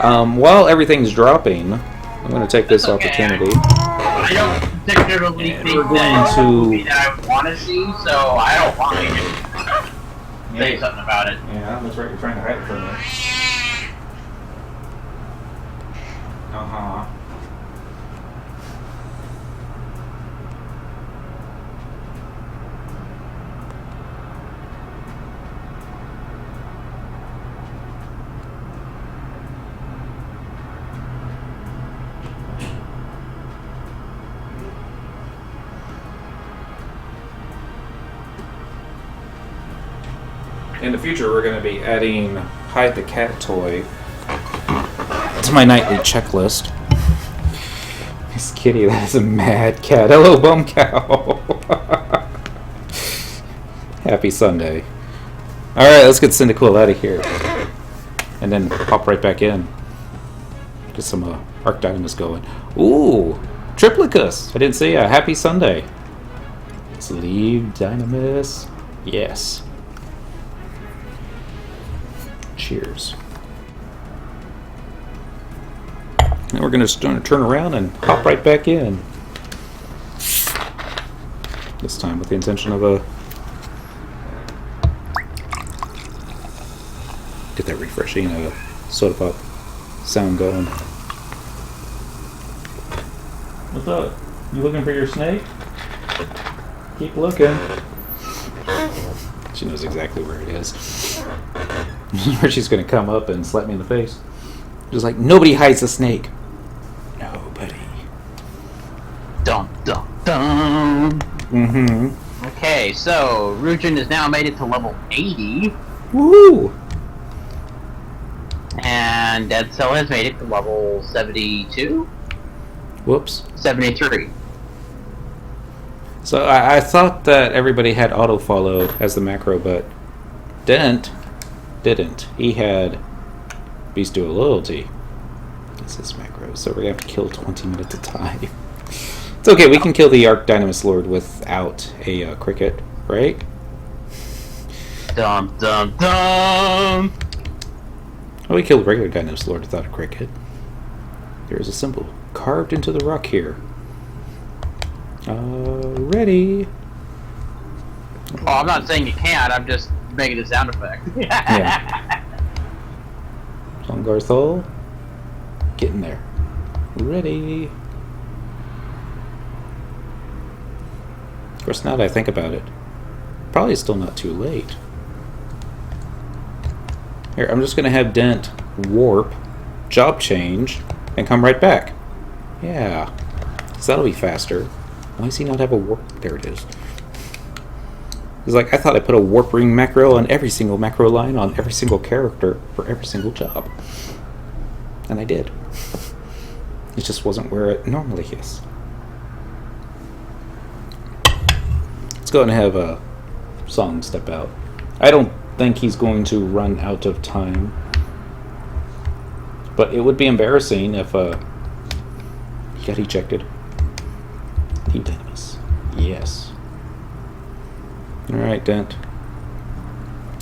While everything's dropping, I'm gonna take this opportunity. I don't particularly think we're going that's to- a movie that I want to see, so I don't want to say something about it. Yeah, that's right. You're trying to hide it from me. Uh-huh. In the future, we're going to be adding Hide the Cat toy to my nightly checklist. This kitty, that is a mad cat. Hello, bum cow. Happy Sunday. Alright, let's get Cyndaquil out of here. And then hop right back in. Get some Arc Dynamis going. Ooh! Triplicus! I didn't see ya. Happy Sunday. Let's leave Dynamis. Yes. Cheers. Now we're going to turn around and hop right back in. This time with the intention of get that refreshing soda pop sound going. What's up? You looking for your snake? Keep looking. She knows exactly where it is. Where she's gonna come up and slap me in the face. Just like, nobody hides a snake. Nobody. Dum dum dum. Mm-hmm. Okay, so Rujin has now made it to level 80, Woo! and Dead Cell has made it to level 72, Whoops. 73. So I thought that everybody had auto follow as the macro, but Dent didn't. He had Beast Duo Loyalty as his macro, so we're gonna have to kill 20 minutes at a time. It's okay, we can kill the Arc Dynamis Lord without a cricket, right? Dum dum dum. Oh, we killed regular Dynamis Lord without a cricket. There is a symbol carved into the rock here. Ready. Oh, I'm not saying you can't, I'm just making a sound effect. Yeah. Zongarthol. Get in there. Ready. Of course, now that I think about it, probably still not too late. Here, I'm just going to have Dent warp, job change, and come right back. Yeah. So that'll be faster. Why does he not have a warp? There it is. It's like, I thought I put a warp ring macro on every single macro line on every single character for every single job. And I did. It just wasn't where it normally is. Let's go ahead and have a Song step out. I don't think he's going to run out of time. But it would be embarrassing if he got ejected. Team Dynamis. Yes. Alright, Dent.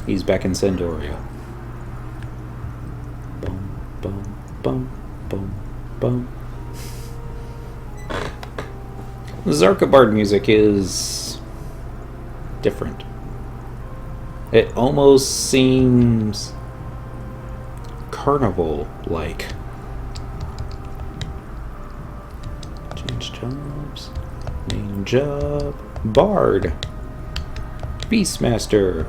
He's back in Sandoria. Boom, boom, boom, boom, boom. The Xarcabard music is different. It almost seems carnival-like. Change jobs. Main job. Bard. Beastmaster.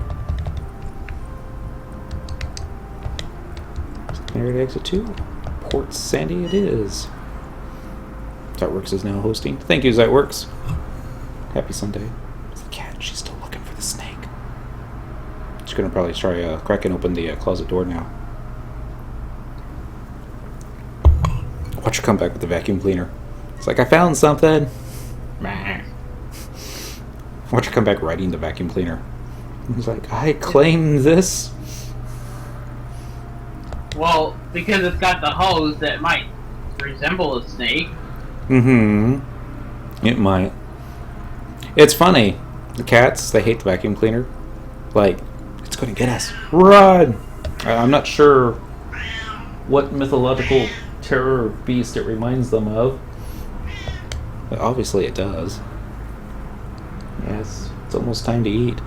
Secondary to exit 2. Port Sandy it is. Zightworks is now hosting. Thank you, Zightworks. Happy Sunday. It's the cat. She's still looking for the snake. She's gonna probably try cracking open the closet door now. Watch her come back with the vacuum cleaner. It's like, I found something. Watch her come back riding the vacuum cleaner. He's like, I claim this. Well, because it's got the hose that might resemble a snake. Mm-hmm. It might. It's funny. The cats, they hate the vacuum cleaner. Like, it's going to get us. Run! I'm not sure what mythological terror beast it reminds them of. But obviously it does. Yes, it's almost time to eat.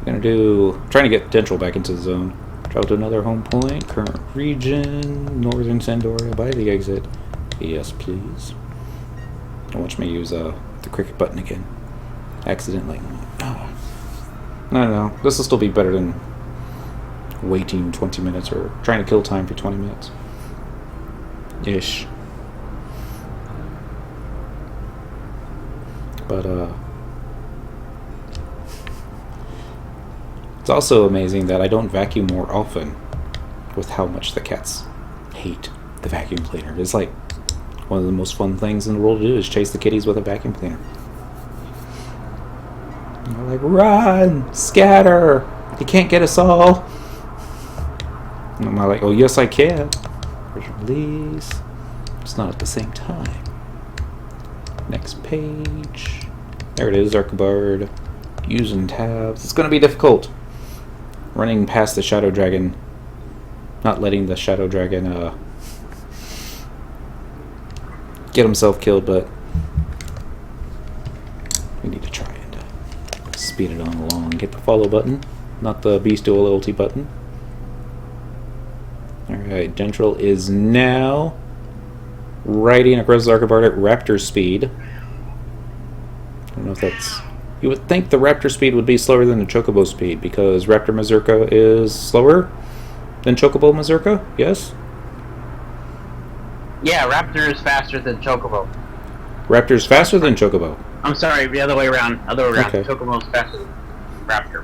We're trying to get dentrel back into the zone. Travel to another home point. Current region. Northern Sandoria by the exit. Yes, please. Don't watch me use the cricket button again. Accidentally. Oh. I don't know. This will still be better than waiting 20 minutes or trying to kill time for 20 minutes. Ish. But, it's also amazing that I don't vacuum more often with how much the cats hate the vacuum cleaner. It's like one of the most fun things in the world to do is chase the kitties with a vacuum cleaner. And they're like, run! Scatter! You can't get us all! And I'm like, oh yes I can. Release. It's not at the same time. Next page. There it is, Xarcabard. Using tabs. It's going to be difficult. Running past the Shadow Dragon. Not letting the Shadow Dragon get himself killed, but we need to try and speed it on along. Hit the follow button, not the Beast Dual Loyalty button. Alright, dentrel is now riding across Xarcabard at raptor speed. I don't know if that's... You would think the raptor speed would be slower than the chocobo speed, because raptor Mazurka is slower than chocobo Mazurka, yes? Yeah, raptor is faster than chocobo. Raptor's faster than chocobo. I'm sorry, the other way around. Other way around. Okay. Chocobo's faster than raptor.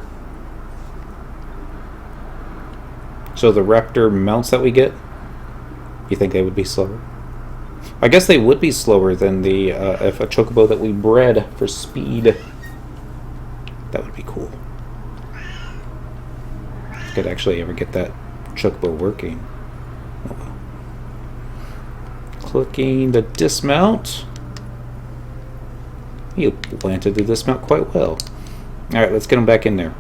So the raptor mounts that we get, you think they would be slower? I guess they would be slower than the if a chocobo that we bred for speed. That would be cool. Could actually ever get that chocobo working. Oh well. Clicking the dismount. You planted the dismount quite well. Alright, let's get him back in there.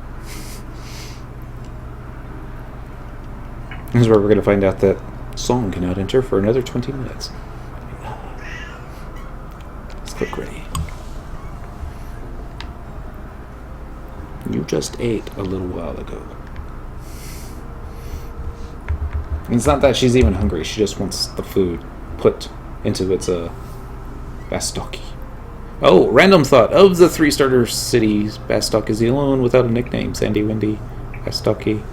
This is where we're going to find out that Song cannot enter for another 20 minutes. Let's click ready. You just ate a little while ago. It's not that she's even hungry, she just wants the food put into its Bastoki. Oh, random thought. Of the 3-starter cities, Bastok is the only one without a nickname. Sandy, Windy, Bastoki.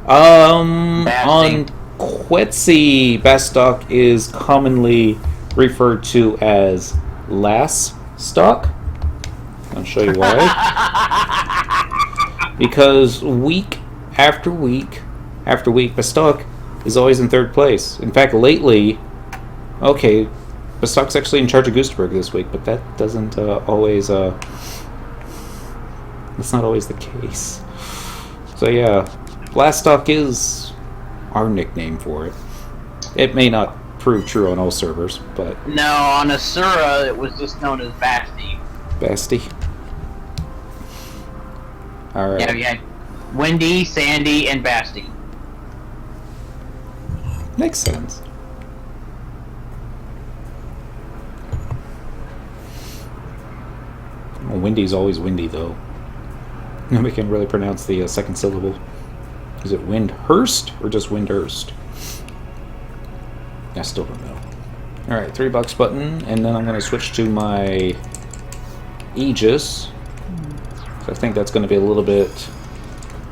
On Quetzy Bastock is commonly referred to as Lass Stock. I'll show you why. Because week after week after week, Bastock is always in third place. In fact, lately, okay, Bastock's actually in charge of Gustavberg this week, but that doesn't always, that's not always the case. So yeah, Blastock is our nickname for it. It may not prove true on all servers, but... No, on Asura, it was just known as Basti. Basti? Alright. Yeah, we had Windy, Sandy, and Basti. Makes sense. Well, Windy's always windy, though. Nobody can really pronounce the second syllable. Is it Windhurst or just Windhurst? I still don't know. Alright, $3 button, and then I'm going to switch to my Aegis. So I think that's going to be a little bit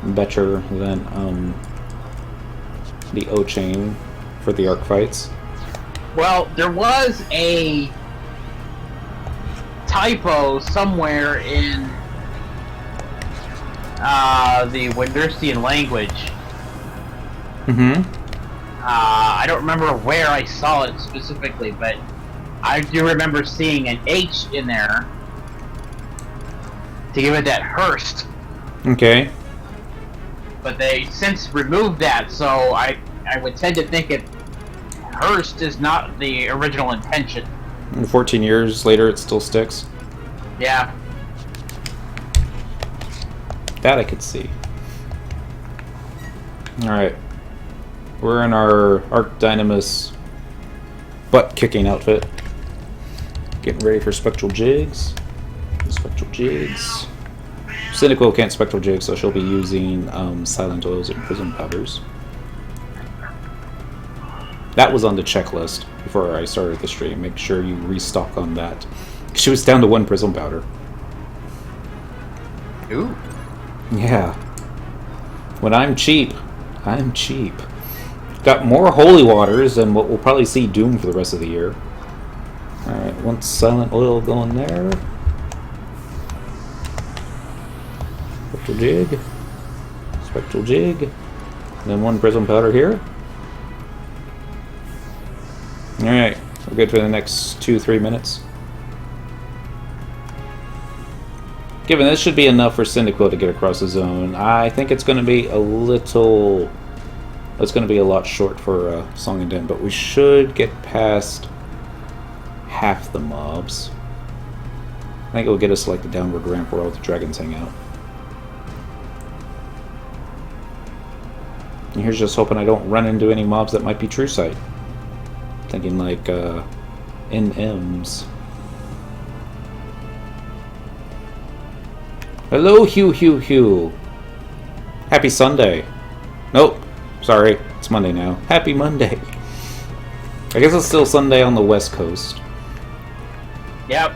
better than the O-Chain for the arc fights. Well, there was a typo somewhere in the Windurstian language. Mm-hmm. I don't remember where I saw it specifically, but I do remember seeing an H in there to give it that Hurst. Okay. But they since removed that, so I would tend to think it Hurst is not the original intention. And 14 years later, it still sticks. Yeah. That I could see. Alright. We're in our Arc Dynamis butt-kicking outfit. Getting ready for Spectral Jigs. Spectral Jigs. Cynical can't Spectral Jig, so she'll be using Silent Oils and Prism Powders. That was on the checklist before I started the stream. Make sure you restock on that. She was down to 1 Prism Powder. Ooh. Yeah. When I'm cheap, I'm cheap. Got more holy waters than what we'll probably see Doom for the rest of the year. Alright, one Silent Oil going there. Spectral Jig. Spectral Jig. And then 1 Prism Powder here. Alright, we're good for the next 2-3 minutes. Given this should be enough for Cyndaquil to get across the zone, I think it's going to be a little... It's going to be a lot short for Song and Dent, but we should get past half the mobs. I think it will get us to like the downward ramp where all the dragons hang out. And here's just hoping I don't run into any mobs that might be True Sight. Thinking like NMs. Hello, Hugh. Happy Sunday. Nope. Sorry, it's Monday now. Happy Monday. I guess it's still Sunday on the West Coast. Yep.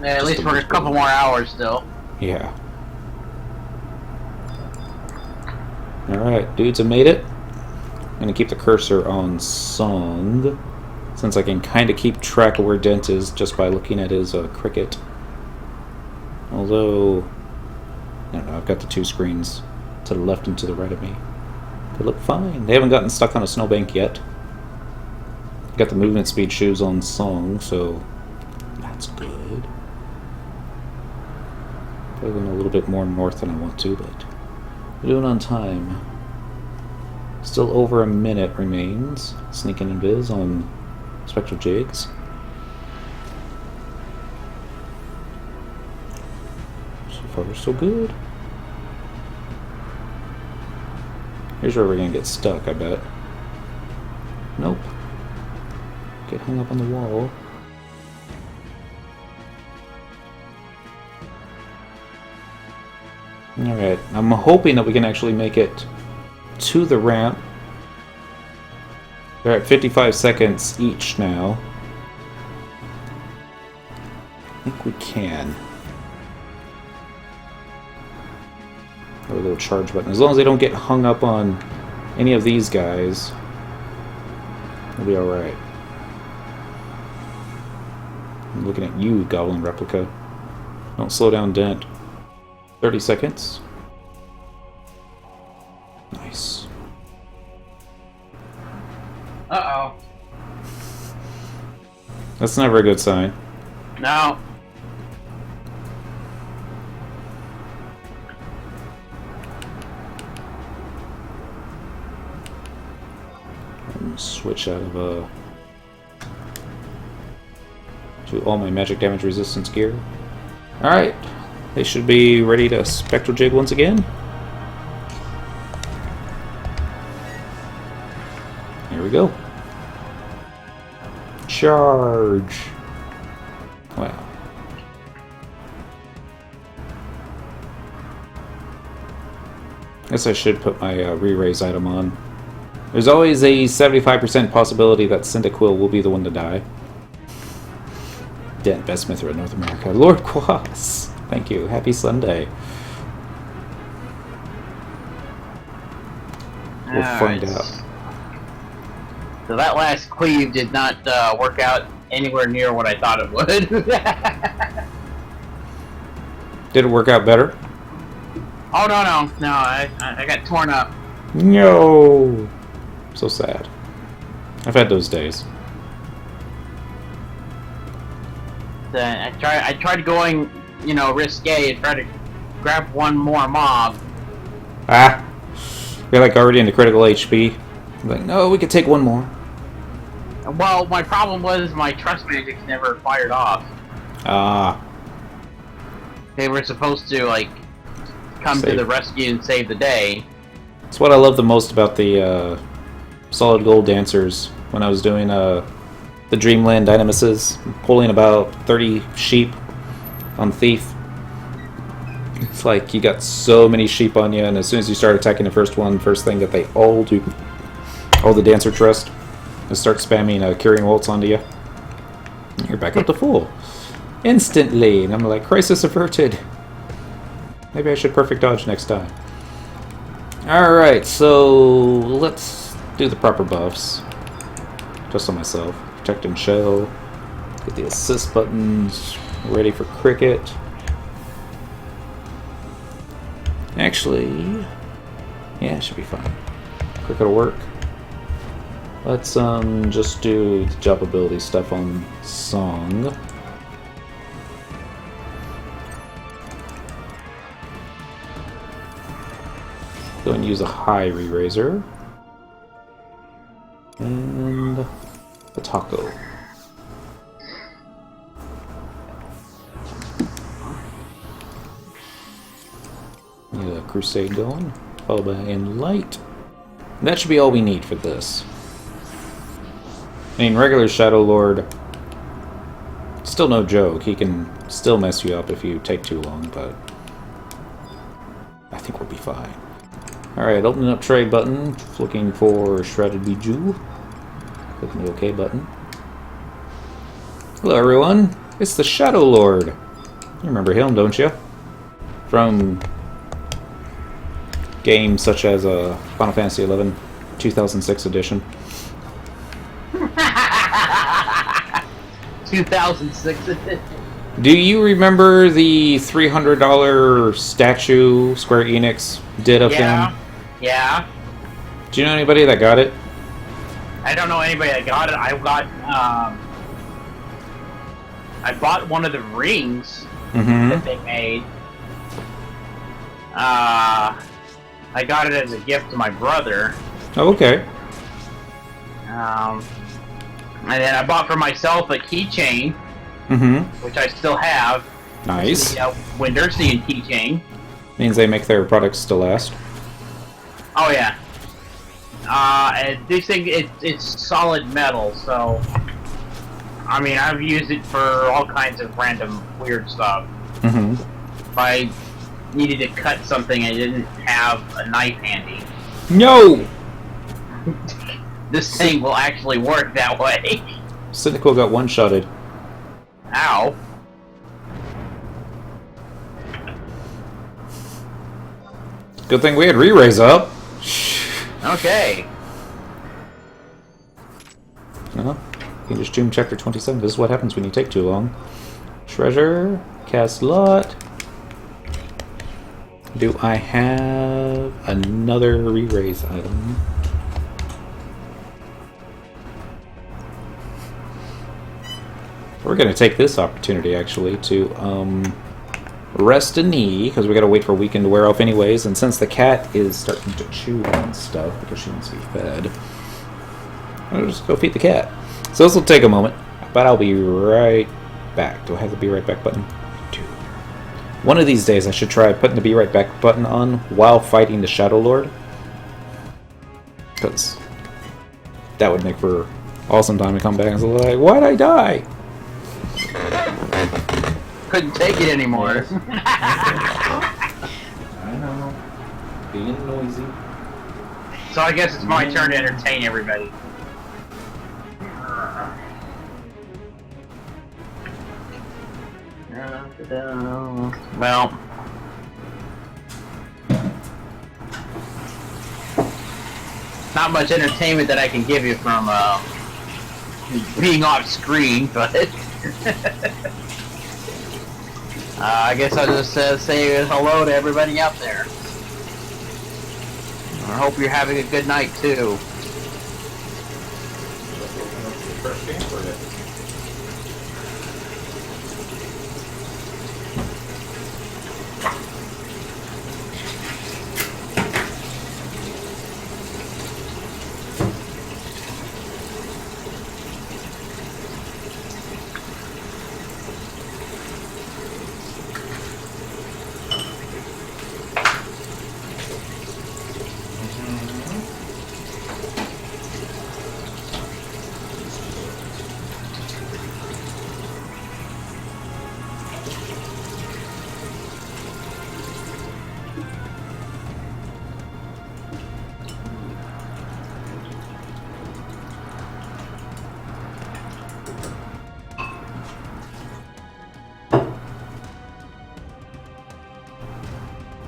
Yeah, at least for a couple more hours still. Yeah. Alright, dudes have made it. I'm going to keep the cursor on Song, since I can kind of keep track of where Dent is just by looking at his cricket. Although, I don't know, I've got the 2 screens to the left and to the right of me. They look fine. They haven't gotten stuck on a snowbank yet. Got the movement speed shoes on Song, so that's good. Probably going a little bit more north than I want to, but we're doing on time. Still over a minute remains. Sneaking in Viz on Spectral Jigs. So far, so good. Here's where we're gonna get stuck, I bet. Nope. Get hung up on the wall. Alright, I'm hoping that we can actually make it to the ramp. They're at 55 seconds each now. I think we can. Or a little charge button. As long as they don't get hung up on any of these guys, we'll be alright. I'm looking at you, Goblin Replica. Don't slow down Dent. 30 seconds. Nice. Uh-oh. That's never a good sign. No. Switch out of to all my magic damage resistance gear. Alright, they should be ready to Spectral Jig once again. Here we go. Charge! Wow. Guess I should put my re-raise item on. There's always a 75% possibility that Cyndaquil will be the one to die. Dent, best Mithra in North America. Lord Quas! Thank you. Happy Sunday. We'll find out. So that last cleave did not work out anywhere near what I thought it would. Did it work out better? Oh, no, I got torn up. No! So sad. I've had those days. I tried going, risque and try to grab one more mob. Ah! You're like already into critical HP. I'm like, no, we could take one more. Well, my problem was my trust magics never fired off. Ah. They were supposed to, come to the rescue and save the day. That's what I love the most about the Solid Gold Dancers. When I was doing the Dreamland Dynamises, pulling about 30 sheep on Thief. It's like you got so many sheep on you, and as soon as you start attacking the first one, first thing that they all do, all the Dancer Trust, is start spamming Curing Waltz onto you. And you're back up to full. Instantly! And I'm like, crisis averted. Maybe I should perfect dodge next time. Alright, so let's do the proper buffs. Just on myself. Protect and Shell. Get the assist buttons ready for Cricket. Actually, yeah, it should be fine. Cricket will work. Let's just do the job ability stuff on Song. Go and use a high re-raiser. And a taco. Need a crusade going. Followed by in light. And that should be all we need for this. I mean, regular Shadow Lord, still no joke. He can still mess you up if you take too long, but I think we'll be fine. Alright, opening up tray button, looking for Shredded Bijou. Clicking the OK button. Hello everyone, it's the Shadow Lord. You remember him, don't you? From games such as Final Fantasy XI 2006 edition. 2006 edition. Do you remember the $300 statue Square Enix did of him? Yeah. Do you know anybody that got it? I don't know anybody that got it. I bought one of the rings that they made. I got it as a gift to my brother. Oh, okay. And then I bought for myself a keychain, which I still have. Nice. The Windersian keychain. Means they make their products to last. Oh yeah. And this thing, it's solid metal, so I mean, I've used it for all kinds of random weird stuff. If I needed to cut something, I didn't have a knife handy. No! This thing will actually work that way. Cynical got one-shotted. Ow. Good thing we had re-raise up. Oh Okay. No, you can just Doom Chapter 27. This is what happens when you take too long. Treasure, cast lot. Do I have another re-raise item? We're going to take this opportunity, actually, to rest a knee, because we got to wait for a weekend to wear off anyways, and since the cat is starting to chew on stuff, because she needs to be fed, I'll just go feed the cat. So this will take a moment, but I'll be right back. Do I have the be right back button? I do. One of these days I should try putting the be right back button on while fighting the Shadow Lord, because that would make for awesome time to come back and say, like, why'd I die? Couldn't take it anymore. I know. Being noisy. So I guess it's my turn to entertain everybody. Well, not much entertainment that I can give you from being off screen, but I guess I'll just say hello to everybody out there. I hope you're having a good night too.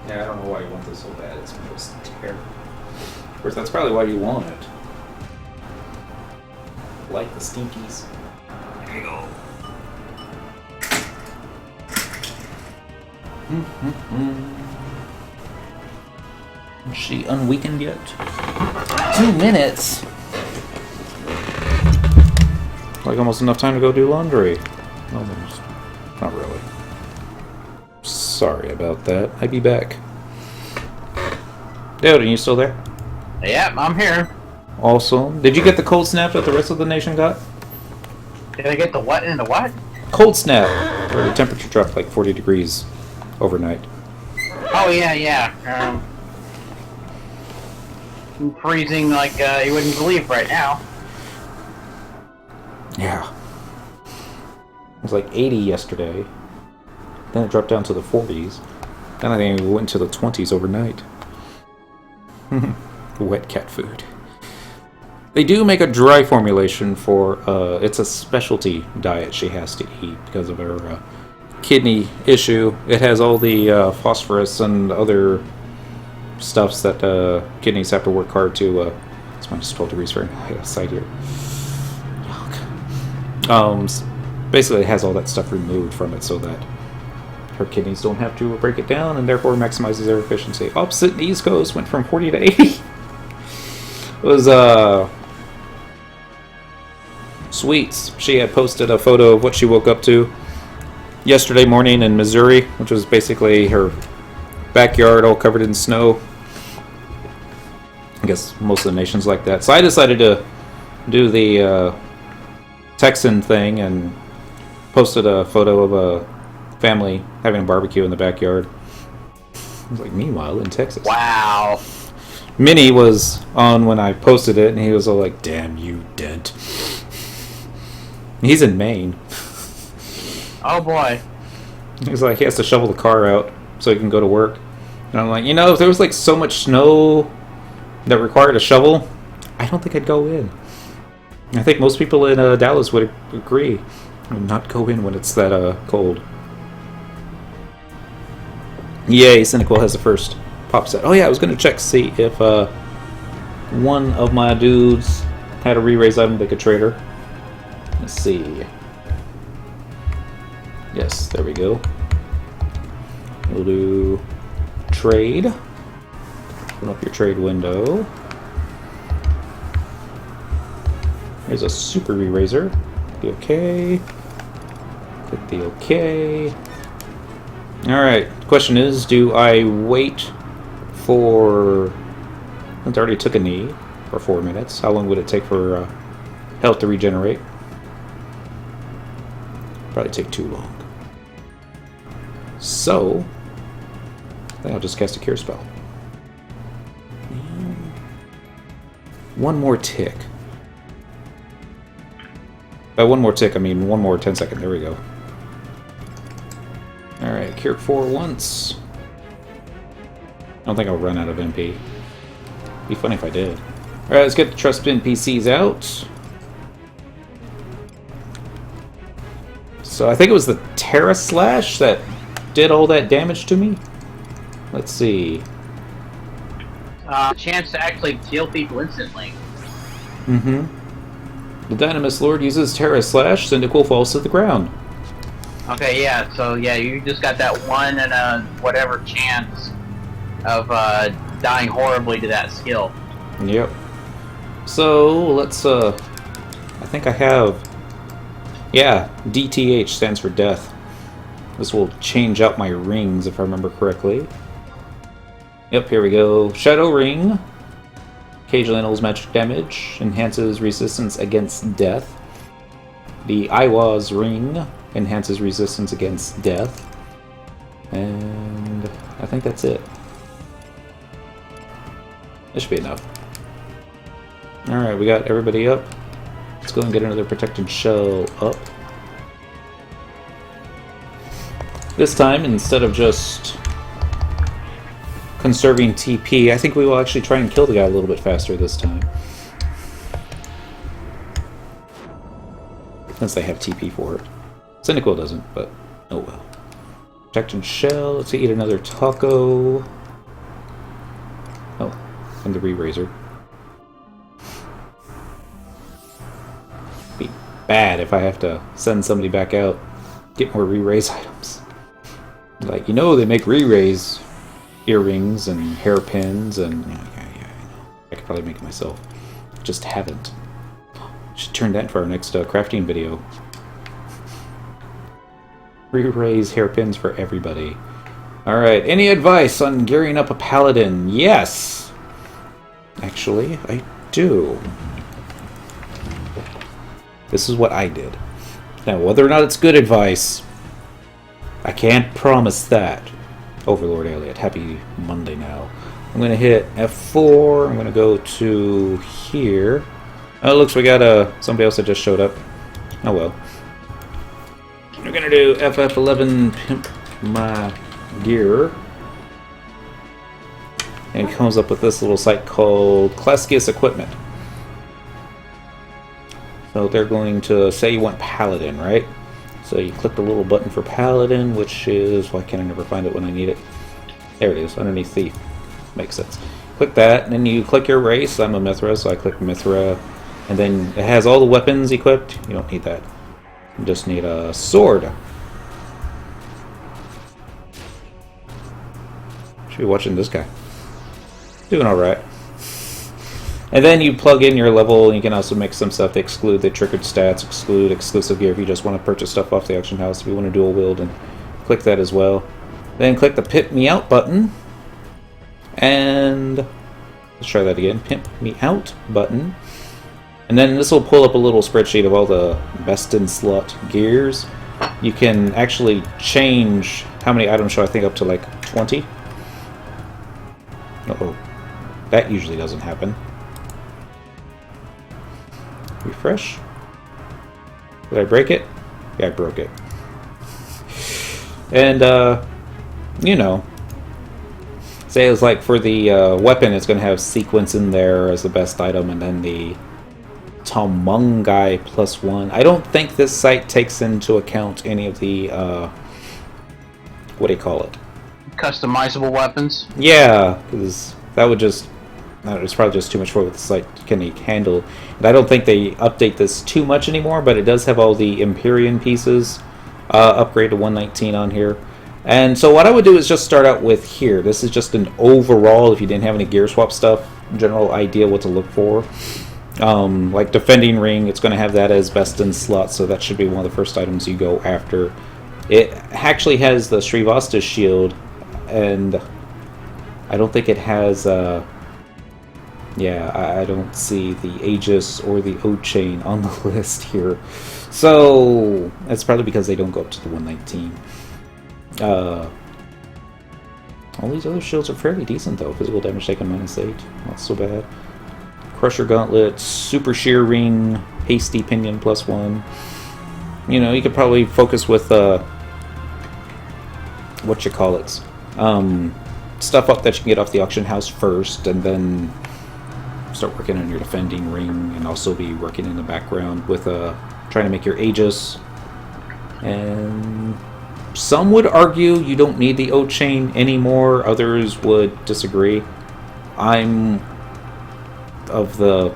Yeah, I don't know why you want this so bad. It's just terrible. Of course, that's probably why you want it. Like the stinkies. There you go. Is she unweakened yet? 2 minutes? Like almost enough time to go do laundry. Almost. Not really. Sorry about that. I'll be back. Dude, are you still there? Yep, I'm here. Awesome. Did you get the cold snap that the rest of the nation got? Did I get the what and the what? Cold snap, where the temperature dropped like 40 degrees overnight. Oh yeah. I'm freezing like you wouldn't believe right now. Yeah. It was like 80 yesterday. Then it dropped down to the 40s. Then I think it went to the 20s overnight. Wet cat food. They do make a dry formulation for, it's a specialty diet she has to eat because of her kidney issue. It has all the phosphorus and other stuffs that kidneys have to work hard to, it's minus 12 degrees Fahrenheit outside here. Basically it has all that stuff removed from it so that her kidneys don't have to break it down and therefore maximizes their efficiency. Opposite in the East Coast went from 40 to 80. It was, Sweets. She had posted a photo of what she woke up to yesterday morning in Missouri, which was basically her backyard all covered in snow. I guess most of the nation's like that. So I decided to do the Texan thing and posted a photo of a family having a barbecue in the backyard. I was like, meanwhile, in Texas. Wow. Minnie was on when I posted it, and he was all like, damn you, Dent. He's in Maine. Oh boy. He's like, he has to shovel the car out so he can go to work. And I'm like, you know, if there was like so much snow that required a shovel, I don't think I'd go in. I think most people in Dallas would agree. I would not go in when it's that cold. Yay, Cynical has the first pop set. Oh yeah, I was going to check to see if one of my dudes had a re-raise item they could trade her. Let's see. Yes, there we go. We'll do trade. Open up your trade window. Here's a super re-raiser. The OK. Click the OK. Alright, the question is, do I wait for... I already took a knee for 4 minutes. How long would it take for health to regenerate? Probably take too long. So, I think I'll just cast a cure spell. One more tick. By one more tick, I mean one more 10-second. There we go. Alright, cure 4 once. I don't think I'll run out of MP. Be funny if I did. Alright, let's get the trust NPCs out. So I think it was the Terra Slash that did all that damage to me. Let's see. Chance to actually kill people instantly. Mm-hmm. The Dynamis Lord uses Terra Slash, Syndical falls to the ground. Okay, yeah, so yeah, you just got that 1 in a whatever chance of dying horribly to that skill. Yep. So, let's, I think I have... Yeah, DTH stands for death. This will change out my rings, if I remember correctly. Yep, here we go. Shadow Ring. Occasionally annuls magic damage. Enhances resistance against death. The Iwa's Ring enhances resistance against death. And I think that's it. This should be enough. Alright, we got everybody up. Let's go and get another protected shell up. This time, instead of just conserving TP, I think we will actually try and kill the guy a little bit faster this time. Since they have TP for it. Cynical doesn't, but oh well. Protected shell, let's eat another taco. Oh, and the re-raiser. Be bad if I have to send somebody back out, get more re-raise items. Like, you know, they make re-raise earrings and hairpins and yeah, I know. I could probably make it myself. Just haven't. Should turn that for our next crafting video. Re-raise hairpins for everybody. Alright, any advice on gearing up a paladin? Yes! Actually, I do. This is what I did. Now, whether or not it's good advice, I can't promise that. Overlord Elliot, happy Monday now. I'm going to hit F4. I'm going to go to here. Oh, it looks we got somebody else that just showed up. Oh well. We're going to do FF11 Pimp My Gear. And it comes up with this little site called Classius Equipment. So they're going to say you want Paladin, right? So you click the little button for Paladin, which is... Why can't I never find it when I need it? There it is, underneath Thief. Makes sense. Click that, and then you click your race. I'm a Mithra, so I click Mithra. And then it has all the weapons equipped. You don't need that. You just need a sword. Should be watching this guy. Doing alright. And then you plug in your level, and you can also make some stuff to exclude the triggered stats, exclude exclusive gear if you just want to purchase stuff off the auction house, if you want to dual wield, and click that as well. Then click the Pimp Me Out button, and let's try that again, Pimp Me Out button. And then this will pull up a little spreadsheet of all the best in slot gears. You can actually change how many items show, I think up to like 20. Uh-oh. That usually doesn't happen. Refresh. Did I break it? Yeah, I broke it. And, you know, say it's like for the weapon, it's going to have sequence in there as the best item, and then the Tomungai +1. I don't think this site takes into account any of the, what do you call it? Customizable weapons? Yeah, because that would just It's probably just too much for what the site can handle. And I don't think they update this too much anymore, but it does have all the Empyrean pieces upgrade to 119 on here. And so what I would do is just start out with here. This is just an overall, if you didn't have any gear swap stuff, general idea what to look for. Like Defending Ring, it's going to have that as best in slot, so that should be one of the first items you go after. It actually has the Srivasta's shield, and I don't think it has... yeah, I don't see the Aegis or the O-Chain on the list here. So, that's probably because they don't go up to the 119. All these other shields are fairly decent, though. Physical damage taken -8. Not so bad. Crusher Gauntlet, Super Shear Ring, Hasty Pinion +1. You know, you could probably focus with, whatchamacallits. Stuff up that you can get off the auction house first, and then start working on your Defending Ring, and also be working in the background with trying to make your Aegis. And some would argue you don't need the O-Chain anymore. Others would disagree. I'm of the...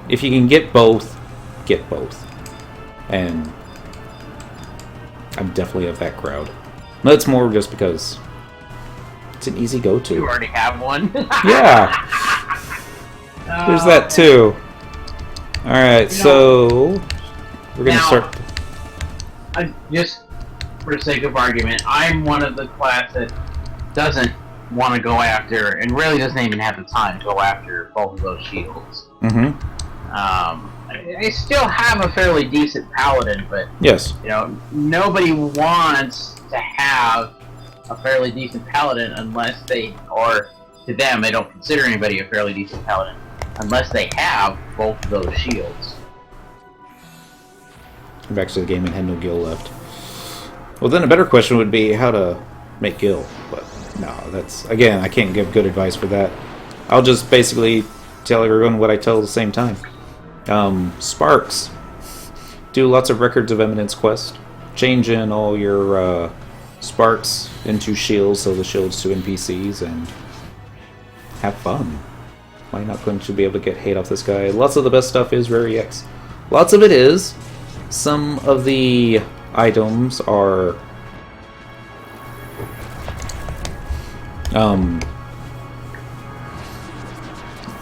if you can get both, get both. And I'm definitely of that crowd. That's more just because it's an easy go-to. You already have one. Yeah. There's that too. Alright, so we're going to start... just for the sake of argument, I'm one of the class that doesn't want to go after, and really doesn't even have the time to go after both of those shields. Mm-hmm. I still have a fairly decent paladin, but yes, you know, nobody wants to have a fairly decent paladin unless they, or to them, they don't consider anybody a fairly decent paladin unless they have both of those shields. Back to the game and had no gil left. Well, then a better question would be how to make gil, but no, that's, again, I can't give good advice for that. I'll just basically tell everyone what I tell at the same time. Sparks. Do lots of Records of Eminence quest. Change in all your sparks into shields, so the shields to NPCs, and have fun. Why not going to be able to get hate off this guy? Lots of the best stuff is Rare EX. Lots of it is. Some of the items are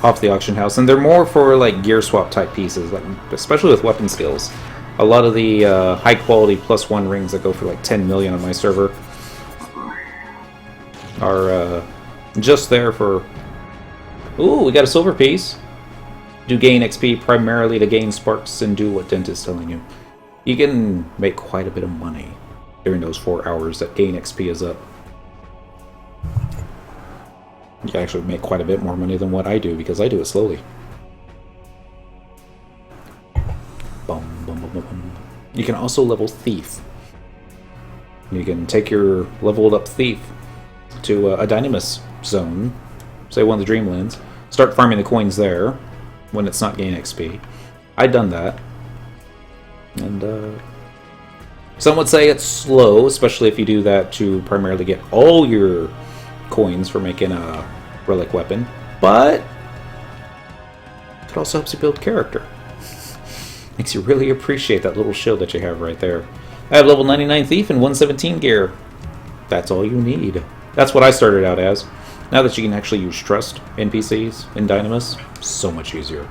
off the auction house, and they're more for like gear swap type pieces, like especially with weapon skills. A lot of the high quality +1 rings that go for like 10 million on my server are just there for... Ooh, we got a silver piece. Do gain XP primarily to gain sparks and do what Dent is telling you. You can make quite a bit of money during those 4 hours that gain XP is up. You can actually make quite a bit more money than what I do, because I do it slowly. Bum, bum, bum, bum, bum. You can also level Thief. You can take your leveled up Thief to a Dynamis zone, say one of the Dreamlands, start farming the coins there when it's not gain XP. I've done that. And some would say it's slow, especially if you do that to primarily get all your coins for making a relic weapon, but it also helps you build character. Makes you really appreciate that little shield that you have right there. I have level 99 Thief and 117 gear. That's all you need. That's what I started out as. Now that you can actually use Trust NPCs in Dynamis, so much easier.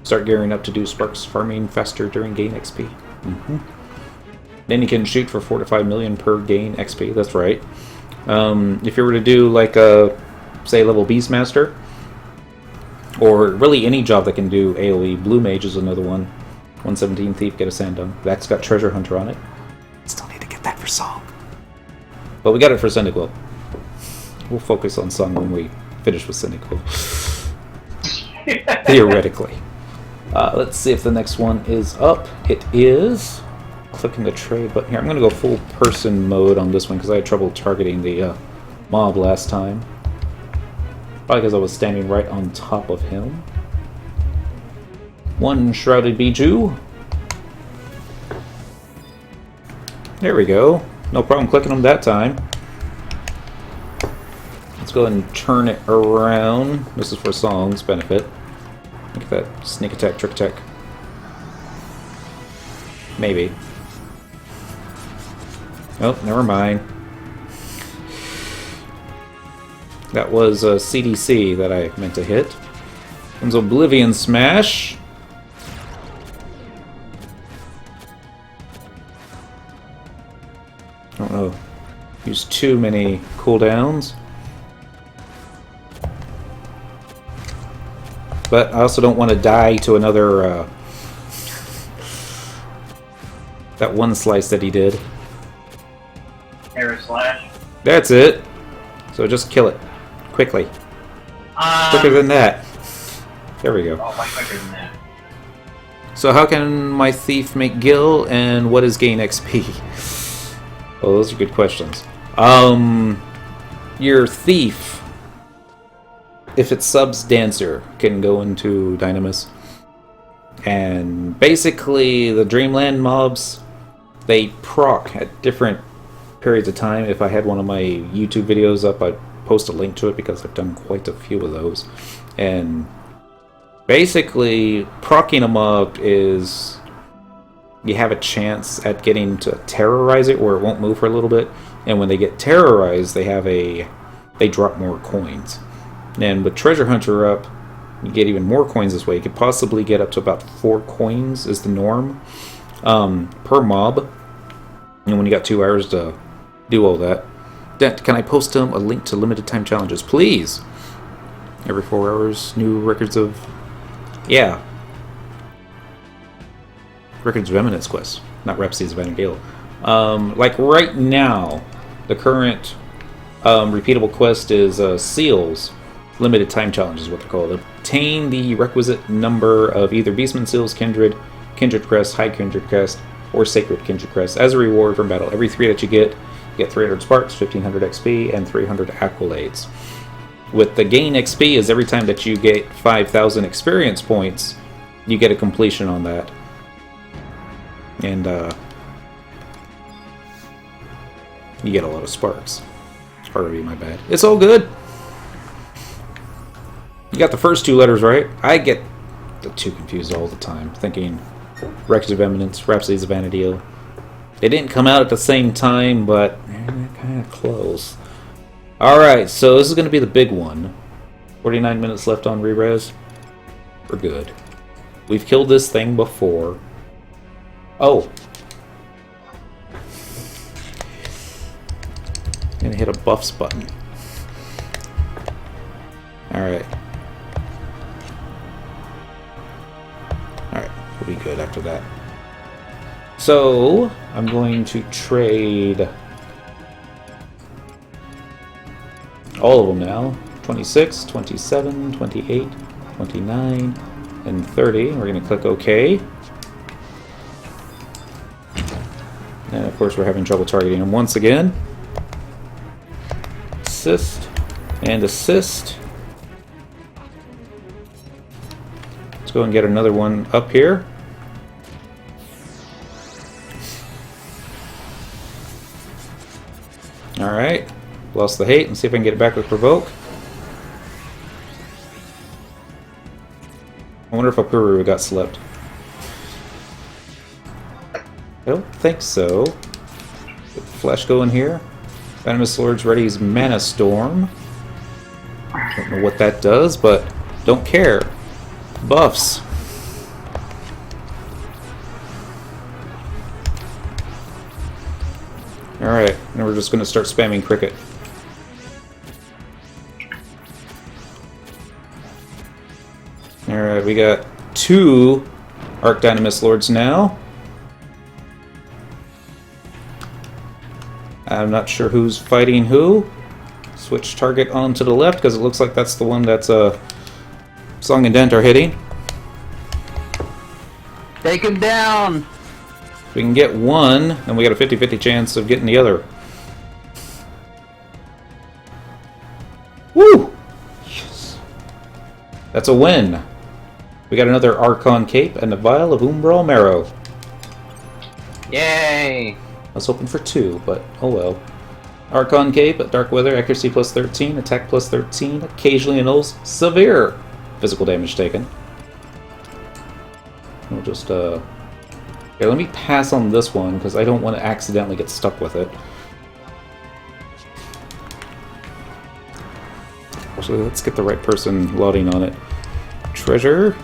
Start gearing up to do sparks farming faster during gain XP. Then you can shoot for 4 to 5 million per gain XP, that's right. If you were to do like a, say, level beastmaster, or really any job that can do AoE, Blue Mage is another one. 117 Thief, get a Sandung. That's got Treasure Hunter on it. Still need to get that for Song. But we got it for Cyndaquil. We'll focus on Song when we finish with Cyndaquil. Theoretically. Let's see if the next one is up. It is. Clicking the trade button here. I'm going to go full person mode on this one because I had trouble targeting the mob last time. Probably because I was standing right on top of him. One Shrouded Bijou. There we go. No problem clicking them that time. Let's go ahead and turn it around. This is for Song's benefit. Look at that. Sneak attack, trick attack. Maybe. Oh, never mind. That was a CDC that I meant to hit. Comes Oblivion Smash. I don't know. Use too many cooldowns. But I also don't want to die to another, that one slice that he did. Air slash. That's it. So just kill it. Quickly. Quicker than that. There we go. Oh, much quicker than that. So how can my thief make gil, and what is gain XP? Well, those are good questions. Your thief, if it subs Dancer, can go into Dynamis. And basically, the Dreamland mobs, they proc at different periods of time. If I had one of my YouTube videos up, I'd post a link to it because I've done quite a few of those. And basically, proccing a mob is you have a chance at getting to terrorize it where it won't move for a little bit. And when they get terrorized, they drop more coins. And with Treasure Hunter up, you get even more coins this way. You could possibly get up to about 4 coins is the norm per mob. And when you got 2 hours to do all that. Dent, can I post him a link to limited time challenges? Please! Every 4 hours, new records of... Yeah. Records of Eminence Quest, not Rhapsodies of Vanadale. Like right now, the current repeatable quest is Seals. Limited time challenge is what they're called. Obtain the requisite number of either Beastman Seals, Kindred Crest, High Kindred Crest, or Sacred Kindred Crest as a reward from battle. Every 3 that you get 300 sparks, 1500 XP, and 300 accolades. With the gain XP is every time that you get 5,000 experience points, you get a completion on that. And you get a lot of sparks. Pardon me, my bad. It's all good. You got the first 2 letters right. I get the 2 confused all the time, thinking Records of Eminence, Rhapsodies of Vanadale. They didn't come out at the same time, but they're kind of close. Alright, so this is going to be the big one. 49 minutes left on re-res. We're good. We've killed this thing before. Oh. I'm going to hit a buffs button. Alright. Alright, we'll be good after that. So, I'm going to trade all of them now. 26, 27, 28, 29, and 30. We're going to click OK. And of course we're having trouble targeting them once again. Assist and assist. Let's go and get another one up here. Alright, lost the hate. Let's see if I can get it back with provoke. I wonder if Apuru got slept. I don't think so. Get the flash going here. Dynamis Lord's ready his Mana Storm. Don't know what that does, but don't care. Buffs. Alright, now we're just going to start spamming Cricket. Alright, we got 2 Arc Dynamis Lords now. I'm not sure who's fighting who. Switch target on to the left, because it looks like that's the one that's Song and Dent are hitting. Take him down! If we can get one, then we got a 50-50 chance of getting the other. Woo! Yes. That's a win. We got another Archon Cape and a vial of Umbral Marrow. Yay! I was hoping for 2, but oh well. Archon Cape, Dark Weather, accuracy plus 13, attack plus 13, occasionally annuls severe physical damage taken. We'll just, yeah, let me pass on this one, because I don't want to accidentally get stuck with it. Actually, let's get the right person loading on it. Treasure.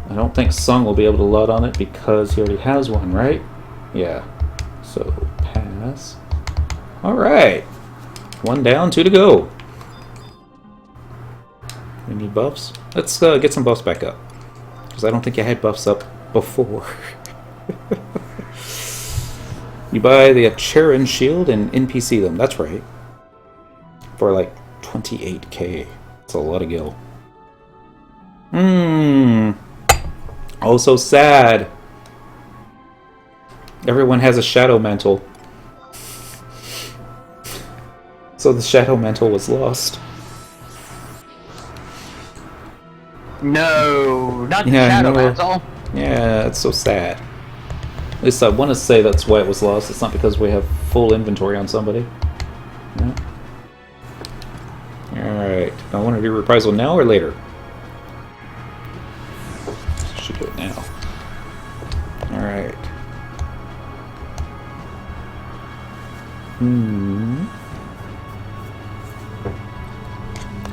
I don't think Sung will be able to load on it because he already has one, right? Yeah. So, pass. Alright. 1 down, 2 to go. We need buffs. Let's get some buffs back up. Because I don't think I had buffs up before. You buy the Charon shield and NPC them. That's right. For like 28k. That's a lot of gil. Oh, so sad. Everyone has a shadow mantle. So the shadow mantle was lost. No, not the shadow mantle. Yeah, that's so sad. At least I want to say that's why it was lost. It's not because we have full inventory on somebody. Yeah. Alright. I want to do reprisal now or later? Should do it now. Alright.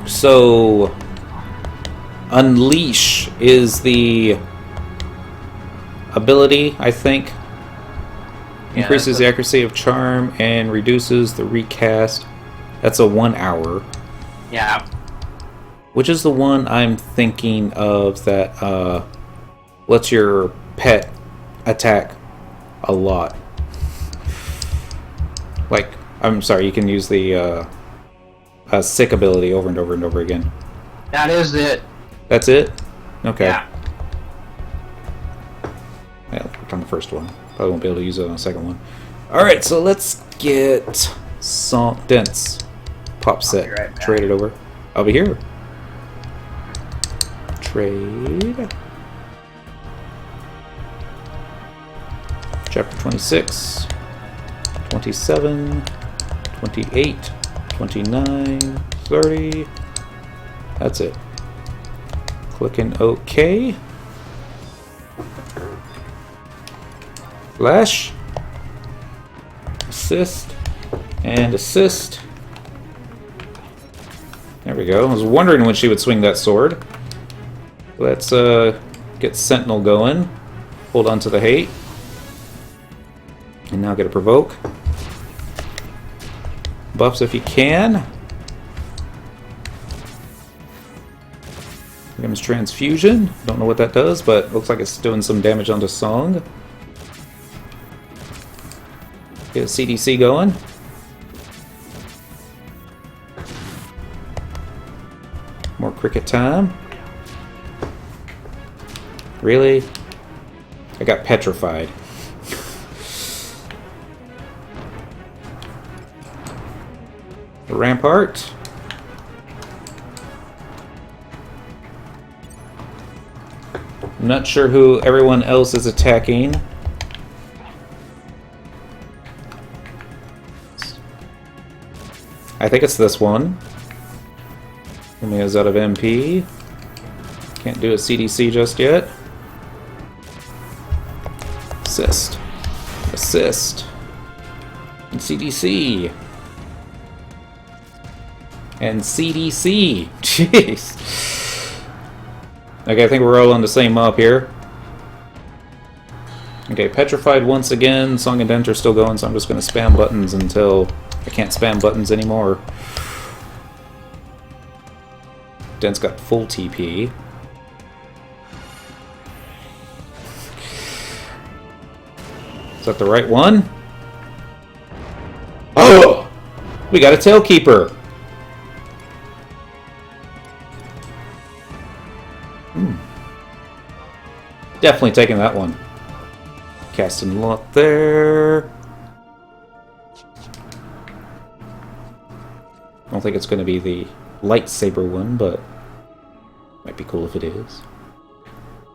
So, Unleash is the ability, I think. Increases the accuracy of charm and reduces the recast. That's a 1 hour. Yeah. Which is the one I'm thinking of that lets your pet attack a lot. Like, I'm sorry, you can use the sick ability over and over and over again. That is it. That's it? Okay. Yeah. Yeah, it worked on the first one. Probably won't be able to use it on the second one. Alright, so let's get Dent's pop set right back. traded over. I'll be here. Trade. Chapter 26, 27, 28, 29, 30. That's it. Clicking OK. Flash. Assist. And assist. There we go. I was wondering when she would swing that sword. Let's get Sentinel going. Hold on to the hate. And now get a provoke. Buffs if you can. Dynamis Transfusion. Don't know what that does, but looks like it's doing some damage onto Song. Get a CDC going. More cricket time. Really? I got petrified. The Rampart. I'm not sure who everyone else is attacking. I think it's this one. Only is out of MP. Can't do a CDC just yet. Assist. Assist. And CDC. And CDC. Jeez. Okay, I think we're all on the same map here. Okay, Petrified once again. Song and Dent are still going, so I'm just going to spam buttons until I can't spam buttons anymore. Dent's got full TP. Is that the right one? Oh! We got a Talekeeper! Definitely taking that one. Casting lot there. I don't think it's going to be the lightsaber one, but might be cool if it is.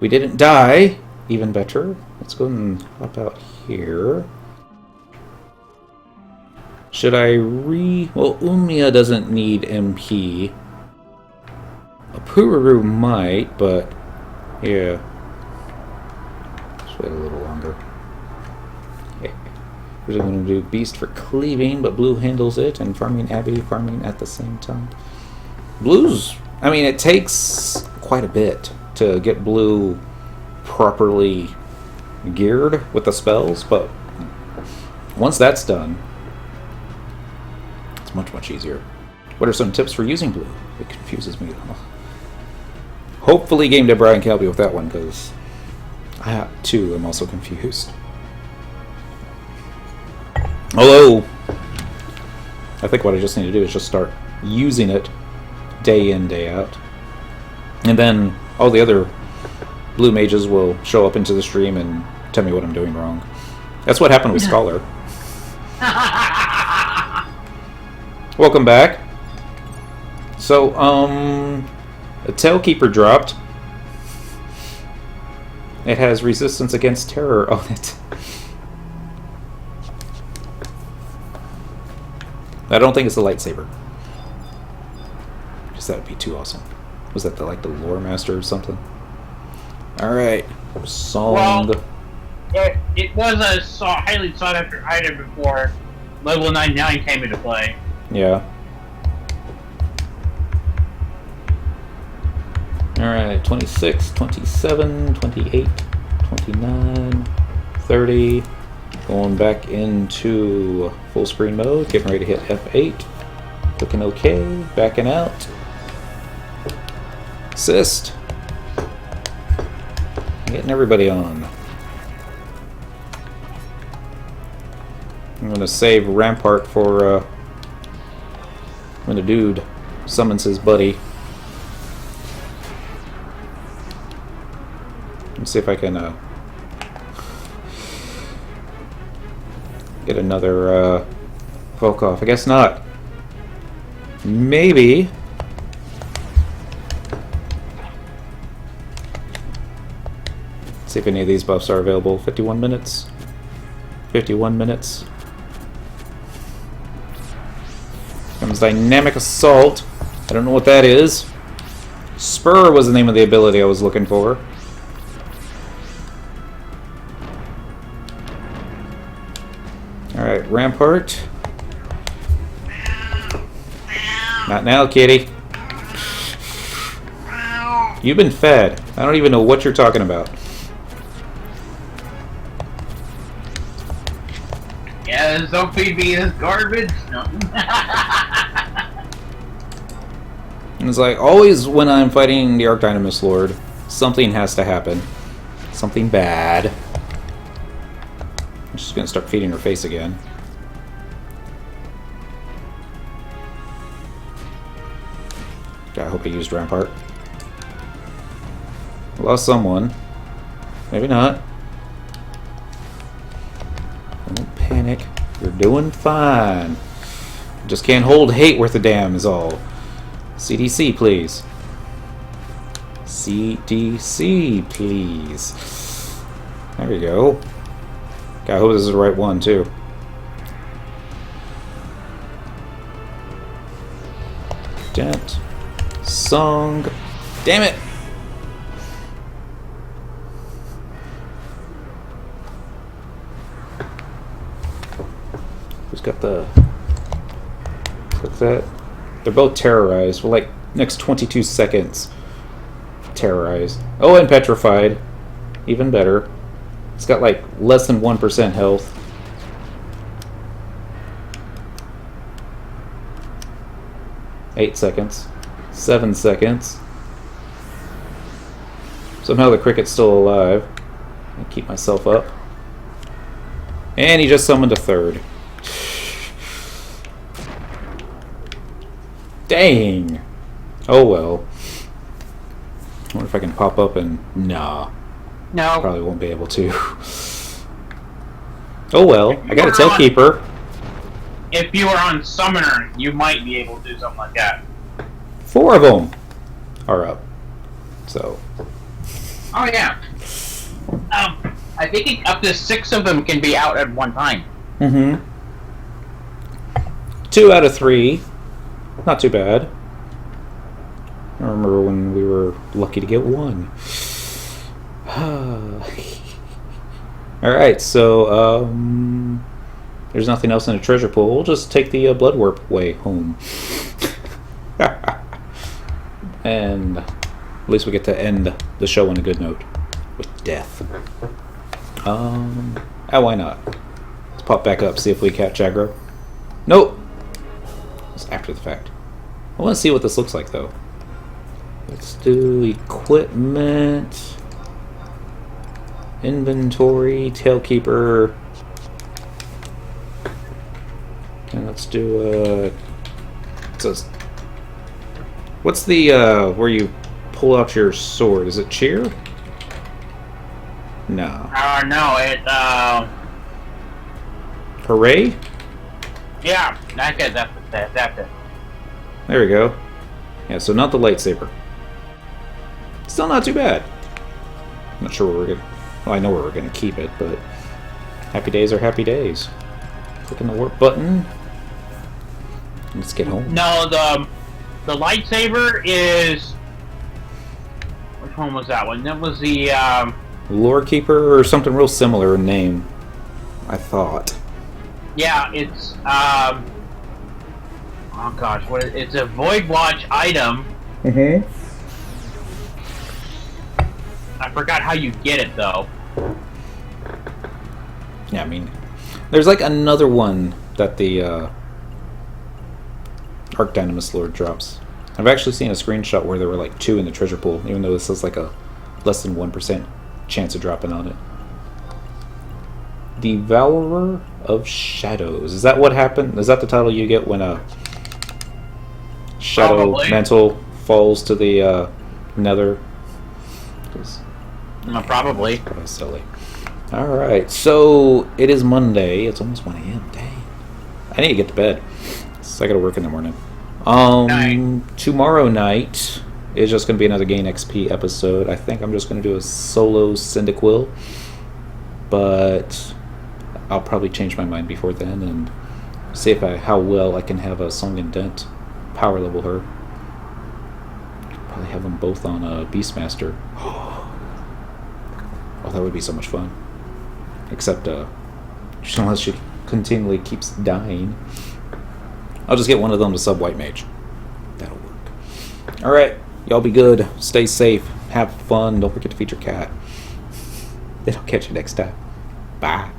We didn't die. Even better. Let's go and hop out here. Should I Well, Umia doesn't need MP. A Pururu might, but... Yeah. Just wait a little longer. Okay. We're just going to do Beast for cleaving, but Blue handles it, and farming Abby, farming at the same time. Blue's... I mean, it takes quite a bit to get Blue properly geared with the spells, but once that's done, it's much, much easier. What are some tips for using Blue? It confuses me. Hopefully Game Dev Brian can help you with that one, because I, too, am also confused. Although, I think what I just need to do is just start using it day in, day out. And then all the other Blue mages will show up into the stream and tell me what I'm doing wrong. That's what happened with Scholar. Welcome back. So, a Talekeeper dropped. It has resistance against terror on it. I don't think it's a lightsaber. Because that would be too awesome. Was that like the lore master or something? Alright. Song. Well, it was a highly sought after item before level 99 came into play. Yeah. Alright, 26, 27, 28, 29, 30. Going back into full screen mode, getting ready to hit F8. Looking okay, backing out. Assist. Getting everybody on. I'm going to save Rampart for when the dude summons his buddy. Let's see if I can get another Volkov. I guess not. Maybe. See if any of these buffs are available. 51 minutes. 51 minutes. Comes Dynamic Assault. I don't know what that is. Spur was the name of the ability I was looking for. Alright, Rampart. Not now, kitty. You've been fed. I don't even know what you're talking about. Yeah, this OPB is garbage. No. And it's like, always when I'm fighting the Arc Dynamis Lord, something has to happen. Something bad. I'm just gonna start feeding her face again. God, I hope he used Rampart. Lost someone. Maybe not. Don't panic. You're doing fine. Just can't hold hate worth a damn is all. CDC, please. CDC, please. There we go. God, I hope this is the right one, too. Dent. Song. Damn it! Who's got the... Click that. They're both terrorized. Well, like, next 22 seconds. Terrorized. Oh, and petrified. Even better. It's got, like, less than 1% health. Eight seconds. 7 seconds. Somehow the cricket's still alive. I'll keep myself up. And he just summoned a third. Dang! Oh well. I wonder if I can pop up and... Nah. No. Probably won't be able to. Oh well. I got a Talekeeper. If you were on Summoner, you might be able to do something like that. 4 of them are up. So... Oh yeah. I think up to 6 of them can be out at one time. Mm-hmm. 2 out of 3. Not too bad. I remember when we were lucky to get 1. Alright, so, there's nothing else in the treasure pool. We'll just take the blood warp way home. And at least we get to end the show on a good note. With death. Why not? Let's pop back up, see if we catch aggro. Nope! It's after the fact. I want to see what this looks like, though. Let's do equipment, inventory, Talekeeper, and let's do what's the where you pull out your sword? Is it cheer? No. No, it Hooray? Yeah, that's it. There we go. Yeah, so not the lightsaber. Still not too bad. I'm not sure where we're gonna... Well, I know where we're gonna keep it, but... Happy days are happy days. Clicking the warp button. Let's get home. No, the lightsaber is... Which one was that one? That was the, Lord Keeper or something real similar in name. I thought. Yeah, it's, oh gosh, it's a Void Watch item. Mm-hmm. I forgot how you get it, though. Yeah, I mean... There's like another one that the, Arc Dynamis Lord drops. I've actually seen a screenshot where there were like 2 in the treasure pool, even though this is like a less than 1% chance of dropping on it. Devourer of Shadows. Is that what happened? Is that the title you get when a shadow Probably. mantle falls to the nether? Probably. That was silly. Alright, so it is Monday. It's almost 1 a.m. Dang. I need to get to bed. So I gotta work in the morning. Tomorrow night is just gonna be another Gain XP episode. I think I'm just gonna do a solo Cyndaquil. But I'll probably change my mind before then and see if how well I can have a Song and Dent power level her. Probably have them both on a beastmaster. Oh, that would be so much fun. Except, unless she continually keeps dying. I'll just get one of them to sub White Mage. That'll work. Alright, y'all be good. Stay safe. Have fun. Don't forget to feed your cat. Then I'll catch you next time. Bye.